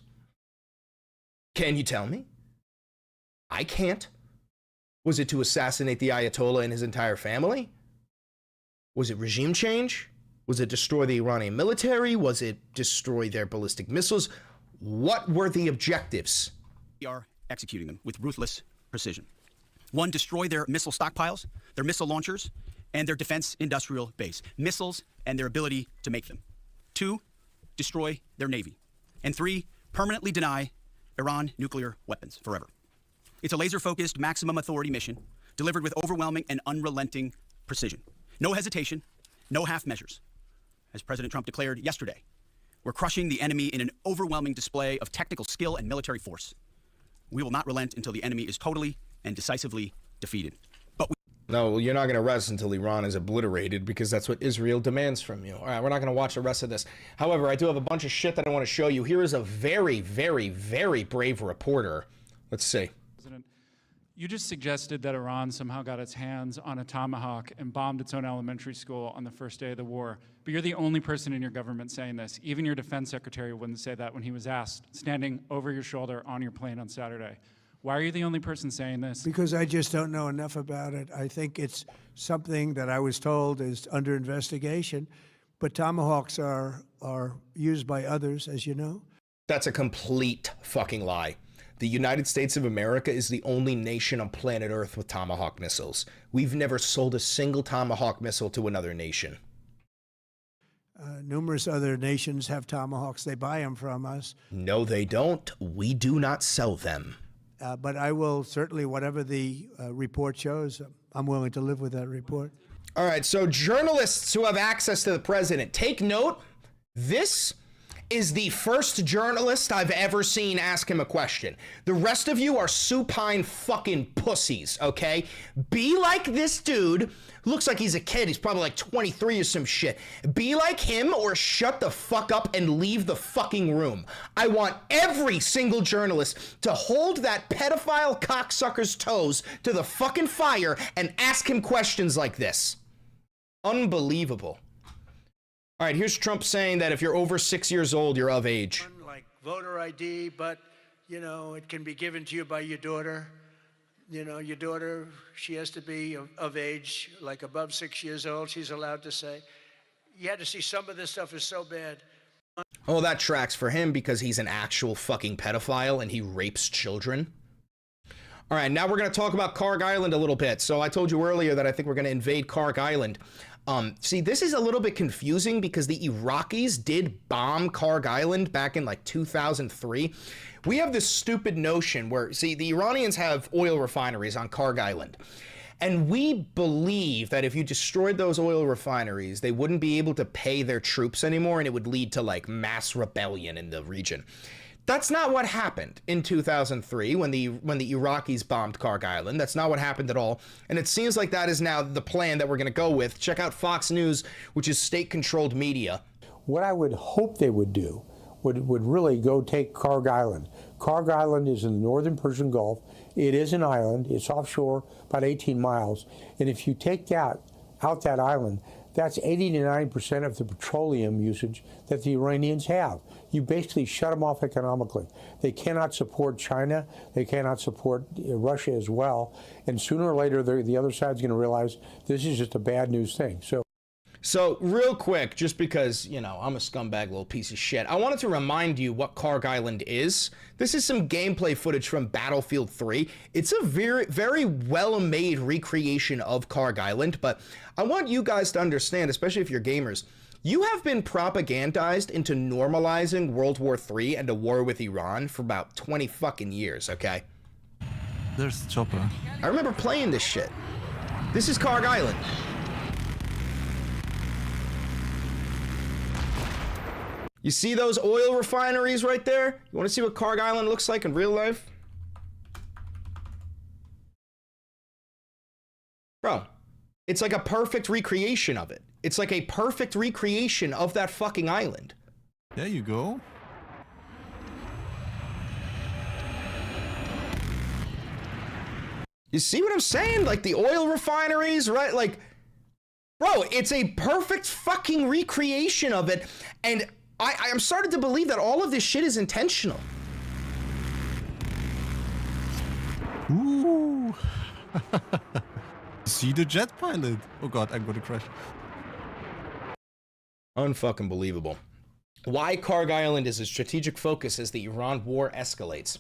Speaker 1: Can you tell me? I can't. Was it to assassinate the Ayatollah and his entire family? Was it regime change? Was it destroy the Iranian military? Was it destroy their ballistic missiles? What were the objectives?
Speaker 3: We are executing them with ruthless precision. 1, destroy their missile stockpiles, their missile launchers, and their defense industrial base. Missiles and their ability to make them. 2, destroy their navy. And 3, permanently deny Iran nuclear weapons forever. It's a laser-focused, maximum authority mission delivered with overwhelming and unrelenting precision. No hesitation, no half measures. As President Trump declared yesterday, we're crushing the enemy in an overwhelming display of technical skill and military force. We will not relent until the enemy is totally and decisively defeated.
Speaker 1: No, you're not going to rest until Iran is obliterated, because that's what Israel demands from you. All right, we're not going to watch the rest of this. However, I do have a bunch of shit that I want to show you. Here is a very, very, very brave reporter. Let's see.
Speaker 4: President, you just suggested that Iran somehow got its hands on a Tomahawk and bombed its own elementary school on the first day of the war. But you're the only person in your government saying this. Even your defense secretary wouldn't say that when he was asked, standing over your shoulder on your plane on Saturday. Why are you the only person saying this?
Speaker 2: Because I just don't know enough about it. I think it's something that I was told is under investigation, but Tomahawks are used by others, as you know.
Speaker 1: That's a complete fucking lie. The United States of America is the only nation on planet Earth with Tomahawk missiles. We've never sold a single Tomahawk missile to another nation.
Speaker 2: Numerous other nations have Tomahawks. They buy them from us.
Speaker 1: No, they don't. We do not sell them.
Speaker 2: But I will certainly, whatever the report shows, I'm willing to live with that report.
Speaker 1: All right, so journalists who have access to the president, take note, this is the first journalist I've ever seen ask him a question. The rest of you are supine fucking pussies, okay? Be like this dude. Looks like he's a kid. He's probably like 23 or some shit. Be like him or shut the fuck up and leave the fucking room. I want every single journalist to hold that pedophile cocksucker's toes to the fucking fire and ask him questions like this. Unbelievable. All right, here's Trump saying that if you're over 6 years old, you're of age.
Speaker 15: Like voter ID, but, you know, it can be given to you by your daughter. You know, your daughter, she has to be of age, like above 6 years old, she's allowed to say. You had to see some of this stuff is so bad.
Speaker 1: Oh, that tracks for him because he's an actual fucking pedophile and he rapes children. All right, now we're going to talk about Karg Island a little bit. So I told you earlier that I think we're going to invade Karg Island. See, this is a little bit confusing because the Iraqis did bomb Karg Island back in like 2003. We have this stupid notion where, see, the Iranians have oil refineries on Karg Island. And we believe that if you destroyed those oil refineries, they wouldn't be able to pay their troops anymore and it would lead to like mass rebellion in the region. That's not what happened in 2003 when the Iraqis bombed Karg Island. That's not what happened at all. And it seems like that is now the plan that we're going to go with. Check out Fox News, which is state-controlled media.
Speaker 7: What I would hope they would do would really go take Karg Island. Karg Island is in the northern Persian Gulf. It is an island. It's offshore about 18 miles. And if you take that island, that's 80 to 90% of the petroleum usage that the Iranians have. You basically shut them off economically. They cannot support China. They cannot support Russia as well. And sooner or later, the other side's going to realize this is just a bad news thing.
Speaker 1: So real quick, just because, you know, I'm a scumbag little piece of shit, I wanted to remind you what Karg Island is. This is some gameplay footage from Battlefield 3. It's a very, very well-made recreation of Karg Island, but I want you guys to understand, especially if you're gamers, you have been propagandized into normalizing World War III and a war with Iran for about 20 fucking years, okay?
Speaker 10: There's Chopper.
Speaker 1: I remember playing this shit. This is Karg Island. You see those oil refineries right there? You want to see what Karg Island looks like in real life? Bro, it's like a perfect recreation of it. It's like a perfect recreation of that fucking island.
Speaker 10: There you go.
Speaker 1: You see what I'm saying? Like the oil refineries, right? Like, bro, it's a perfect fucking recreation of it. And I'm starting to believe that all of this shit is intentional.
Speaker 10: Ooh. See the jet pilot. Oh god, I'm gonna crash.
Speaker 1: Unfucking believable. Why Karg Island is a strategic focus as the Iran war escalates.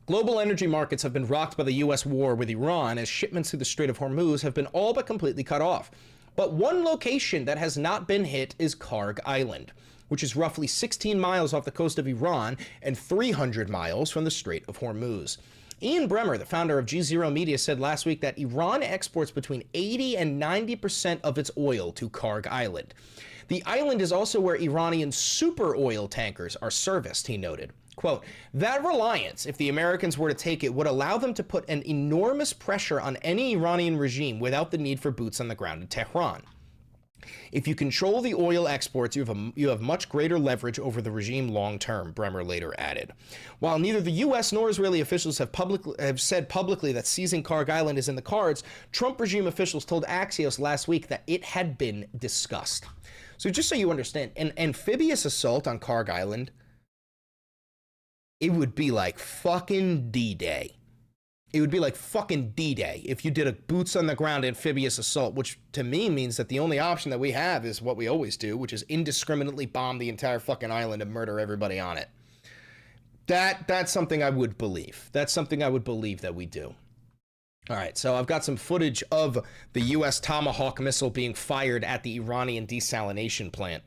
Speaker 1: Global energy markets have been rocked by the U.S. war with Iran as shipments through the Strait of Hormuz have been all but completely cut off. But one location that has not been hit is Karg Island, which is roughly 16 miles off the coast of Iran and 300 miles from the Strait of Hormuz. Ian Bremmer, the founder of G0 Media, said last week that Iran exports between 80 and 90% of its oil to Karg Island. The island is also where Iranian super oil tankers are serviced, he noted. Quote, that reliance, if the Americans were to take it, would allow them to put an enormous pressure on any Iranian regime without the need for boots on the ground in Tehran. If you control the oil exports, you have much greater leverage over the regime long term, Bremmer later added. While neither the U.S. nor Israeli officials have said publicly that seizing Karg Island is in the cards, Trump regime officials told Axios last week that it had been discussed. So just so you understand, an amphibious assault on Karg Island, it would be like fucking D-Day. It would be like fucking D-Day if you did a boots on the ground amphibious assault, which to me means that the only option that we have is what we always do, which is indiscriminately bomb the entire fucking island and murder everybody on it. That's something I would believe. That's something I would believe that we do. All right, so I've got some footage of the U.S. Tomahawk missile being fired at the Iranian desalination plant.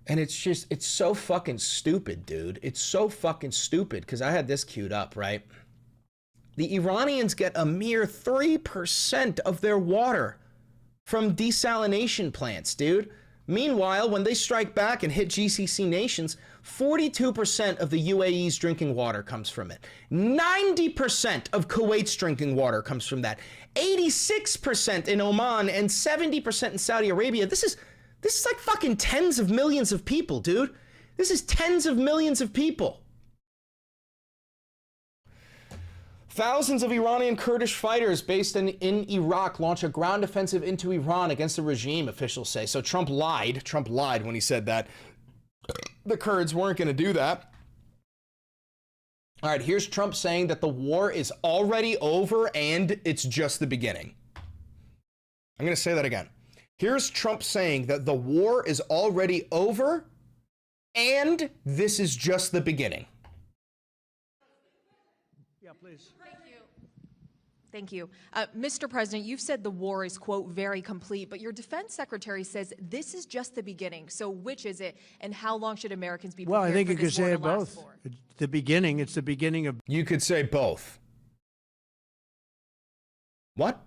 Speaker 1: And it's so fucking stupid, dude. It's so fucking stupid because I had this queued up, right? The Iranians get a mere 3% of their water from desalination plants, dude. Meanwhile, when they strike back and hit GCC nations, 42% of the UAE's drinking water comes from it. 90% of Kuwait's drinking water comes from that. 86% in Oman and 70% in Saudi Arabia. This is like fucking tens of millions of people, dude. This is tens of millions of people. Thousands of Iranian Kurdish fighters based in Iraq launch a ground offensive into Iran against the regime, officials say. So Trump lied. Trump lied when he said that the Kurds weren't going to do that. All right, here's Trump saying that the war is already over and it's just the beginning. I'm going to say that again. Here's Trump saying that the war is already over and this is just the beginning.
Speaker 2: Yeah, please.
Speaker 11: Thank you. Mr. President, you've said the war is, quote, very complete, but your defense secretary says this is just the beginning. So which is it, and how long should Americans be prepared
Speaker 2: Well, I think
Speaker 11: for
Speaker 2: you could
Speaker 11: this war
Speaker 2: say
Speaker 11: to
Speaker 2: it
Speaker 11: last
Speaker 2: both.
Speaker 11: for?
Speaker 2: The beginning, it's the beginning of...
Speaker 1: You could say both. What?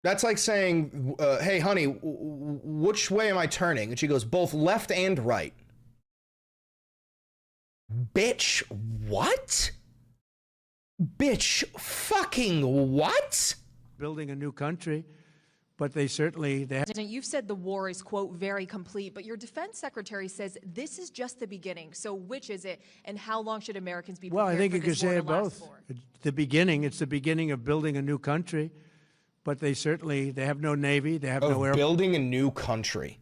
Speaker 1: That's like saying, hey, honey, which way am I turning? And she goes, both left and right. Bitch, what? Bitch, fucking what?
Speaker 2: Building a new country, but they certainly...
Speaker 11: President, you've said the war is, quote, very complete, but your defense secretary says this is just the beginning. So which is it, and how long should Americans be prepared
Speaker 2: Well, I think
Speaker 11: for
Speaker 2: you could
Speaker 11: this war
Speaker 2: say
Speaker 11: to
Speaker 2: it
Speaker 11: last
Speaker 2: both.
Speaker 11: for?
Speaker 2: The beginning, it's the beginning of building a new country, but they have no navy, they have no air.
Speaker 1: Building a new country.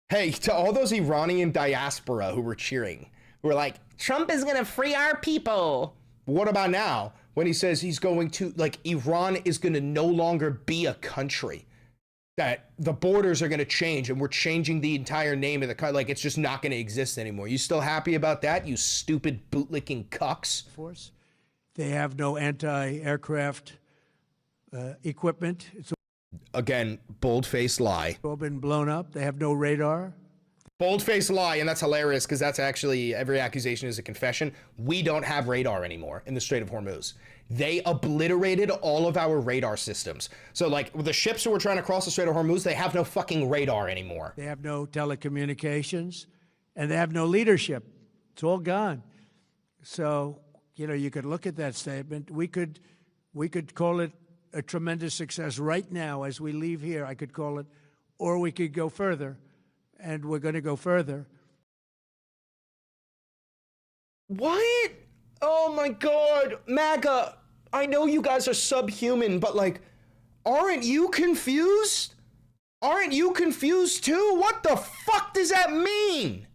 Speaker 1: Hey, to all those Iranian diaspora who were cheering, who were like, Trump is gonna free our people. What about now when he says he's going to, like, Iran is gonna no longer be a country, that the borders are gonna change and we're changing the entire name of the country, like it's just not gonna exist anymore. You still happy about that, you stupid bootlicking cucks?
Speaker 2: Force. They have no anti-aircraft equipment. It's
Speaker 1: Again, bold-faced lie.
Speaker 2: all been blown up. They have no radar.
Speaker 1: Bold-faced lie, and that's hilarious because that's actually, every accusation is a confession. We don't have radar anymore in the Strait of Hormuz. They obliterated all of our radar systems. So like the ships who were trying to cross the Strait of Hormuz, they have no fucking radar anymore.
Speaker 2: They have no telecommunications, and they have no leadership. It's all gone. So, you could look at that statement. We could call it a tremendous success right now as we leave here. I could call it, or we could go further, and we're going to go further.
Speaker 1: What? Oh my God, MAGA. I know you guys are subhuman, but like, aren't you confused? Aren't you confused too? What the fuck does that mean?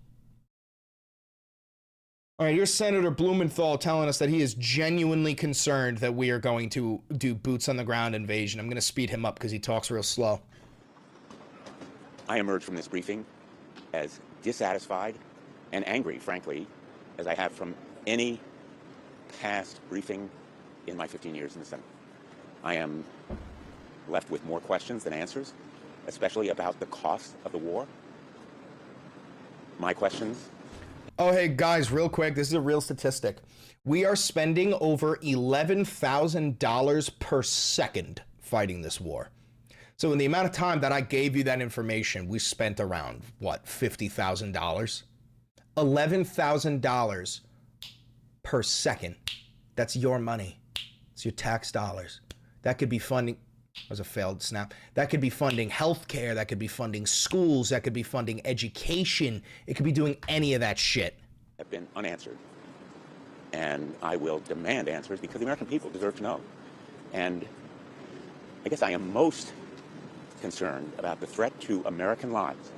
Speaker 1: All right, here's Senator Blumenthal telling us that he is genuinely concerned that we are going to do boots on the ground invasion. I'm going to speed him up because he talks real slow.
Speaker 12: I emerged from this briefing as dissatisfied and angry, frankly, as I have from any past briefing in my 15 years in the Senate. I am left with more questions than answers, especially about the cost of the war. My questions.
Speaker 1: Oh, hey, guys, real quick. This is a real statistic. We are spending over $11,000 per second fighting this war. So in the amount of time that I gave you that information, we spent around, what, $50,000? $11,000 per second. That's your money. It's your tax dollars. That could be funding... That was a failed snap. That could be funding healthcare. That could be funding schools. That could be funding education. It could be doing any of that shit.
Speaker 12: Have been unanswered. And I will demand answers because the American people deserve to know. And I guess I am most concerned about the threat to American lives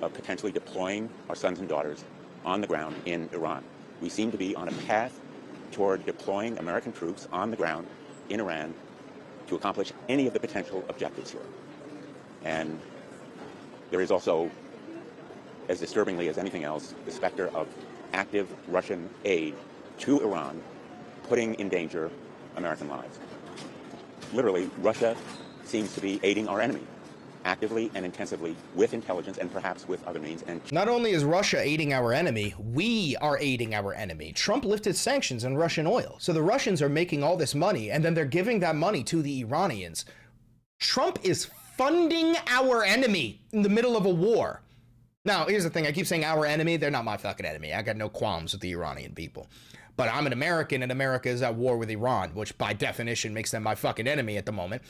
Speaker 12: of potentially deploying our sons and daughters on the ground in Iran. We seem to be on a path toward deploying American troops on the ground in Iran to accomplish any of the potential objectives here. And there is also, as disturbingly as anything else, the specter of active Russian aid to Iran, putting in danger American lives. Literally, Russia seems to be aiding our enemy, actively and intensively, with intelligence and perhaps with other means. And
Speaker 1: not only is Russia aiding our enemy, we are aiding our enemy. Trump lifted sanctions on Russian oil. So the Russians are making all this money, and then they're giving that money to the Iranians. Trump is funding our enemy in the middle of a war. Now, here's the thing. I keep saying our enemy. They're not my fucking enemy. I got no qualms with the Iranian people. But I'm an American, and America is at war with Iran, which by definition makes them my fucking enemy at the moment.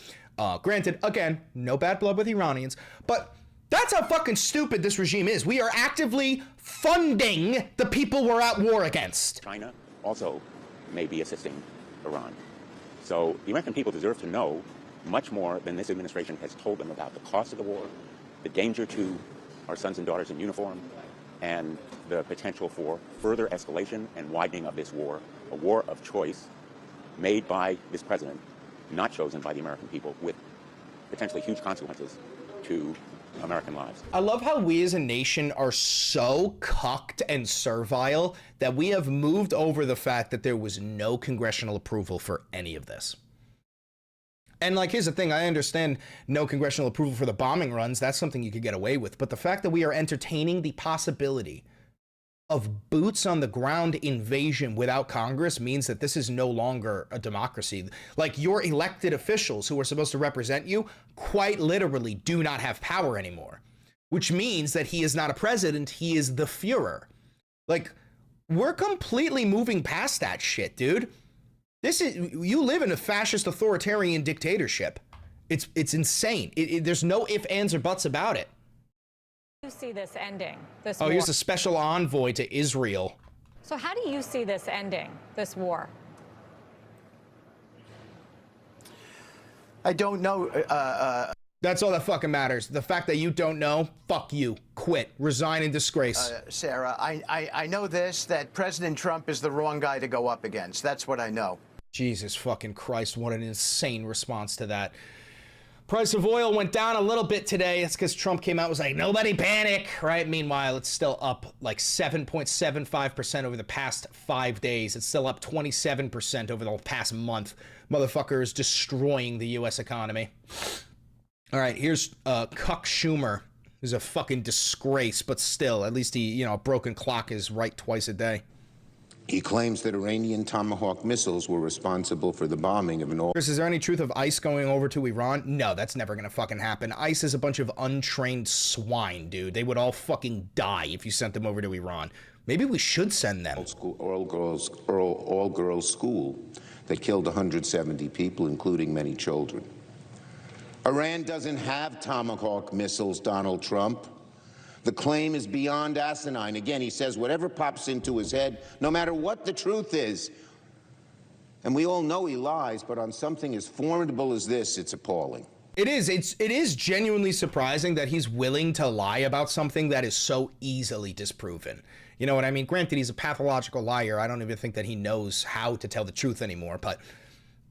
Speaker 1: Granted, again, no bad blood with Iranians, but that's how fucking stupid this regime is. We are actively funding the people we're at war against.
Speaker 12: China also may be assisting Iran. So the American people deserve to know much more than this administration has told them about the cost of the war, the danger to our sons and daughters in uniform, and the potential for further escalation and widening of this war, a war of choice made by this president, not chosen by the American people, with potentially huge consequences to American lives.
Speaker 1: I love how we as a nation are so cucked and servile that we have moved over the fact that there was no congressional approval for any of this. And like, here's the thing, I understand no congressional approval for the bombing runs. That's something you could get away with. But the fact that we are entertaining the possibility of boots on the ground invasion without Congress means that this is no longer a democracy. Like, your elected officials who are supposed to represent you quite literally do not have power anymore, which means that he is not a president. He is the Führer. Like, we're completely moving past that shit, dude. This is, you live in a fascist authoritarian dictatorship. It's insane. There's no ifs, ands, or buts about it.
Speaker 13: How do you see this ending? This
Speaker 1: war?
Speaker 13: War?
Speaker 1: Here's a special envoy to Israel.
Speaker 13: So how do you see this ending, this war?
Speaker 14: I don't know.
Speaker 1: That's all that fucking matters. The fact that you don't know, fuck you. Quit. Resign in disgrace.
Speaker 14: Sarah, I know this, that President Trump is the wrong guy to go up against. That's what I know.
Speaker 1: Jesus fucking Christ, what an insane response to that. Price of oil went down a little bit today. That's because Trump came out and was like, nobody panic, right? Meanwhile, it's still up like 7.75% over the past 5 days. It's still up 27% over the past month. Motherfucker is destroying the U.S. economy. All right, here's Cuck Schumer. Who's a fucking disgrace, but still, at least he, you know, a broken clock is right twice a day.
Speaker 16: He claims that Iranian Tomahawk missiles were responsible for the bombing of an oil.
Speaker 1: Chris, is there any truth of ICE going over to Iran? No, that's never gonna fucking happen. ICE is a bunch of untrained swine, dude. They would all fucking die if you sent them over to Iran. Maybe we should send them.
Speaker 16: All-girls school that killed 170 people, including many children. Iran doesn't have Tomahawk missiles, Donald Trump. The claim is beyond asinine. Again, he says whatever pops into his head, no matter what the truth is. And we all know he lies, but on something as formidable as this, it's appalling.
Speaker 1: It is genuinely surprising that he's willing to lie about something that is so easily disproven. You know what I mean? Granted, he's a pathological liar. I don't even think that he knows how to tell the truth anymore, but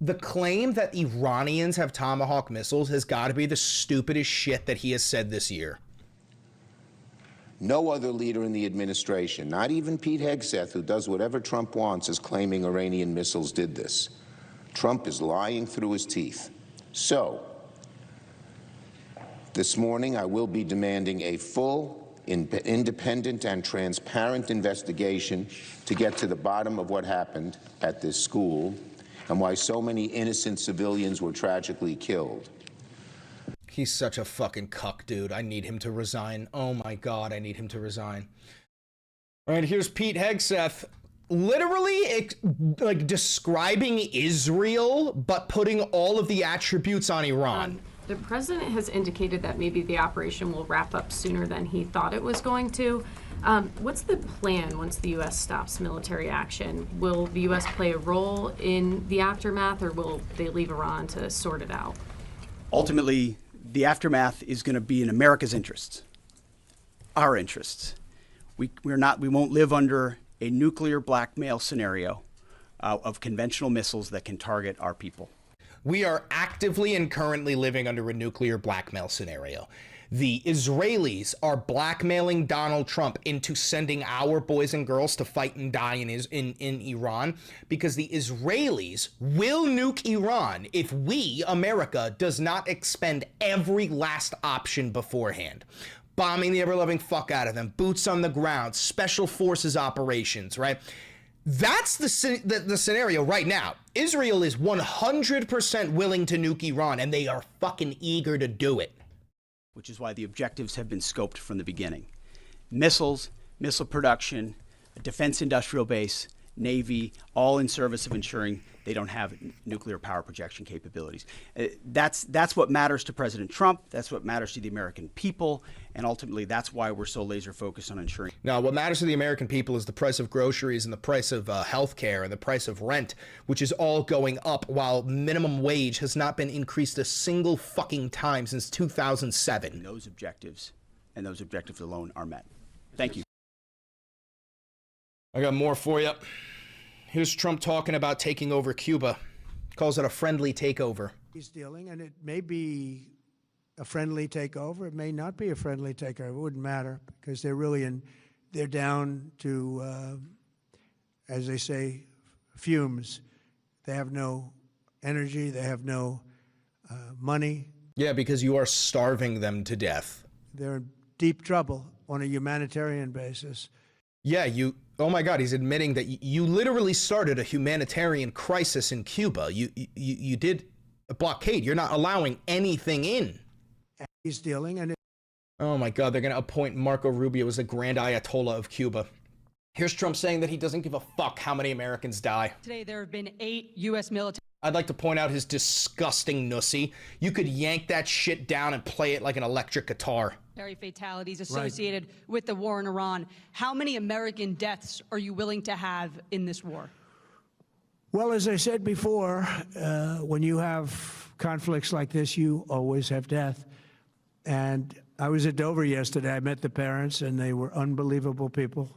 Speaker 1: the claim that Iranians have Tomahawk missiles has got to be the stupidest shit that he has said this year.
Speaker 16: No other leader in the administration, not even Pete Hegseth, who does whatever Trump wants, is claiming Iranian missiles did this. Trump is lying through his teeth. So, this morning I will be demanding a full, independent, and transparent investigation to get to the bottom of what happened at this school and why so many innocent civilians were tragically killed.
Speaker 1: He's such a fucking cuck, dude. I need him to resign. Oh my God, I need him to resign. All right, here's Pete Hegseth, literally like describing Israel, but putting all of the attributes on Iran.
Speaker 17: The president has indicated that maybe the operation will wrap up sooner than he thought it was going to. What's the plan once the U.S. stops military action? Will the U.S. play a role in the aftermath, or will they leave Iran to sort it out?
Speaker 3: Ultimately, the aftermath is going to be in America's interests, our interests. We won't live under a nuclear blackmail scenario of conventional missiles that can target our people.
Speaker 1: We are actively and currently living under a nuclear blackmail scenario. The Israelis are blackmailing Donald Trump into sending our boys and girls to fight and die in Iran, because the Israelis will nuke Iran if we, America, does not expend every last option beforehand. Bombing the ever-loving fuck out of them, boots on the ground, special forces operations, right? That's the scenario right now. Israel is 100% willing to nuke Iran, and they are fucking eager to do it.
Speaker 3: Which is why the objectives have been scoped from the beginning. Missiles, missile production, a defense industrial base, Navy, all in service of ensuring they don't have nuclear power projection capabilities. That's what matters to President Trump. That's what matters to the American people. And ultimately, that's why we're so laser focused on ensuring.
Speaker 1: Now, what matters to the American people is the price of groceries and the price of health care and the price of rent, which is all going up while minimum wage has not been increased a single fucking time since 2007.
Speaker 3: And those objectives alone are met. Thank you.
Speaker 1: I got more for you. Here's Trump talking about taking over Cuba. Calls it a friendly takeover.
Speaker 2: He's dealing, and it may be a friendly takeover. It may not be a friendly takeover. It wouldn't matter, because they're down to, as they say, fumes. They have no energy. They have no money.
Speaker 1: Yeah, because you are starving them to death.
Speaker 2: They're in deep trouble on a humanitarian basis.
Speaker 1: Yeah, oh my God, he's admitting that you literally started a humanitarian crisis in Cuba. You did a blockade. You're not allowing anything in.
Speaker 2: He's dealing, and
Speaker 1: oh my God, they're going to appoint Marco Rubio as the Grand Ayatollah of Cuba. Here's Trump saying that he doesn't give a fuck how many Americans die.
Speaker 26: Today, there have been 8 U.S. military.
Speaker 1: I'd like to point out his disgusting nussy. You could yank that shit down and play it like an electric guitar.
Speaker 26: Fatalities associated with the war in Iran. How many American deaths are you willing to have in this war?
Speaker 2: Well, as I said before, when you have conflicts like this, you always have death. And I was at Dover yesterday. I met the parents, and they were unbelievable people.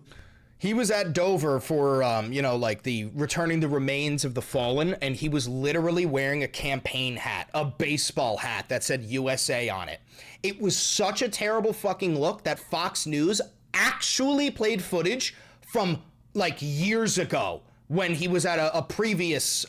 Speaker 1: He was at Dover for, like the returning the remains of the fallen, and he was literally wearing a campaign hat, a baseball hat that said USA on it. It was such a terrible fucking look that Fox News actually played footage from like years ago when he was at a previous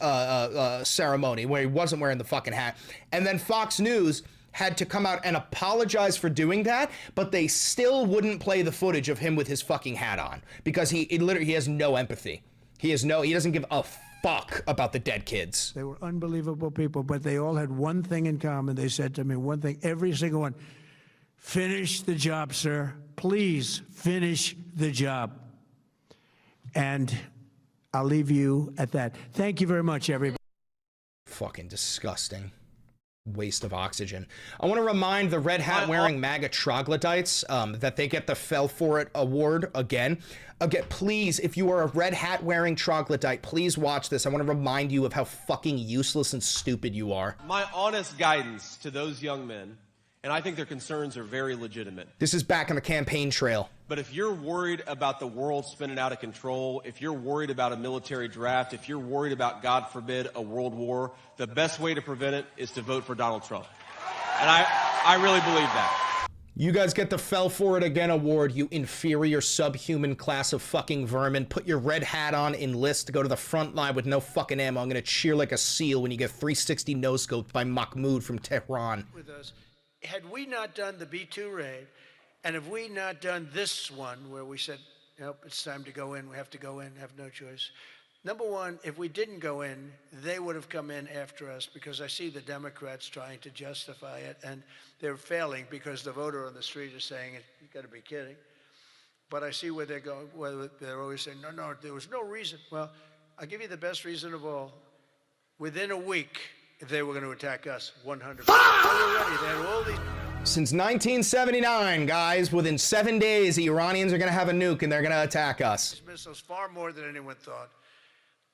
Speaker 1: ceremony where he wasn't wearing the fucking hat. And then Fox News had to come out and apologize for doing that, but they still wouldn't play the footage of him with his fucking hat on because he has no empathy. He doesn't give a fuck about the dead kids.
Speaker 2: They were unbelievable people, but they all had one thing in common. They said to me one thing, every single one: finish the job, sir. Please finish the job. And I'll leave you at that. Thank you very much, everybody.
Speaker 1: Fucking disgusting. waste of oxygen. I want to remind the red hat wearing MAGA troglodytes that they get the Fell For It award again. Again, please, if you are a red hat wearing troglodyte, please watch this. I want to remind you of how fucking useless and stupid you are.
Speaker 5: My honest guidance to those young men, and I think their concerns are very legitimate.
Speaker 1: This is back on the campaign trail.
Speaker 5: But if you're worried about the world spinning out of control, if you're worried about a military draft, if you're worried about, God forbid, a world war, the best way to prevent it is to vote for Donald Trump. And I really believe that.
Speaker 1: You guys get the Fell For It Again award, you inferior subhuman class of fucking vermin. Put your red hat on, enlist, go to the front line with no fucking ammo. I'm gonna cheer like a seal when you get 360 no-scoped by Mahmoud from Tehran.
Speaker 15: With us, had we not done the B-2 raid, and have we not done this one where we said, nope, it's time to go in, we have to go in, have no choice. Number one, if we didn't go in, they would have come in after us, because I see the Democrats trying to justify it, and they're failing because the voter on the street is saying, you got to be kidding. But I see where they're going, where they're always saying, no, there was no reason. Well, I'll give you the best reason of all. Within a week, they were going to attack us, 100%. They were ready. They had all these...
Speaker 1: Since 1979, guys, within 7 days, the Iranians are going to have a nuke and they're going to attack us.
Speaker 15: Missiles far more than anyone thought.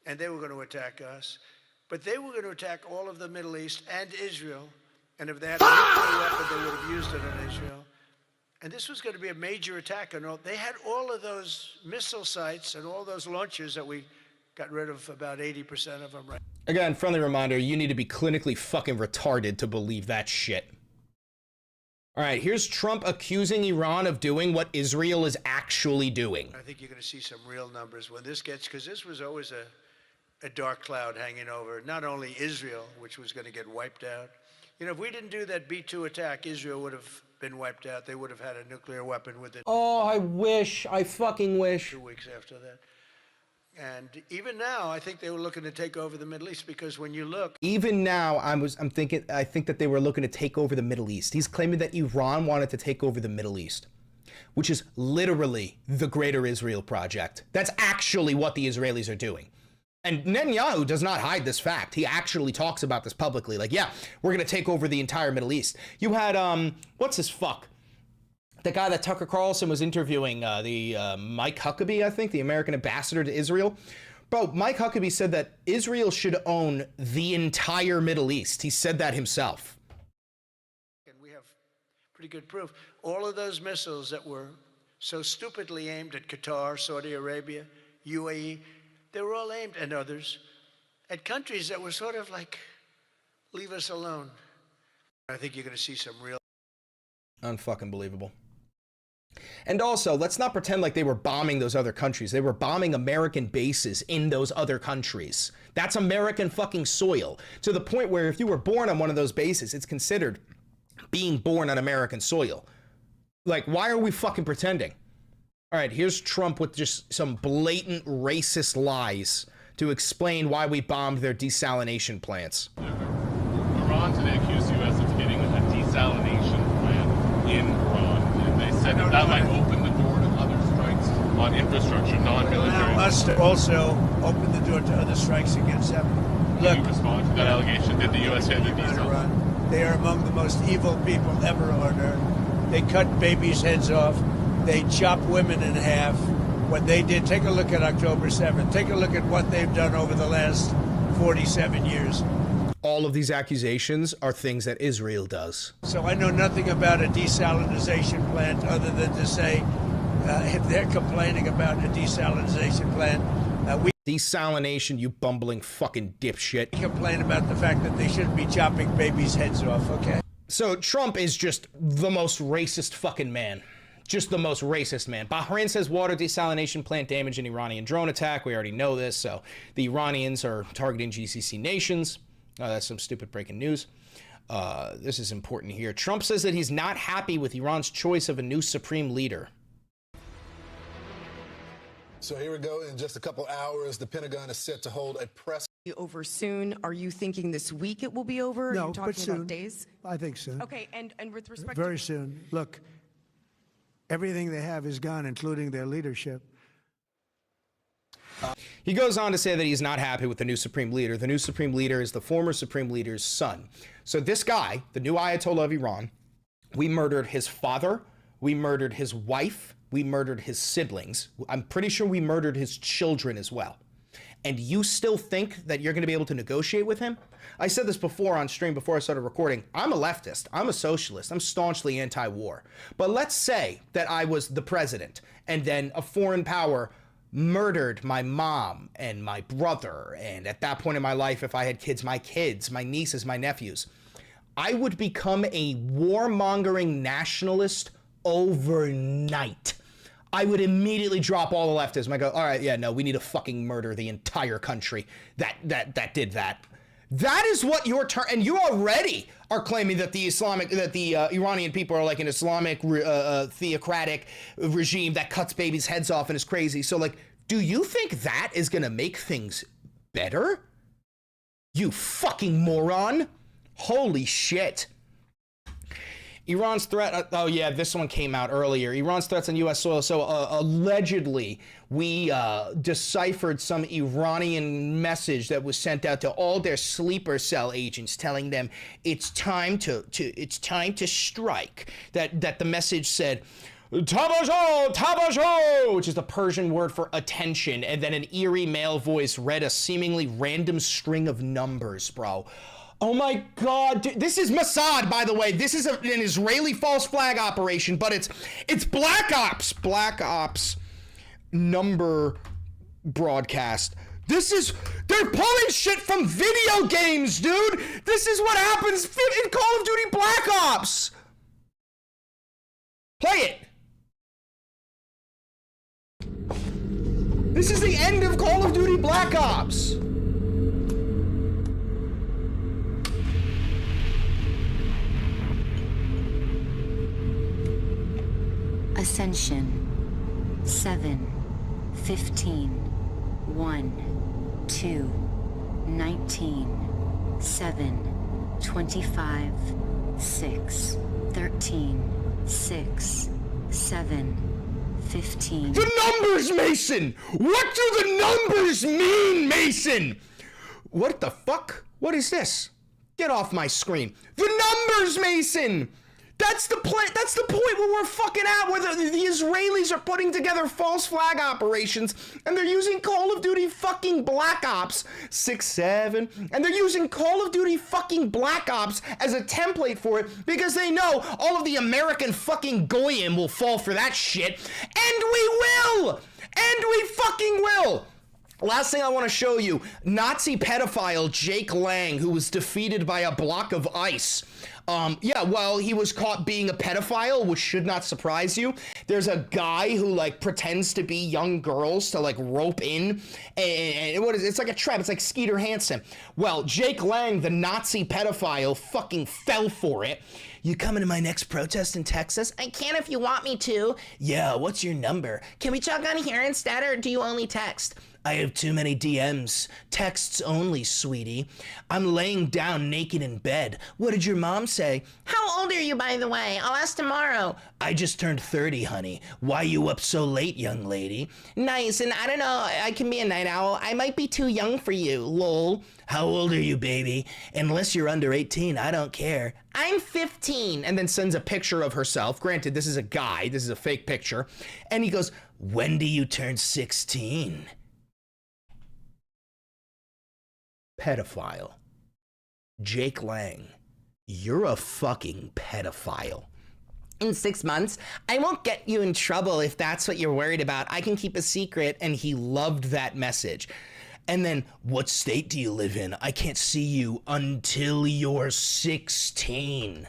Speaker 15: And they were going to attack us. But they were going to attack all of the Middle East and Israel. And if they had a nuclear weapon, they would have used it on Israel. And this was going to be a major attack. And they had all of those missile sites and all those launchers that we got rid of, about 80% of them. Right.
Speaker 1: Again, friendly reminder, you need to be clinically fucking retarded to believe that shit. All right, here's Trump accusing Iran of doing what Israel is actually doing.
Speaker 15: I think you're going to see some real numbers when this gets, because this was always a dark cloud hanging over not only Israel, which was going to get wiped out. You know, if we didn't do that B-2 attack, Israel would have been wiped out. They would have had a nuclear weapon within.
Speaker 1: Oh, I wish. I fucking wish.
Speaker 15: 2 weeks after that. And even now, I think they were looking to take over the Middle East, because when you look...
Speaker 1: Even now, I think that they were looking to take over the Middle East. He's claiming that Iran wanted to take over the Middle East, which is literally the Greater Israel Project. That's actually what the Israelis are doing. And Netanyahu does not hide this fact. He actually talks about this publicly. Like, yeah, we're going to take over the entire Middle East. You had, what's his fuck? The guy that Tucker Carlson was interviewing, Mike Huckabee, I think, the American ambassador to Israel. Bro, Mike Huckabee said that Israel should own the entire Middle East. He said that himself.
Speaker 15: And we have pretty good proof. All of those missiles that were so stupidly aimed at Qatar, Saudi Arabia, UAE, they were all aimed, and others, at countries that were sort of like, leave us alone. I think you're going to see some real...
Speaker 1: Unfucking believable. And also, let's not pretend like they were bombing those other countries. They were bombing American bases in those other countries. That's American fucking soil. To the point where if you were born on one of those bases, it's considered being born on American soil. Like, why are we fucking pretending? All right, here's Trump with just some blatant racist lies to explain why we bombed their desalination plants.
Speaker 9: Iran today accused the U.S. of getting a desalination plant in Iran. And they said that might open the door to other strikes on infrastructure, non-military.
Speaker 15: Now us to also open the door to other strikes against them.
Speaker 9: Look, you respond to that allegation? Did the U.S. say that
Speaker 15: Iran? They are among the most evil people ever on earth. They cut babies' heads off. They chop women in half. What they did, take a look at October 7th. Take a look at what they've done over the last 47 years.
Speaker 1: All of these accusations are things that Israel does.
Speaker 15: So I know nothing about a desalinization plant other than to say, if they're complaining about a desalinization plant,
Speaker 1: Desalination, you bumbling fucking dipshit.
Speaker 15: We complain about the fact that they shouldn't be chopping babies' heads off, okay?
Speaker 1: So Trump is just the most racist fucking man. Just the most racist man. Bahrain says water desalination plant damage in Iranian drone attack. We already know this. So the Iranians are targeting GCC nations. That's some stupid breaking news. This is important here. Trump says that he's not happy with Iran's choice of a new supreme leader.
Speaker 18: So here we go. In just a couple hours, the Pentagon is set to hold a press.
Speaker 19: Over soon. Are you thinking this week it will be over?
Speaker 2: No,
Speaker 19: Are you talking
Speaker 2: but soon.
Speaker 19: about days?
Speaker 2: I think soon.
Speaker 19: Okay, and with respect
Speaker 2: Very soon. Look, everything they have is gone, including their leadership.
Speaker 1: He goes on to say that he's not happy with the new supreme leader. The new supreme leader is the former supreme leader's son. So this guy, the new Ayatollah of Iran, we murdered his father, we murdered his wife, we murdered his siblings. I'm pretty sure we murdered his children as well. And you still think that you're going to be able to negotiate with him? I said this before on stream before I started recording. I'm a leftist. I'm a socialist. I'm staunchly anti-war. But let's say that I was the president and then a foreign power murdered my mom and my brother. And at that point in my life, if I had kids, my nieces, my nephews, I would become a warmongering nationalist overnight. I would immediately drop all the leftism. I go, all right, yeah, no, we need to fucking murder the entire country that did that. That is what your turn, and you already are claiming that the Iranian people are like an Islamic theocratic regime that cuts babies' heads off and is crazy. So, like, do you think that is gonna make things better? You fucking moron! Holy shit! Iran's threat, oh yeah, this one came out earlier. Iran's threats on U.S. soil. So allegedly, we deciphered some Iranian message that was sent out to all their sleeper cell agents, telling them it's time to strike. That the message said, "Tabajo, tabajo," which is the Persian word for attention, and then an eerie male voice read a seemingly random string of numbers, bro. Oh my God, dude, this is Mossad, by the way. This is an Israeli false flag operation, but it's Black Ops number broadcast. They're pulling shit from video games, dude. This is what happens in Call of Duty Black Ops. Play it. This is the end of Call of Duty Black Ops.
Speaker 20: Ascension 7 15 1 2 19 7 25 6 13 6 7 15.
Speaker 1: The numbers, Mason! What do the numbers mean, Mason? What the fuck? What is this? Get off my screen. The numbers, Mason! That's the point where we're fucking at, where the Israelis are putting together false flag operations, and they're using Call of Duty fucking Black Ops 6, 7, and they're using Call of Duty fucking Black Ops as a template for it, because they know all of the American fucking goyim will fall for that shit, and we will! And we fucking will! Last thing I want to show you, Nazi pedophile Jake Lang, who was defeated by a block of ice. Yeah, well, he was caught being a pedophile, which should not surprise you. There's a guy who, like, pretends to be young girls to, like, rope in, and what is it? It's like a trap. It's like Skeeter Hansen. Well, Jake Lang, the Nazi pedophile, fucking fell for it. You coming to my next protest in Texas? I can if you want me to. Yeah, what's your number? Can we talk on here instead, or do you only text? I have too many DMs. Texts only, sweetie. I'm laying down naked in bed. What did your mom say? How old are you, by the way? I'll ask tomorrow. I just turned 30, honey. Why you up so late, young lady? Nice, and I don't know, I can be a night owl. I might be too young for you, lol. How old are you, baby? Unless you're under 18, I don't care. I'm 15. And then sends a picture of herself. Granted, this is a guy. This is a fake picture. And he goes, when do you turn 16? Pedophile. Jake Lang, you're a fucking pedophile. In 6 months, I won't get you in trouble if that's what you're worried about. I can keep a secret. And he loved that message. And then, what state do you live in? I can't see you until you're 16.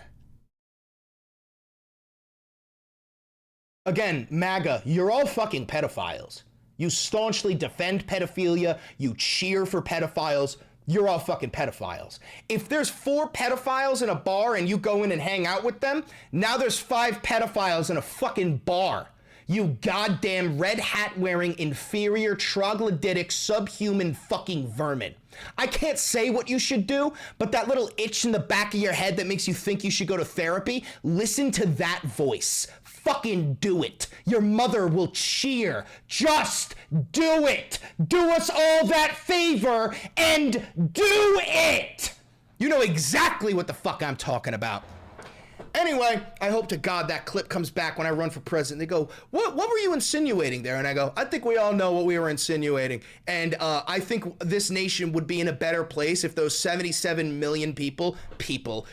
Speaker 1: Again, MAGA, you're all fucking pedophiles. You staunchly defend pedophilia. You cheer for pedophiles. You're all fucking pedophiles. If there's 4 pedophiles in a bar and you go in and hang out with them, now there's 5 pedophiles in a fucking bar. You goddamn red hat wearing inferior troglodytic subhuman fucking vermin. I can't say what you should do, but that little itch in the back of your head that makes you think you should go to therapy, listen to that voice. Fucking do it. Your mother will cheer. Just do it. Do us all that favor and do it. You know exactly what the fuck I'm talking about. Anyway, I hope to God that clip comes back when I run for president. They go, what were you insinuating there? And I go, I think we all know what we were insinuating. And I think this nation would be in a better place if those 77 million people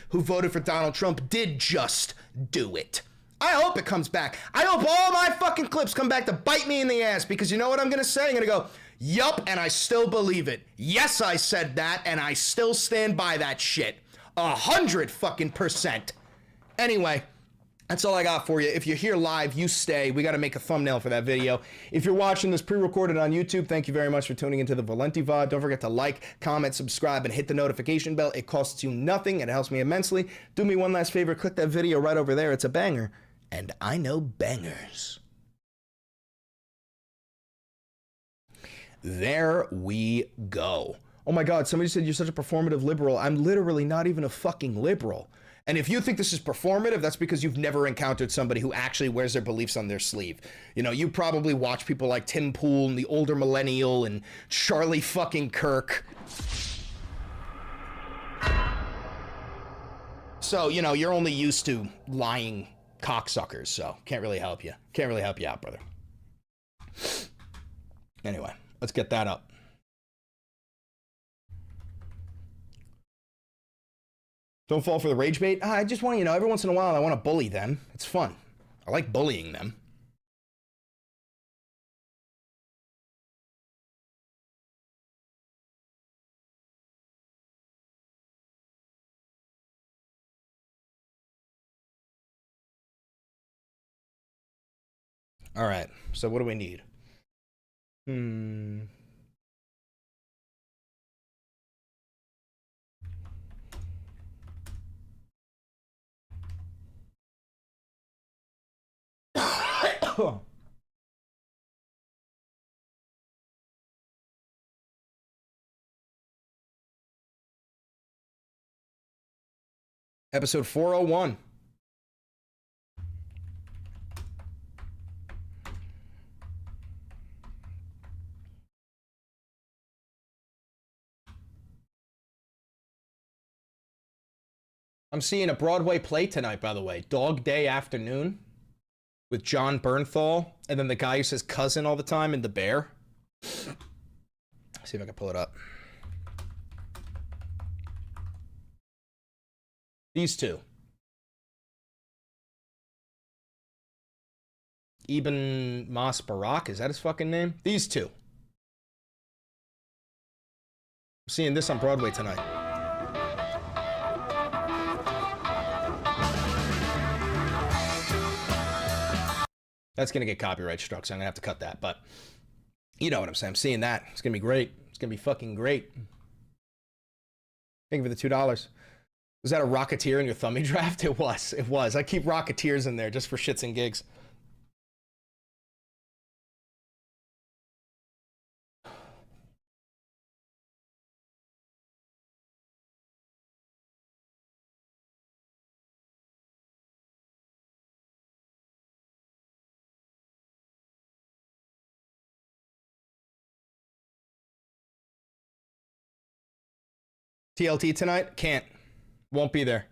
Speaker 1: who voted for Donald Trump did just do it. I hope it comes back. I hope all my fucking clips come back to bite me in the ass, because you know what I'm going to say? I'm going to go, yup, and I still believe it. Yes, I said that, and I still stand by that shit. 100%. Anyway, that's all I got for you. If you're here live, you stay. We got to make a thumbnail for that video. If you're watching this pre-recorded on YouTube, thank you very much for tuning into the Valenti VOD. Don't forget to like, comment, subscribe, and hit the notification bell. It costs you nothing, and it helps me immensely. Do me one last favor. Click that video right over there. It's a banger, and I know bangers. There we go. Oh my God, somebody said you're such a performative liberal. I'm literally not even a fucking liberal. And if you think this is performative, that's because you've never encountered somebody who actually wears their beliefs on their sleeve. You know, you probably watch people like Tim Pool and the older millennial and Charlie fucking Kirk. So, you know, you're only used to lying cocksuckers, so can't really help you. Can't really help you out, brother. Anyway, let's get that up. Don't fall for the rage bait. I just want, you know, every once in a while I want to bully them. It's fun. I like bullying them. All right. So what do we need? Episode 401. I'm seeing a Broadway play tonight, by the way. Dog Day Afternoon with John Bernthal, and then the guy who says cousin all the time in The Bear. Let's see if I can pull it up. These two. Ibn Mas Barak, is that his fucking name? These two. I'm seeing this on Broadway tonight. That's going to get copyright struck, so I'm going to have to cut that. But you know what I'm saying. I'm seeing that. It's going to be great. It's going to be fucking great. Thank you for the $2. Was that a Rocketeer in your thumbie draft? It was. It was. I keep Rocketeers in there just for shits and gigs. TLT tonight? Can't. Won't be there.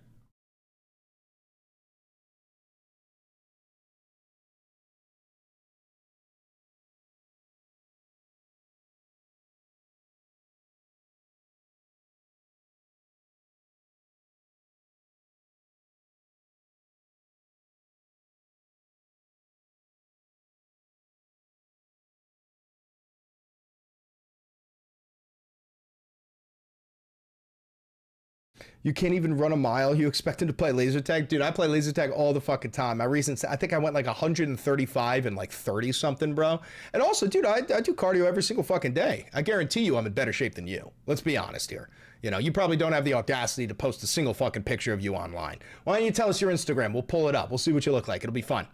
Speaker 1: You can't even run a mile. You expect him to play laser tag? Dude, I play laser tag all the fucking time. My recent, I think I went like 135 and like 30 something, bro. And also, dude, I do cardio every single fucking day. I guarantee you I'm in better shape than you. Let's be honest here. You know, you probably don't have the audacity to post a single fucking picture of you online. Why don't you tell us your Instagram? We'll pull it up. We'll see what you look like. It'll be fun.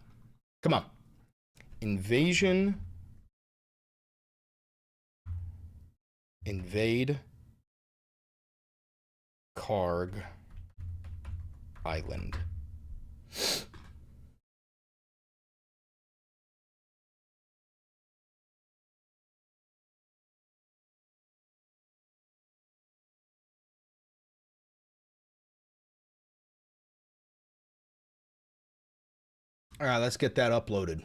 Speaker 1: Come on. invade Karg Island. All right, let's get that uploaded.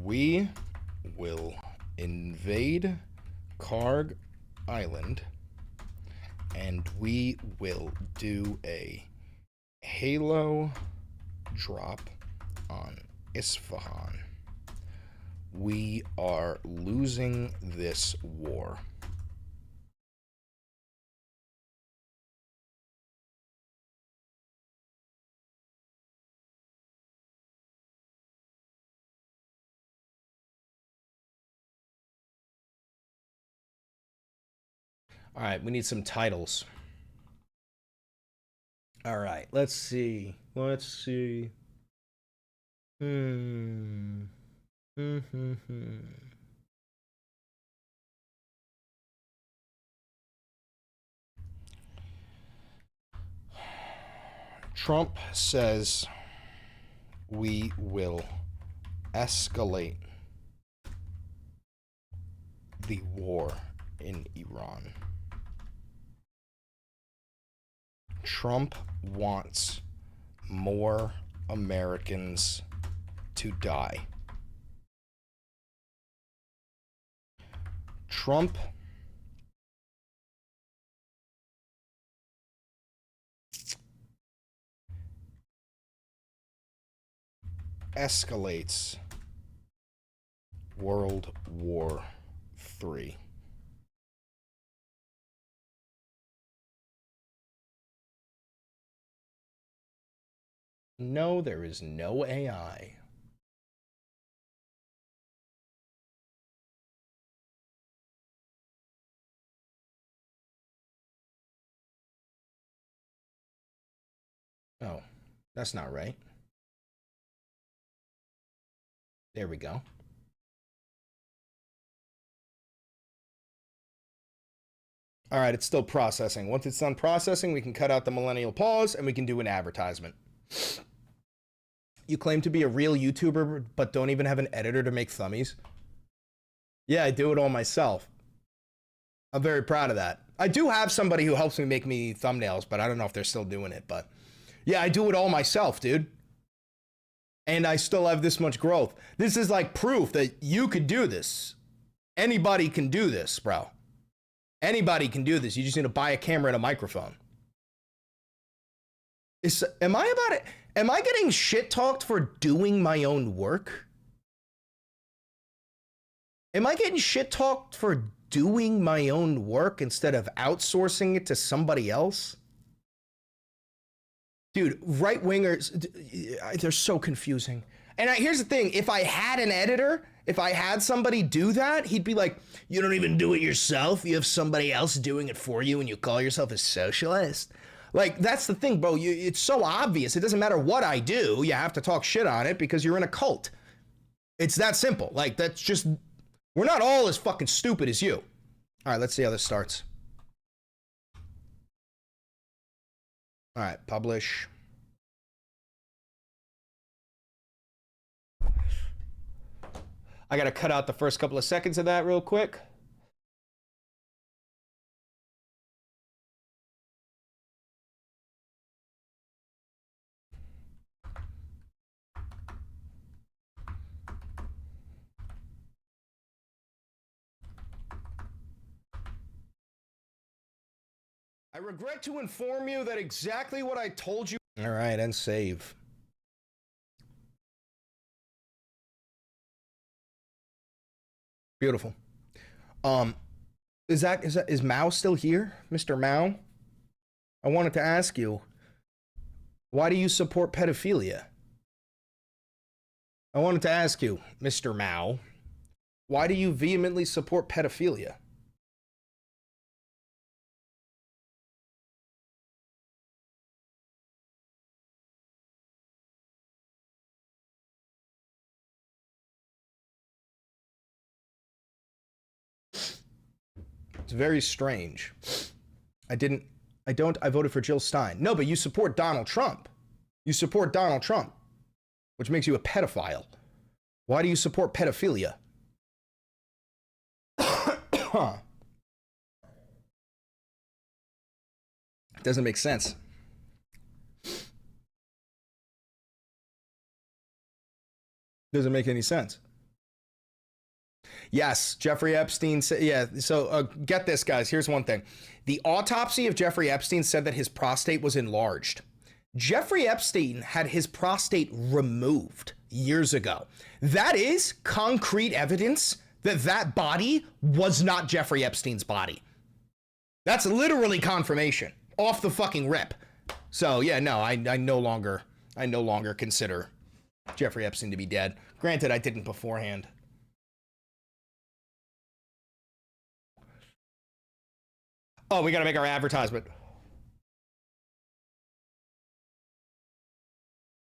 Speaker 1: We will invade Karg Island, and we will do a halo drop on Isfahan. We are losing this war. All right, we need some titles. All right, let's see. Trump says we will escalate the war in Iran. Trump wants more Americans to die. Trump escalates World War III. No, there is no AI. Oh, that's not right. There we go. All right, it's still processing. Once it's done processing, we can cut out the millennial pause and we can do an advertisement. You claim to be a real YouTuber, but don't even have an editor to make thummies? Yeah, I do it all myself. I'm very proud of that. I do have somebody who helps me make me thumbnails, but I don't know if they're still doing it. But yeah, I do it all myself, dude. And I still have this much growth. This is like proof that you could do this. Anybody can do this, bro. Anybody can do this. You just need to buy a camera and a microphone. Am I getting shit talked for doing my own work? Am I getting shit talked for doing my own work instead of outsourcing it to somebody else? Dude, right wingers, they're so confusing. And here's the thing, if I had an editor, if I had somebody do that, he'd be like, you don't even do it yourself. You have somebody else doing it for you and you call yourself a socialist. Like, that's the thing, bro. It's so obvious. It doesn't matter what I do. You have to talk shit on it because you're in a cult. It's that simple. Like, that's just, we're not all as fucking stupid as you. All right, let's see how this starts. All right, publish. I got to cut out the first couple of seconds of that real quick. I regret to inform you that exactly what I told you. All right, and save. Beautiful. Is Mao still here, Mr. Mao? I wanted to ask you, Why do you support pedophilia? I wanted to ask you, Mr. Mao, why do you vehemently support pedophilia? It's very strange. I voted for Jill Stein. No, but you support Donald Trump. You support Donald Trump, which makes you a pedophile. Why do you support pedophilia? It doesn't make sense. Doesn't make any sense. Yes, Jeffrey Epstein said, yeah, so get this, guys. Here's one thing. The autopsy of Jeffrey Epstein said that his prostate was enlarged. Jeffrey Epstein had his prostate removed years ago. That is concrete evidence that that body was not Jeffrey Epstein's body. That's literally confirmation off the fucking rip. So yeah, no, I no longer consider Jeffrey Epstein to be dead. Granted, I didn't beforehand. Oh, we got to make our advertisement.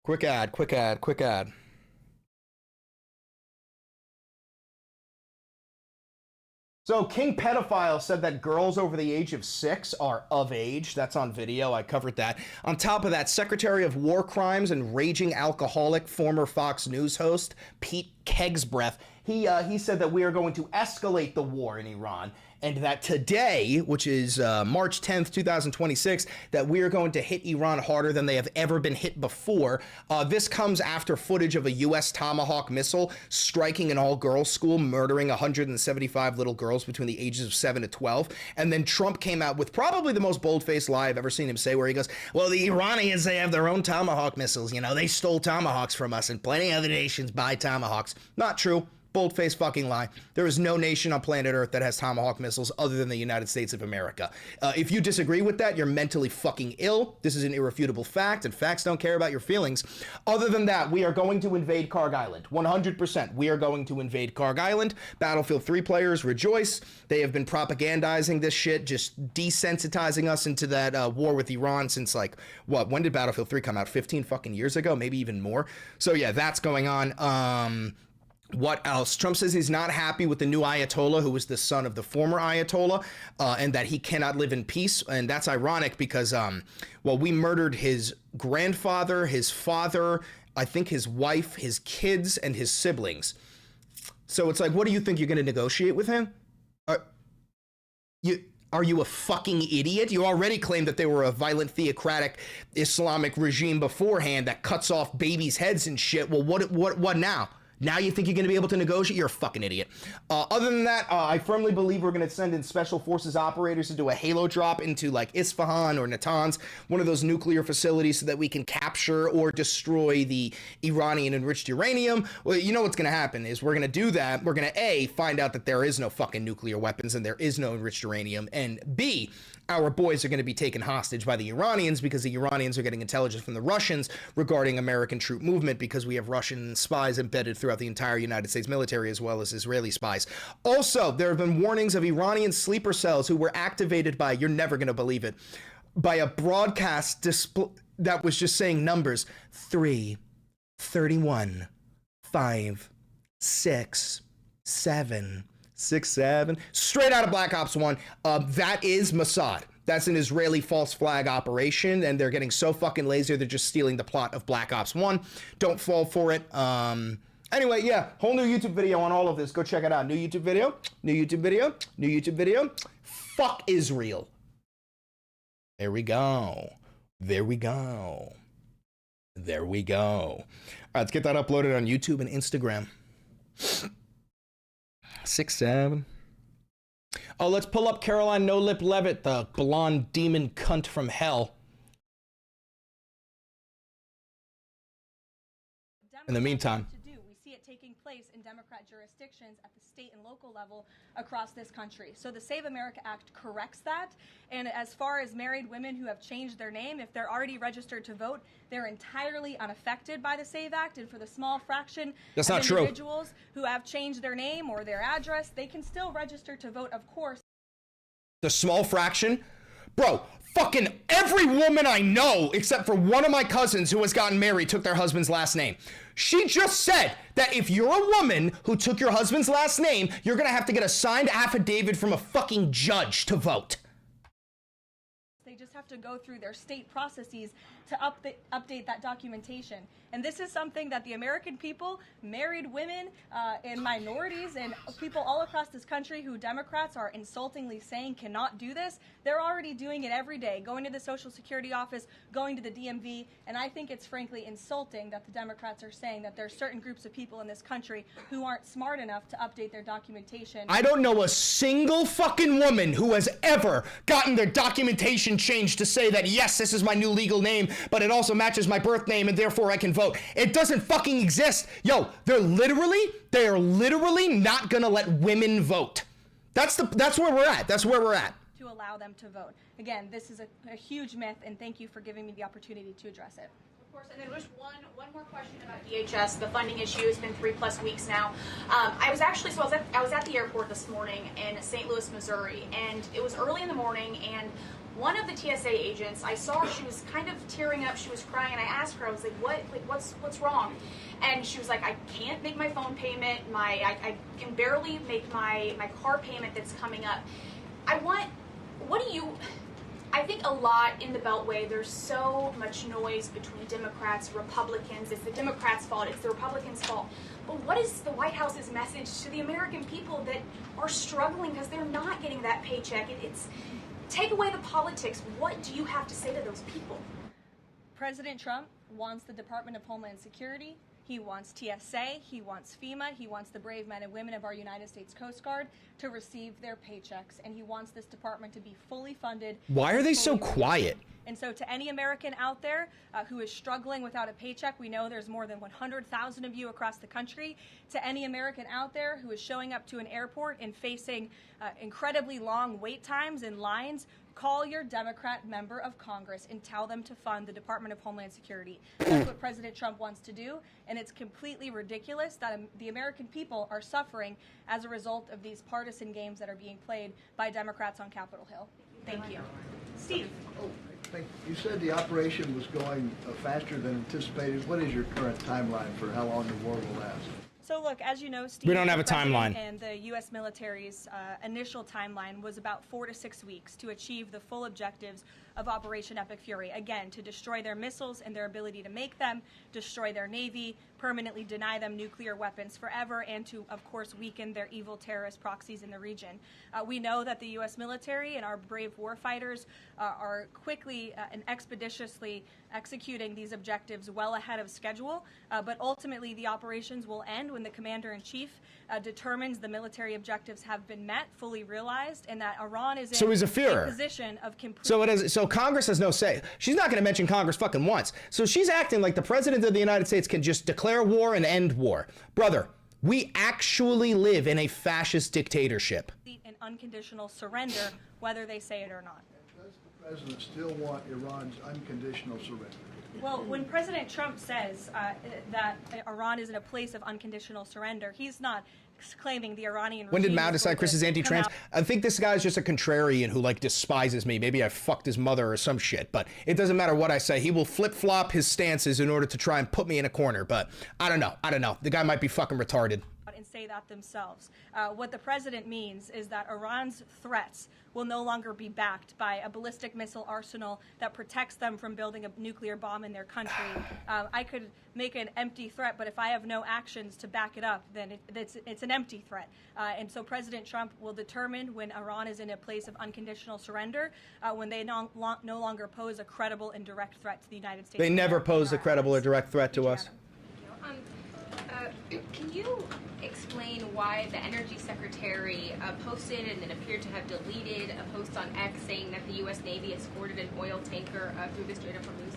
Speaker 1: Quick ad, quick ad, quick ad. So King Pedophile said that girls over the age of 6 are of age. That's on video. I covered that. On top of that, Secretary of War Crimes and raging alcoholic, former Fox News host Pete Kegsbreath, he said that we are going to escalate the war in Iran, and that today, which is March 10th, 2026, that we are going to hit Iran harder than they have ever been hit before. This comes after footage of a U.S. Tomahawk missile striking an all-girls school, murdering 175 little girls between the ages of 7 to 12. And then Trump came out with probably the most bold-faced lie I've ever seen him say, where he goes, well, the Iranians, they have their own Tomahawk missiles. You know, they stole Tomahawks from us, and plenty of other nations buy Tomahawks. Not true. Bold-faced fucking lie. There is no nation on planet Earth that has Tomahawk missiles other than the United States of America. If you disagree with that, you're mentally fucking ill. This is an irrefutable fact, and facts don't care about your feelings. Other than that, we are going to invade Karg Island. 100%. We are going to invade Karg Island. Battlefield 3 players rejoice. They have been propagandizing this shit, just desensitizing us into that war with Iran since, like, what? When did Battlefield 3 come out? 15 fucking years ago? Maybe even more. So yeah, that's going on. What else? Trump says he's not happy with the new Ayatollah, who was the son of the former Ayatollah, and that he cannot live in peace. And that's ironic because, well, we murdered his grandfather, his father, I think his wife, his kids, and his siblings. So it's like, what do you think? You're going to negotiate with him? Are you a fucking idiot? You already claimed that they were a violent theocratic Islamic regime beforehand that cuts off babies' heads and shit. Well, what now? Now you think you're going to be able to negotiate? You're a fucking idiot. Other than that, I firmly believe we're going to send in special forces operators to do a halo drop into like Isfahan or Natanz, one of those nuclear facilities, so that we can capture or destroy the Iranian enriched uranium. Well, you know what's going to happen is we're going to do that. We're going to A, find out that there is no fucking nuclear weapons and there is no enriched uranium, and B, our boys are going to be taken hostage by the Iranians because the Iranians are getting intelligence from the Russians regarding American troop movement, because we have Russian spies embedded throughout the entire United States military as well as Israeli spies. Also, there have been warnings of Iranian sleeper cells who were activated by, you're never going to believe it, by a broadcast that was just saying numbers 3, 31, 5, 6, 7, 6, 7, straight out of Black Ops 1. That is Mossad. That's an Israeli false flag operation, and they're getting so fucking lazy, they're just stealing the plot of Black Ops 1. Don't fall for it. Anyway, yeah, whole new YouTube video on all of this. Go check it out. New YouTube video, new YouTube video, new YouTube video. Fuck Israel. There we go. There we go. There we go. All right, let's get that uploaded on YouTube and Instagram. 6, 7. Oh, let's pull up Caroline No Lip Levitt, the blonde demon cunt from hell. In the meantime.
Speaker 6: We see it taking place. place in Democrat jurisdictions at the state and local level across this country. So the Save America Act corrects that. And as far as married women who have changed their name, if they're already registered to vote, they're entirely unaffected by the Save Act. And for the small fraction
Speaker 1: That's
Speaker 6: of
Speaker 1: not true.
Speaker 6: individuals who have changed their name or their address, they can still register to vote, of course.
Speaker 1: The small fraction? Bro, fucking every woman I know, except for one of my cousins who has gotten married, took their husband's last name. She just said that if you're a woman who took your husband's last name, you're gonna have to get a signed affidavit from a fucking judge to vote.
Speaker 6: They just have to go through their state processes to update that documentation. And this is something that the American people, married women and minorities and people all across this country who Democrats are insultingly saying cannot do this, they're already doing it every day, going to the Social Security office, going to the DMV. And I think it's frankly insulting that the Democrats are saying that there are certain groups of people in this country who aren't smart enough to update their documentation.
Speaker 1: I don't know a single fucking woman who has ever gotten their documentation changed to say that, yes, this is my new legal name, but it also matches my birth name and therefore I can vote. It doesn't fucking exist. Yo, they are literally not gonna let women vote. That's where we're at. That's where we're at.
Speaker 6: To allow them to vote. Again, this is a huge myth, and thank you for giving me the opportunity to address it.
Speaker 21: Of course, and then just one more question about DHS. The funding issue has been 3+ weeks now. I was at the airport this morning in St. Louis, Missouri, and it was early in the morning, and one of the TSA agents, I saw her, she was kind of tearing up, she was crying, and I asked her, I was like, what's wrong? And she was like, I can't make my phone payment, I can barely make my car payment that's coming up. I think a lot in the Beltway, there's so much noise between Democrats, Republicans. It's the Democrats' fault, it's the Republicans' fault. But what is the White House's message to the American people that are struggling because they're not getting that paycheck? It's take away the politics. What do you have to say to those people?
Speaker 6: President Trump wants the Department of Homeland Security. He wants TSA, he wants FEMA, he wants the brave men and women of our United States Coast Guard to receive their paychecks, and he wants this department to be fully funded.
Speaker 1: Why are they so quiet?
Speaker 6: And so to any American out there who is struggling without a paycheck, we know there's more than 100,000 of you across the country. To any American out there who is showing up to an airport and facing incredibly long wait times and lines, call your Democrat member of Congress and tell them to fund the Department of Homeland Security. That's what President Trump wants to do, and it's completely ridiculous that the American people are suffering as a result of these partisan games that are being played by Democrats on Capitol Hill. Thank you. Steve.
Speaker 22: You said the operation was going faster than anticipated. What is your current timeline for how long the war will last?
Speaker 6: So look, as you know, Steve,
Speaker 1: we don't have a
Speaker 6: the president
Speaker 1: timeline.
Speaker 6: And the U.S. military's initial timeline was about 4 to 6 weeks to achieve the full objectives of Operation Epic Fury. Again, to destroy their missiles and their ability to make them, destroy their Navy, permanently deny them nuclear weapons forever, and to, of course, weaken their evil terrorist proxies in the region. We know that the U.S. military and our brave warfighters are quickly and expeditiously executing these objectives well ahead of schedule, but ultimately the operations will end when the commander-in-chief determines the military objectives have been met, fully realized, and that Iran is in a position of complete...
Speaker 1: So Congress has no say. She's not going to mention Congress fucking once. So she's acting like the president of the United States can just declare war and end war. Brother, we actually live in a fascist dictatorship.
Speaker 6: ...an unconditional surrender, whether they say it or not.
Speaker 22: Does the president still want Iran's unconditional surrender?
Speaker 6: Well, when President Trump says that Iran is in a place of unconditional surrender, he's not claiming the Iranian regime.
Speaker 1: When did Mao decide Chris is anti-trans? I think this guy's just a contrarian who like despises me. Maybe I fucked his mother or some shit, but it doesn't matter what I say. He will flip-flop his stances in order to try and put me in a corner, but I don't know. The guy might be fucking retarded.
Speaker 6: And say that themselves. What the president means is that Iran's threats will no longer be backed by a ballistic missile arsenal that protects them from building a nuclear bomb in their country. I could make an empty threat, but if I have no actions to back it up, then it's an empty threat. And so President Trump will determine when Iran is in a place of unconditional surrender, when they no longer pose a credible and direct threat to the United States.
Speaker 1: They never pose a credible or direct threat to us.
Speaker 23: Can you explain why the Energy Secretary posted and then appeared to have deleted a post on X saying that the U.S. Navy escorted an oil tanker through the Strait of Hormuz?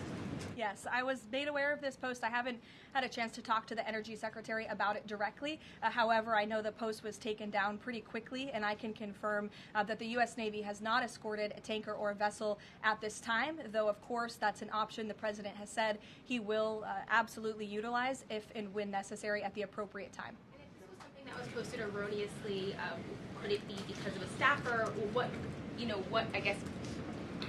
Speaker 6: Yes, I was made aware of this post. I haven't had a chance to talk to the Energy Secretary about it directly. However, I know the post was taken down pretty quickly, and I can confirm that the U.S. Navy has not escorted a tanker or a vessel at this time, though, of course, that's an option the President has said he will absolutely utilize if and when necessary at the appropriate time.
Speaker 23: And if this was something that was posted erroneously, could it be because of a staffer? What, I guess,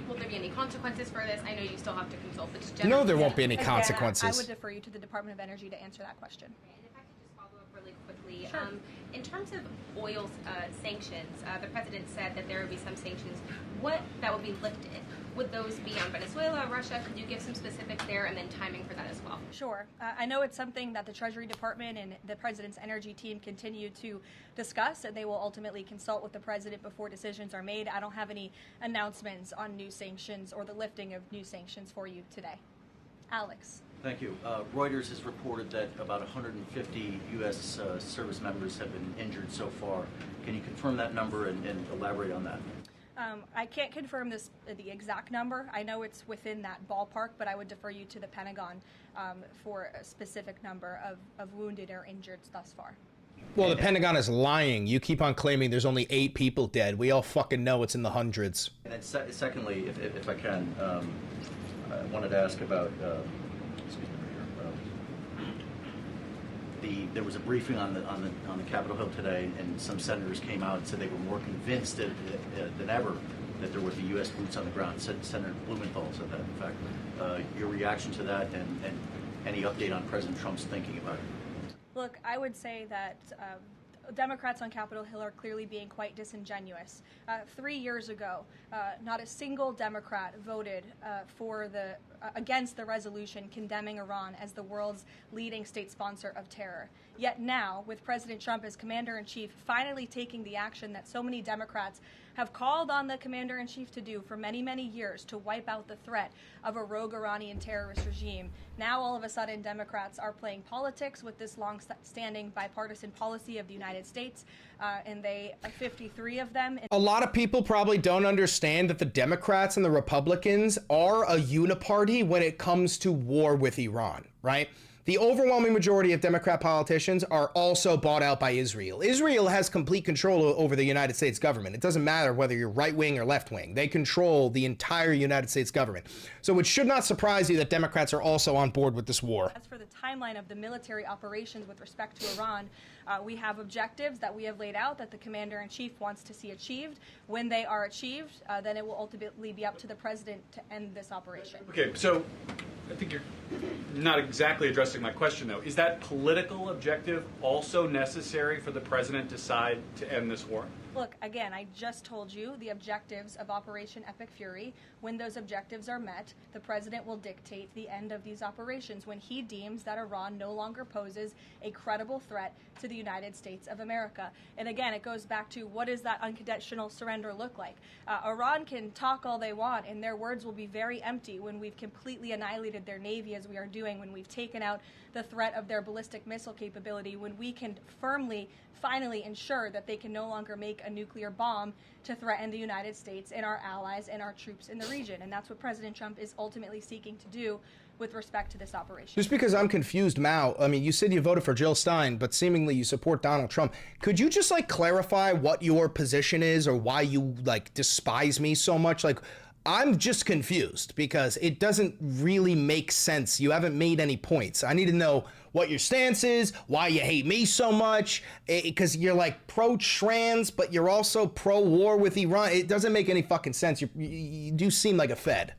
Speaker 23: will there be any consequences for this? I know you still have to consult, but just
Speaker 1: No, there won't be any
Speaker 6: Again,
Speaker 1: consequences.
Speaker 6: I would defer you to the Department of Energy to answer that question.
Speaker 23: And if I could just follow up really quickly.
Speaker 6: Sure.
Speaker 23: In terms of oil sanctions, the President said that there would be some sanctions that would be lifted. Would those be on Venezuela, Russia? Could you give some specifics there and then timing for that as well?
Speaker 6: Sure. I know it's something that the Treasury Department and the President's energy team continue to discuss, and they will ultimately consult with the President before decisions are made. I don't have any announcements on new sanctions or the lifting of new sanctions for you today. Alex.
Speaker 4: Thank you. Reuters has reported that about 150 U.S. service members have been injured so far. Can you confirm that number and elaborate on that?
Speaker 6: I can't confirm the exact number. I know it's within that ballpark, but I would defer you to the Pentagon for a specific number of wounded or injured thus far.
Speaker 1: Well, the Pentagon is lying. You keep on claiming there's only 8 people dead. We all fucking know it's in the hundreds.
Speaker 4: And then secondly, if I can, I wanted to ask about, there was a briefing on the Capitol Hill today, and some senators came out and said they were more convinced than ever that there would be U.S. boots on the ground. Senator Blumenthal said that, in fact. Your reaction to that and any update on President Trump's thinking about it?
Speaker 6: Look, I would say that Democrats on Capitol Hill are clearly being quite disingenuous. 3 years ago, not a single Democrat voted against the resolution condemning Iran as the world's leading state sponsor of terror. Yet now, with President Trump as commander-in-chief finally taking the action that so many Democrats have called on the commander-in-chief to do for many, many years to wipe out the threat of a rogue Iranian terrorist regime, now all of a sudden Democrats are playing politics with this long-standing bipartisan policy of the United States, and 53 of them.
Speaker 1: A lot of people probably don't understand that the Democrats and the Republicans are a uniparty when it comes to war with Iran, right? The overwhelming majority of Democrat politicians are also bought out by Israel. Israel has complete control over the United States government. It doesn't matter whether you're right wing or left wing. They control the entire United States government. So it should not surprise you that Democrats are also on board with this war.
Speaker 6: As for the timeline of the military operations with respect to Iran, we have objectives that we have laid out that the commander-in-chief wants to see achieved. When they are achieved, then it will ultimately be up to the president to end this operation.
Speaker 7: Okay, so I think you're not exactly addressing my question, though. Is that political objective also necessary for the president to decide to end this war?
Speaker 6: Look, again, I just told you the objectives of Operation Epic Fury. When those objectives are met, the president will dictate the end of these operations when he deems that Iran no longer poses a credible threat to the United States of America. And again, it goes back to what does that unconditional surrender look like? Iran can talk all they want, and their words will be very empty when we've completely annihilated their navy as we are doing, when we've taken out the threat of their ballistic missile capability, when we can firmly, finally ensure that they can no longer make a nuclear bomb to threaten the United States and our allies and our troops in the region. And that's what President Trump is ultimately seeking to do with respect to this operation.
Speaker 1: Just because I'm confused, Mao, I mean, you said you voted for Jill Stein, but seemingly you support Donald Trump. Could you just clarify what your position is or why you despise me so much? I'm just confused because it doesn't really make sense. You haven't made any points. I need to know what your stance is, why you hate me so much, because you're pro-trans, but you're also pro-war with Iran. It doesn't make any fucking sense. You do seem like a Fed.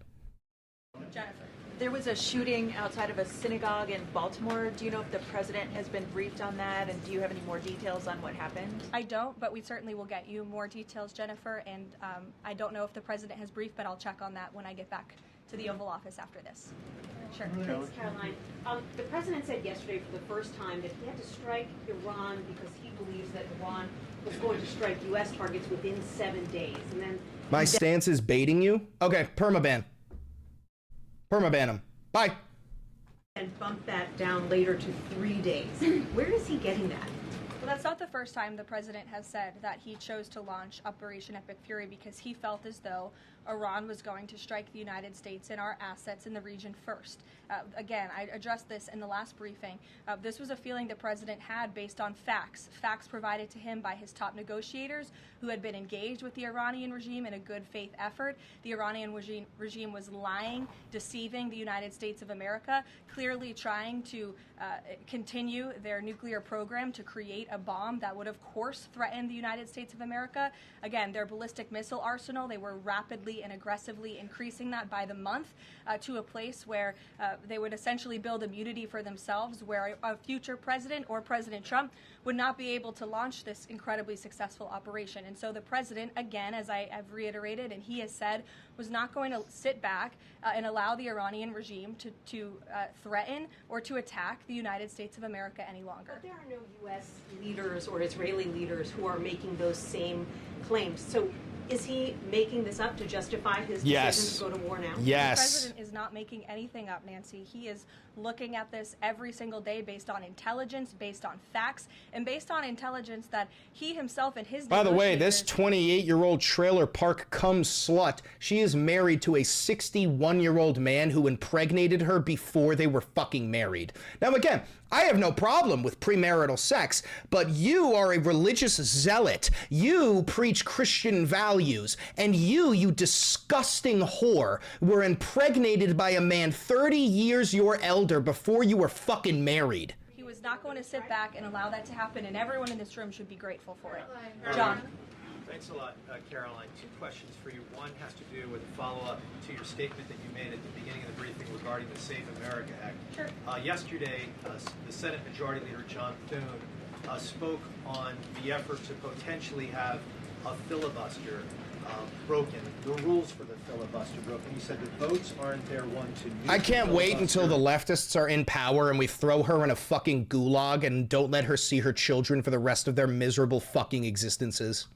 Speaker 6: Jennifer.
Speaker 8: There was a shooting outside of a synagogue in Baltimore. Do you know if the president has been briefed on that, and do you have any more details on what happened?
Speaker 6: I don't, but we certainly will get you more details, Jennifer, and I don't know if the president has briefed, but I'll check on that when I get back to the Oval Office after this. Sure.
Speaker 10: Thanks, Caroline. The president said yesterday for the first time that he had to strike Iran because he believes that Iran was going to strike U.S. targets within 7 days. And then
Speaker 1: My stance is baiting you? Okay, permaban. Permaban him. Bye.
Speaker 10: And bump that down later to 3 days. Where is he getting that?
Speaker 6: Well, that's not the first time the president has said that he chose to launch Operation Epic Fury because he felt as though Iran was going to strike the United States and our assets in the region first. Again, I addressed this in the last briefing. This was a feeling the president had based on facts provided to him by his top negotiators who had been engaged with the Iranian regime in a good faith effort. The Iranian regime was lying, deceiving the United States of America, clearly trying to continue their nuclear program to create a bomb that would, of course, threaten the United States of America. Again, their ballistic missile arsenal, they were rapidly and aggressively increasing that by the month to a place where they would essentially build immunity for themselves, where a future president or President Trump would not be able to launch this incredibly successful operation. And so the president, again, as I have reiterated and he has said, was not going to sit back and allow the Iranian regime to threaten or to attack the United States of America any longer.
Speaker 10: But there are no U.S. leaders or Israeli leaders who are making those same claims. So is he making this up to justify his decision to go to war now?
Speaker 1: Yes.
Speaker 6: The president is not making anything up, Nancy. He is looking at this every single day based on intelligence, based on facts, and based on intelligence that he himself and his
Speaker 1: By the way, this 28-year-old trailer park cum slut, she is married to a 61-year-old man who impregnated her before they were fucking married. Now, again, I have no problem with premarital sex, but you are a religious zealot. You preach Christian values, and you disgusting whore, were impregnated by a man 30 years your elder before you were fucking married.
Speaker 6: He was not going to sit back and allow that to happen, and everyone in this room should be grateful for it. John.
Speaker 11: Thanks a lot, Caroline. Two questions for you. One has to do with a follow-up to your statement that you made at the beginning of the briefing regarding the Save America Act.
Speaker 6: Sure.
Speaker 11: Yesterday, the Senate Majority Leader John Thune spoke on the effort to potentially have a filibuster broken, the rules for the filibuster broken. He said the votes aren't there, one, to...
Speaker 1: I can't wait until the leftists are in power and we throw her in a fucking gulag and don't let her see her children for the rest of their miserable fucking existences.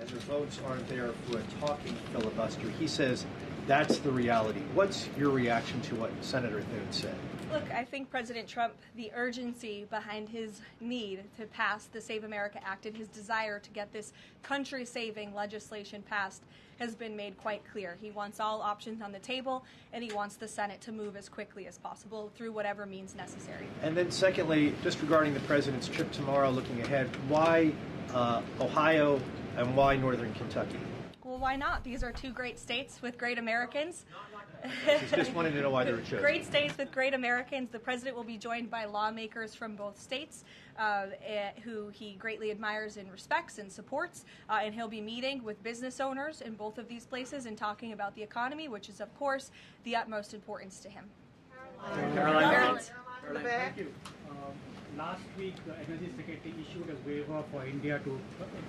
Speaker 11: As the votes aren't there for a talking filibuster. He says that's the reality. What's your reaction to what Senator Thune said?
Speaker 6: Look, I think President Trump, the urgency behind his need to pass the Save America Act and his desire to get this country-saving legislation passed has been made quite clear. He wants all options on the table, and he wants the Senate to move as quickly as possible through whatever means necessary.
Speaker 11: And then secondly, just regarding the president's trip tomorrow, looking ahead, why Ohio and why Northern Kentucky?
Speaker 6: Well, why not? These are two great states with great Americans.
Speaker 11: Just wanted to know why they were chosen.
Speaker 6: Great states with great Americans. The president will be joined by lawmakers from both states who he greatly admires and respects and supports. And he'll be meeting with business owners in both of these places and talking about the economy, which is, of course, the utmost importance to him.
Speaker 11: Caroline.
Speaker 12: Thank you. Last week, the Energy Secretary issued a waiver for India to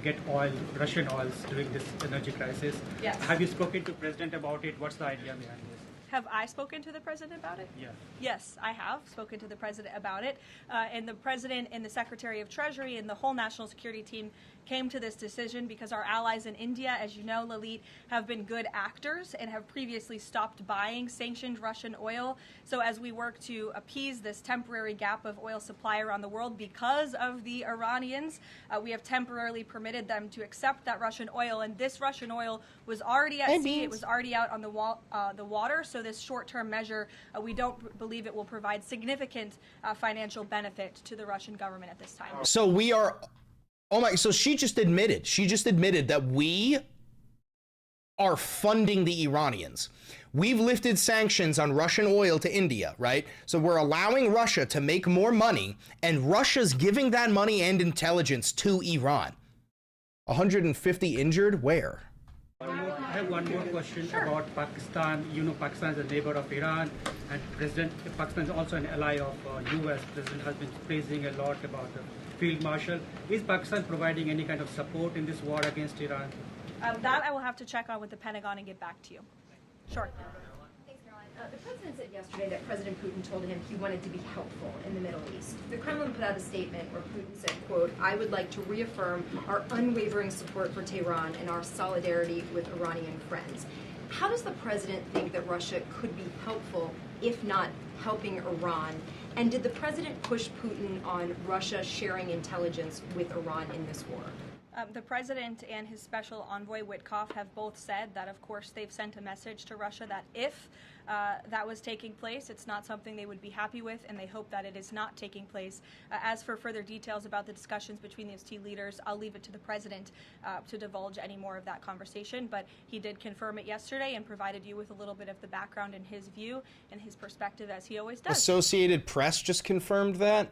Speaker 12: get oil, Russian oils, during this energy crisis.
Speaker 6: Yes.
Speaker 12: Have you spoken to President about it? What's the idea behind this?
Speaker 6: Have I spoken to the president about it?
Speaker 12: Yeah.
Speaker 6: Yes, I have spoken to the president about it. And the president and the Secretary of Treasury and the whole national security team came to this decision because our allies in India, as you know, Lalit, have been good actors and have previously stopped buying sanctioned Russian oil. So as we work to appease this temporary gap of oil supply around the world because of the Iranians, we have temporarily permitted them to accept that Russian oil. And this Russian oil was already at sea. It was already out on the water. So this short-term measure, we don't believe it will provide significant financial benefit to the Russian government at this time.
Speaker 1: So we are... Oh my, so she just admitted that we are funding the Iranians. We've lifted sanctions on Russian oil to India, right? So we're allowing Russia to make more money, and Russia's giving that money and intelligence to Iran. 150 injured? Where?
Speaker 12: I have one more question about Pakistan. You know, Pakistan is a neighbor of Iran, and Pakistan is also an ally of U.S. President has been praising a lot about the Field Marshal. Is Pakistan providing any kind of support in this war against Iran?
Speaker 6: That I will have to check on with the Pentagon and get back to you. Sure.
Speaker 13: Thanks, Caroline. The president said yesterday that President Putin told him he wanted to be helpful in the Middle East. The Kremlin put out a statement where Putin said, quote, "I would like to reaffirm our unwavering support for Tehran and our solidarity with Iranian friends." How does the president think that Russia could be helpful, if not helping Iran? And did the president push Putin on Russia sharing intelligence with Iran in this war?
Speaker 6: The president and his special envoy Witkoff have both said that, of course, they've sent a message to Russia that if that was taking place, it's not something they would be happy with, and they hope that it is not taking place. As for further details about the discussions between these two leaders, I'll leave it to the president to divulge any more of that conversation, but he did confirm it yesterday and provided you with a little bit of the background in his view and his perspective, as he always does.
Speaker 1: Associated Press just confirmed that.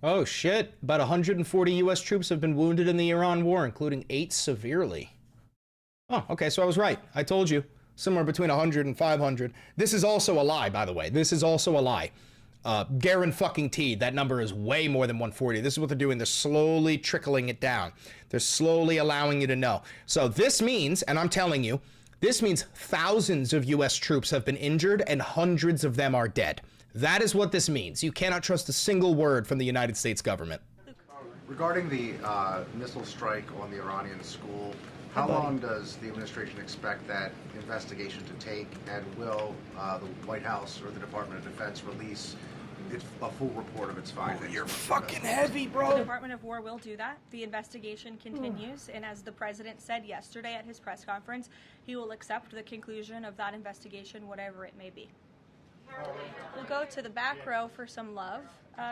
Speaker 1: Oh shit, about 140 U.S. troops have been wounded in the Iran war, including 8 severely. Oh, okay, so I was right. I told you. Somewhere between 100 and 500. This is also a lie, by the way. This is also a lie. Guarantee that number is way more than 140. This is what they're doing. They're slowly trickling it down. They're slowly allowing you to know. So this means, and I'm telling you, this means thousands of U.S. troops have been injured and hundreds of them are dead. That is what this means. You cannot trust a single word from the United States government.
Speaker 3: Regarding the missile strike on the Iranian school, how long does the administration expect that investigation to take, and will the White House or the Department of Defense release a full report of its findings?
Speaker 1: Oh, you're fucking heavy, bro.
Speaker 6: The Department of War will do that. The investigation continues, and as the president said yesterday at his press conference, he will accept the conclusion of that investigation, whatever it may be. We'll go to the back row for some love.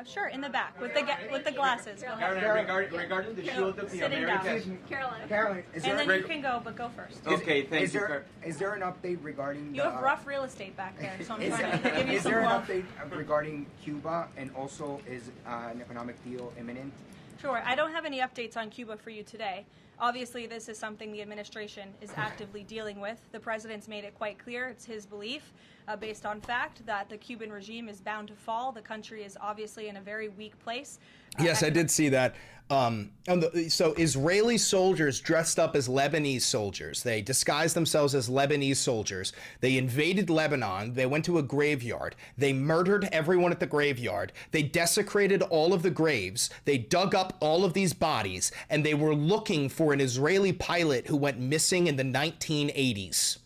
Speaker 6: Sure, in the back with the glasses. Go ahead.
Speaker 14: Regarding the shield of the Americas,
Speaker 6: Caroline, and then you can go, but go first.
Speaker 14: Okay, thank you.
Speaker 16: Is there an update regarding?
Speaker 6: You have rough real estate back there, so I'm trying to give you some love.
Speaker 16: Is there an update regarding Cuba, and also is an economic deal imminent?
Speaker 6: Sure. I don't have any updates on Cuba for you today. Obviously, this is something the administration is actively dealing with. The president's made it quite clear, it's his belief, based on fact, that the Cuban regime is bound to fall. The country is obviously in a very weak place.
Speaker 1: Yes, I did see that. So Israeli soldiers dressed up as Lebanese soldiers. They disguised themselves as Lebanese soldiers. They invaded Lebanon. They went to a graveyard. They murdered everyone at the graveyard. They desecrated all of the graves. They dug up all of these bodies, and they were looking for an Israeli pilot who went missing in the 1980s.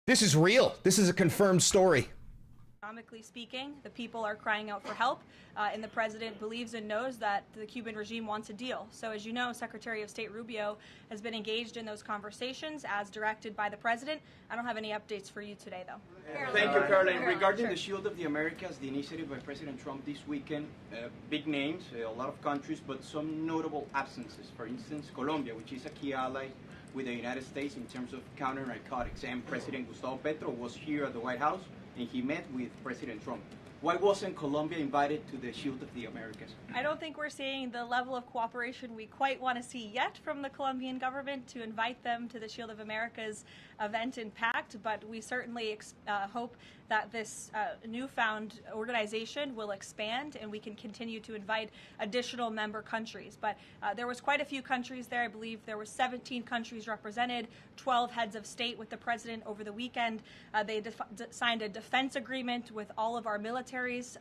Speaker 1: This is real. This is a confirmed story.
Speaker 6: Economically speaking, the people are crying out for help, and the president believes and knows that the Cuban regime wants a deal. So as you know, Secretary of State Rubio has been engaged in those conversations as directed by the president. I don't have any updates for you today, though.
Speaker 14: Thank you, Caroline. Regarding the Shield of the Americas, the initiative by President Trump this weekend, big names, a lot of countries, but some notable absences. For instance, Colombia, which is a key ally with the United States in terms of counter-narcotics, and President Gustavo Petro was here at the White House, and he met with President Trump. Why wasn't Colombia invited to the Shield of the Americas?
Speaker 6: I don't think we're seeing the level of cooperation we quite want to see yet from the Colombian government to invite them to the Shield of America's event in Pact, but we certainly hope that this newfound organization will expand and we can continue to invite additional member countries. But there was quite a few countries there. I believe there were 17 countries represented, 12 heads of state with the president over the weekend. They signed a defense agreement with all of our militaries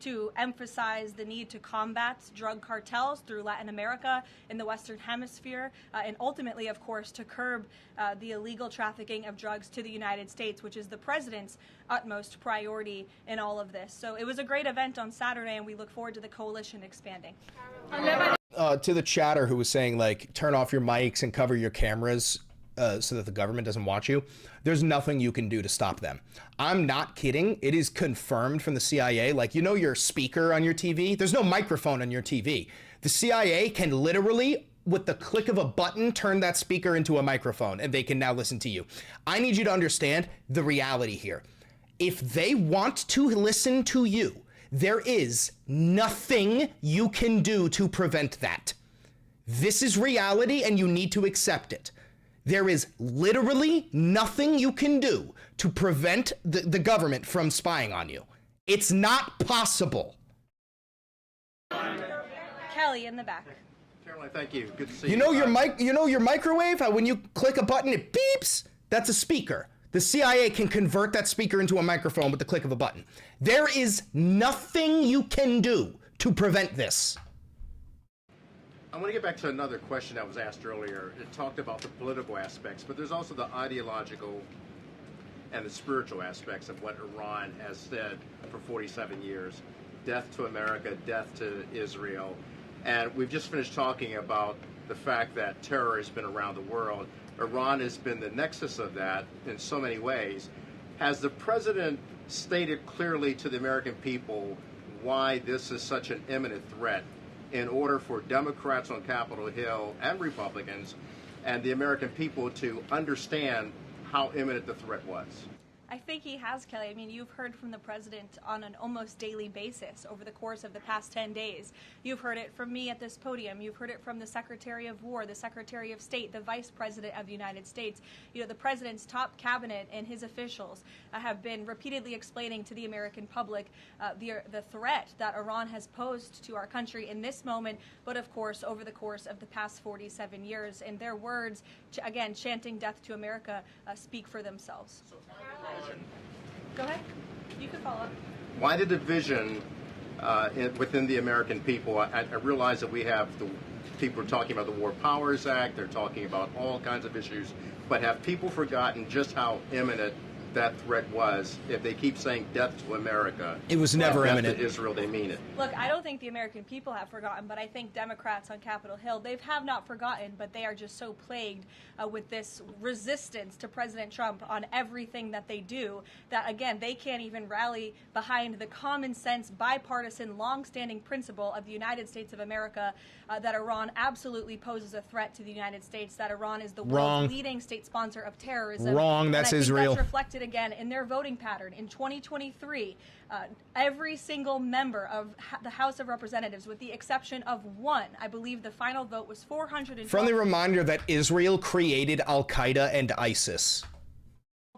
Speaker 6: to emphasize the need to combat drug cartels through Latin America in the Western Hemisphere, and ultimately, of course, to curb the illegal trafficking of drugs to the United States, which is the president's utmost priority in all of this. So it was a great event on Saturday, and we look forward to the coalition expanding.
Speaker 1: To the chatter who was saying, like, turn off your mics and cover your cameras so that the government doesn't watch you, there's nothing you can do to stop them. I'm not kidding. It is confirmed from the CIA. Like, you know your speaker on your TV? There's no microphone on your TV. The CIA can literally, with the click of a button, turn that speaker into a microphone, and they can now listen to you. I need you to understand the reality here. If they want to listen to you, there is nothing you can do to prevent that. This is reality, and you need to accept it. There is literally nothing you can do to prevent the government from spying on you. It's not possible.
Speaker 6: Kelly in the back.
Speaker 5: Caroline, thank you. Good to see
Speaker 1: You
Speaker 5: you.
Speaker 1: know your microwave? How when you click a button it beeps? That's a speaker. The CIA can convert that speaker into a microphone with the click of a button. There is nothing you can do to prevent this.
Speaker 5: I want to get back to another question that was asked earlier. It talked about the political aspects, but there's also the ideological and the spiritual aspects of what Iran has said for 47 years. Death to America, death to Israel. And we've just finished talking about the fact that terror has been around the world. Iran has been the nexus of that in so many ways. Has the president stated clearly to the American people why this is such an imminent threat in order for Democrats on Capitol Hill and Republicans and the American people to understand how imminent the threat was?
Speaker 6: I think he has, Kelly. I mean, you've heard from the president on an almost daily basis over the course of the past 10 days. You've heard it from me at this podium. You've heard it from the Secretary of War, the Secretary of State, the Vice President of the United States. You know, the president's top cabinet and his officials have been repeatedly explaining to the American public the threat that Iran has posed to our country in this moment, but of course over the course of the past 47 years. And their words, again, chanting death to America, speak for themselves. Go ahead. You can follow up.
Speaker 5: Why the division within the American people? I realize that we have the people are talking about the War Powers Act. They're talking about all kinds of issues. But have people forgotten just how imminent that threat was? If they keep saying death to America,
Speaker 1: it was never
Speaker 5: death
Speaker 1: imminent.
Speaker 5: to Israel, they mean it.
Speaker 6: Look, I don't think the American people have forgotten, but I think Democrats on Capitol Hill, they have not forgotten, but they are just so plagued with this resistance to President Trump on everything that they do that, again, they can't even rally behind the common sense, bipartisan, long-standing principle of the United States of America that Iran absolutely poses a threat to the United States, that Iran is the world's leading state sponsor of terrorism.
Speaker 1: Wrong, that's Israel.
Speaker 6: That's reflected again in their voting pattern. In 2023, every single member of the House of Representatives, with the exception of one, I believe the final vote was 412
Speaker 1: Friendly reminder that Israel created Al-Qaeda and ISIS.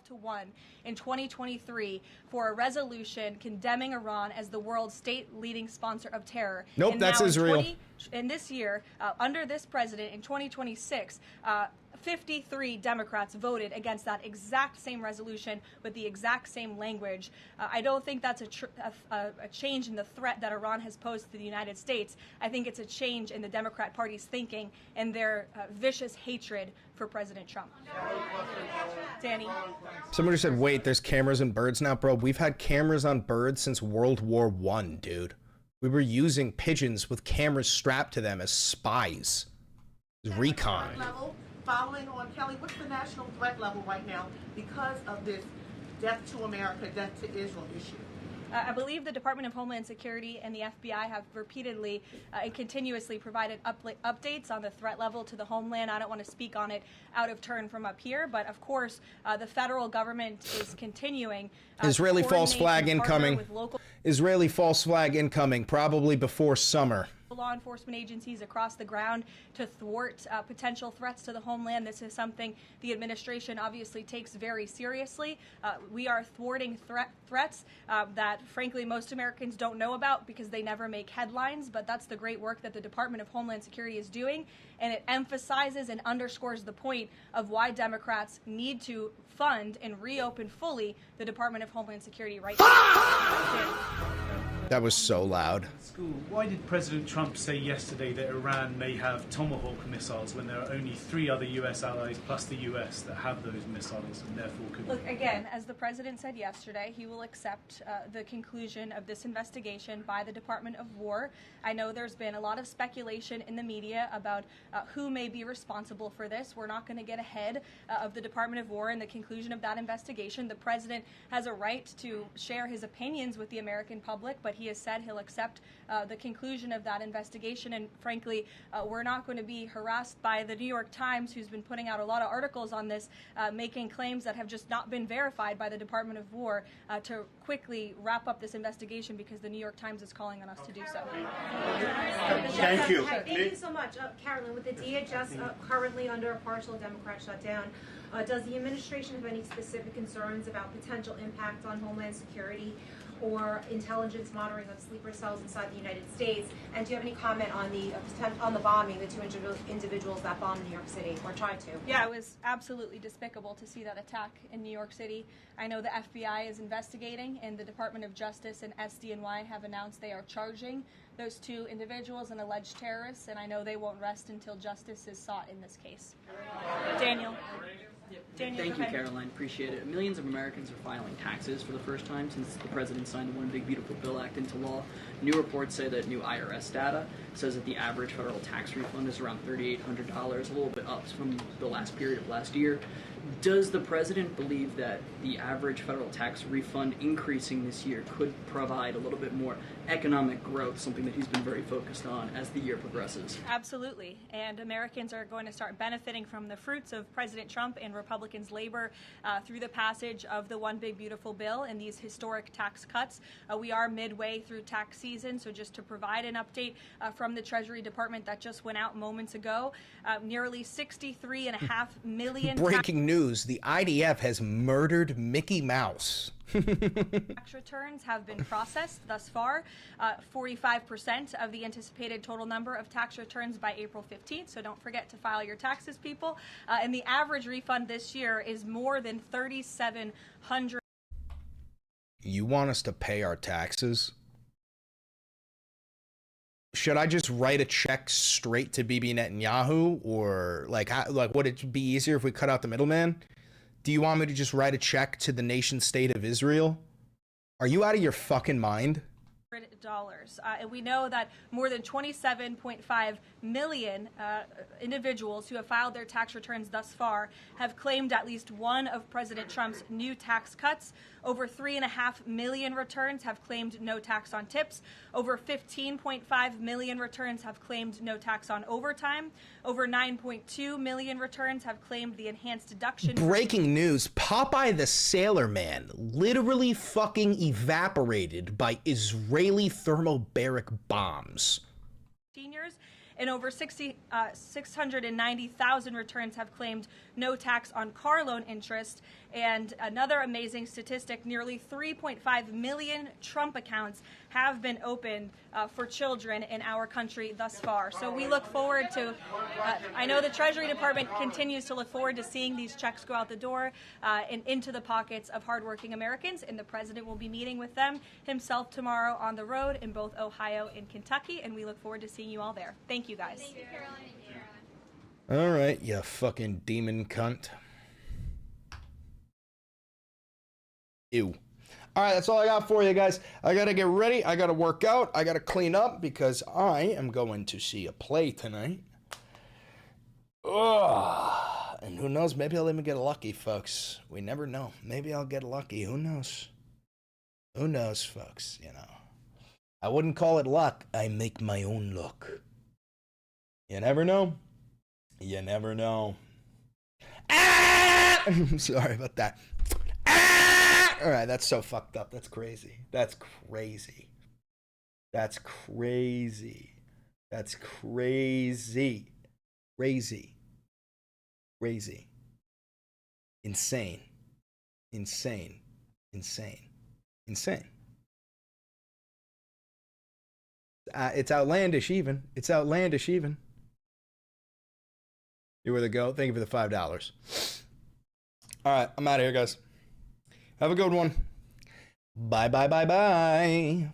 Speaker 6: to 1 in 2023 for a resolution condemning Iran as the world's state leading sponsor of terror.
Speaker 1: Nope,
Speaker 6: and
Speaker 1: that's
Speaker 6: now
Speaker 1: Israel.
Speaker 6: In this year, under this president, in 2026, 53 Democrats voted against that exact same resolution with the exact same language. I don't think that's a change in the threat that Iran has posed to the United States. I think it's a change in the Democrat Party's thinking and their vicious hatred for President Trump. Danny?
Speaker 1: Somebody said, wait, there's cameras on birds now? Bro, we've had cameras on birds since World War I, dude. We were using pigeons with cameras strapped to them as spies. Recon.
Speaker 9: Following on, Kelly, what's the national threat level right now because of this death to America, death to Israel issue?
Speaker 6: I believe the Department of Homeland Security and the FBI have repeatedly and continuously provided updates on the threat level to the homeland. I don't want to speak on it out of turn from up here, but of course, the federal government is continuing.
Speaker 1: Israeli false flag incoming. Israeli false flag incoming, probably before summer.
Speaker 6: Law enforcement agencies across the ground to thwart potential threats to the homeland. This is something the administration obviously takes very seriously. We are thwarting threats that, frankly, most Americans don't know about because they never make headlines, but that's the great work that the Department of Homeland Security is doing, and it emphasizes and underscores the point of why Democrats need to fund and reopen fully the Department of Homeland Security right now.
Speaker 1: That was so loud.
Speaker 17: Why did President Trump say yesterday that Iran may have Tomahawk missiles when there are only 3 other U.S. allies plus the U.S. that have those missiles and therefore could...
Speaker 6: Look, again, as the president said yesterday, he will accept the conclusion of this investigation by the Department of War. I know there's been a lot of speculation in the media about who may be responsible for this. We're not going to get ahead of the Department of War and the conclusion of that investigation. The president has a right to share his opinions with the American public, but he has said he'll accept the conclusion of that investigation. And frankly, we're not going to be harassed by the New York Times, who's been putting out a lot of articles on this, making claims that have just not been verified by the Department of War, to quickly wrap up this investigation because the New York Times is calling on us to do so.
Speaker 24: Thank you. Thank you so much. Carolyn, with the DHS currently under a partial Democrat shutdown, does the administration have any specific concerns about potential impact on Homeland Security or intelligence monitoring of sleeper cells inside the United States? And do you have any comment on the bombing, the two individuals that bombed New York City or tried to?
Speaker 6: Yeah, it was absolutely despicable to see that attack in New York City. I know the FBI is investigating, and the Department of Justice and SDNY have announced they are charging those two individuals and alleged terrorists, and I know they won't rest until justice is sought in this case. Daniel.
Speaker 2: Thank you, Caroline. Appreciate it. Millions of Americans are filing taxes for the first time since the president signed the One Big Beautiful Bill Act into law. New reports say that new IRS data says that the average federal tax refund is around $3,800, a little bit up from the last period of last year. Does the president believe that the average federal tax refund increasing this year could provide a little bit more economic growth, something that he's been very focused on as the year progresses?
Speaker 6: Absolutely. And Americans are going to start benefiting from the fruits of President Trump and Republicans' labor through the passage of the One Big Beautiful Bill and these historic tax cuts. We are midway through tax season, so just to provide an update from the Treasury Department that just went out moments ago, nearly 63.5 million
Speaker 1: Breaking news, the IDF has murdered Mickey Mouse.
Speaker 6: tax returns have been processed thus far. 45% of the anticipated total number of tax returns by April 15th, so don't forget to file your taxes, people. And the average refund this year is more than $3,700.
Speaker 1: You want us to pay our taxes? Should I just write a check straight to Bibi Netanyahu, or like would it be easier if we cut out the middleman? Do you want me to just write a check to the nation state of Israel? Are you out of your fucking mind?
Speaker 6: And we know that more than 27.5 million individuals who have filed their tax returns thus far have claimed at least one of President Trump's new tax cuts. Over 3.5 million returns have claimed no tax on tips. Over 15.5 million returns have claimed no tax on overtime. Over 9.2 million returns have claimed the enhanced deduction.
Speaker 1: Breaking news, Popeye the Sailor Man literally fucking evaporated by Israeli thermobaric bombs.
Speaker 6: Seniors, and over 690,000 returns have claimed no tax on car loan interest. And another amazing statistic, nearly 3.5 million Trump accounts have been opened for children in our country thus far. So we look forward to, I know the Treasury Department continues to look forward to seeing these checks go out the door and into the pockets of hardworking Americans, and the president will be meeting with them himself tomorrow on the road in both Ohio and Kentucky, and we look forward to seeing you all there. Thank you, guys.
Speaker 23: Thank you, Caroline.
Speaker 1: All right, you fucking demon cunt. Ew. All right, that's all I got for you guys. I got to get ready. I got to work out. I got to clean up because I am going to see a play tonight. Ugh. And who knows? Maybe I'll even get lucky, folks. We never know. Maybe I'll get lucky. Who knows? Who knows, folks? You know, I wouldn't call it luck. I make my own luck. You never know. You never know. Ah! Sorry about that. Ah! All right, that's so fucked up. That's crazy. That's crazy. That's crazy. That's crazy. Crazy. Crazy. Insane. Insane. Insane. Insane. It's outlandish even. It's outlandish even. You're where to go. Thank you for the $5. All right, I'm out of here, guys. Have a good one. Bye, bye, bye, bye.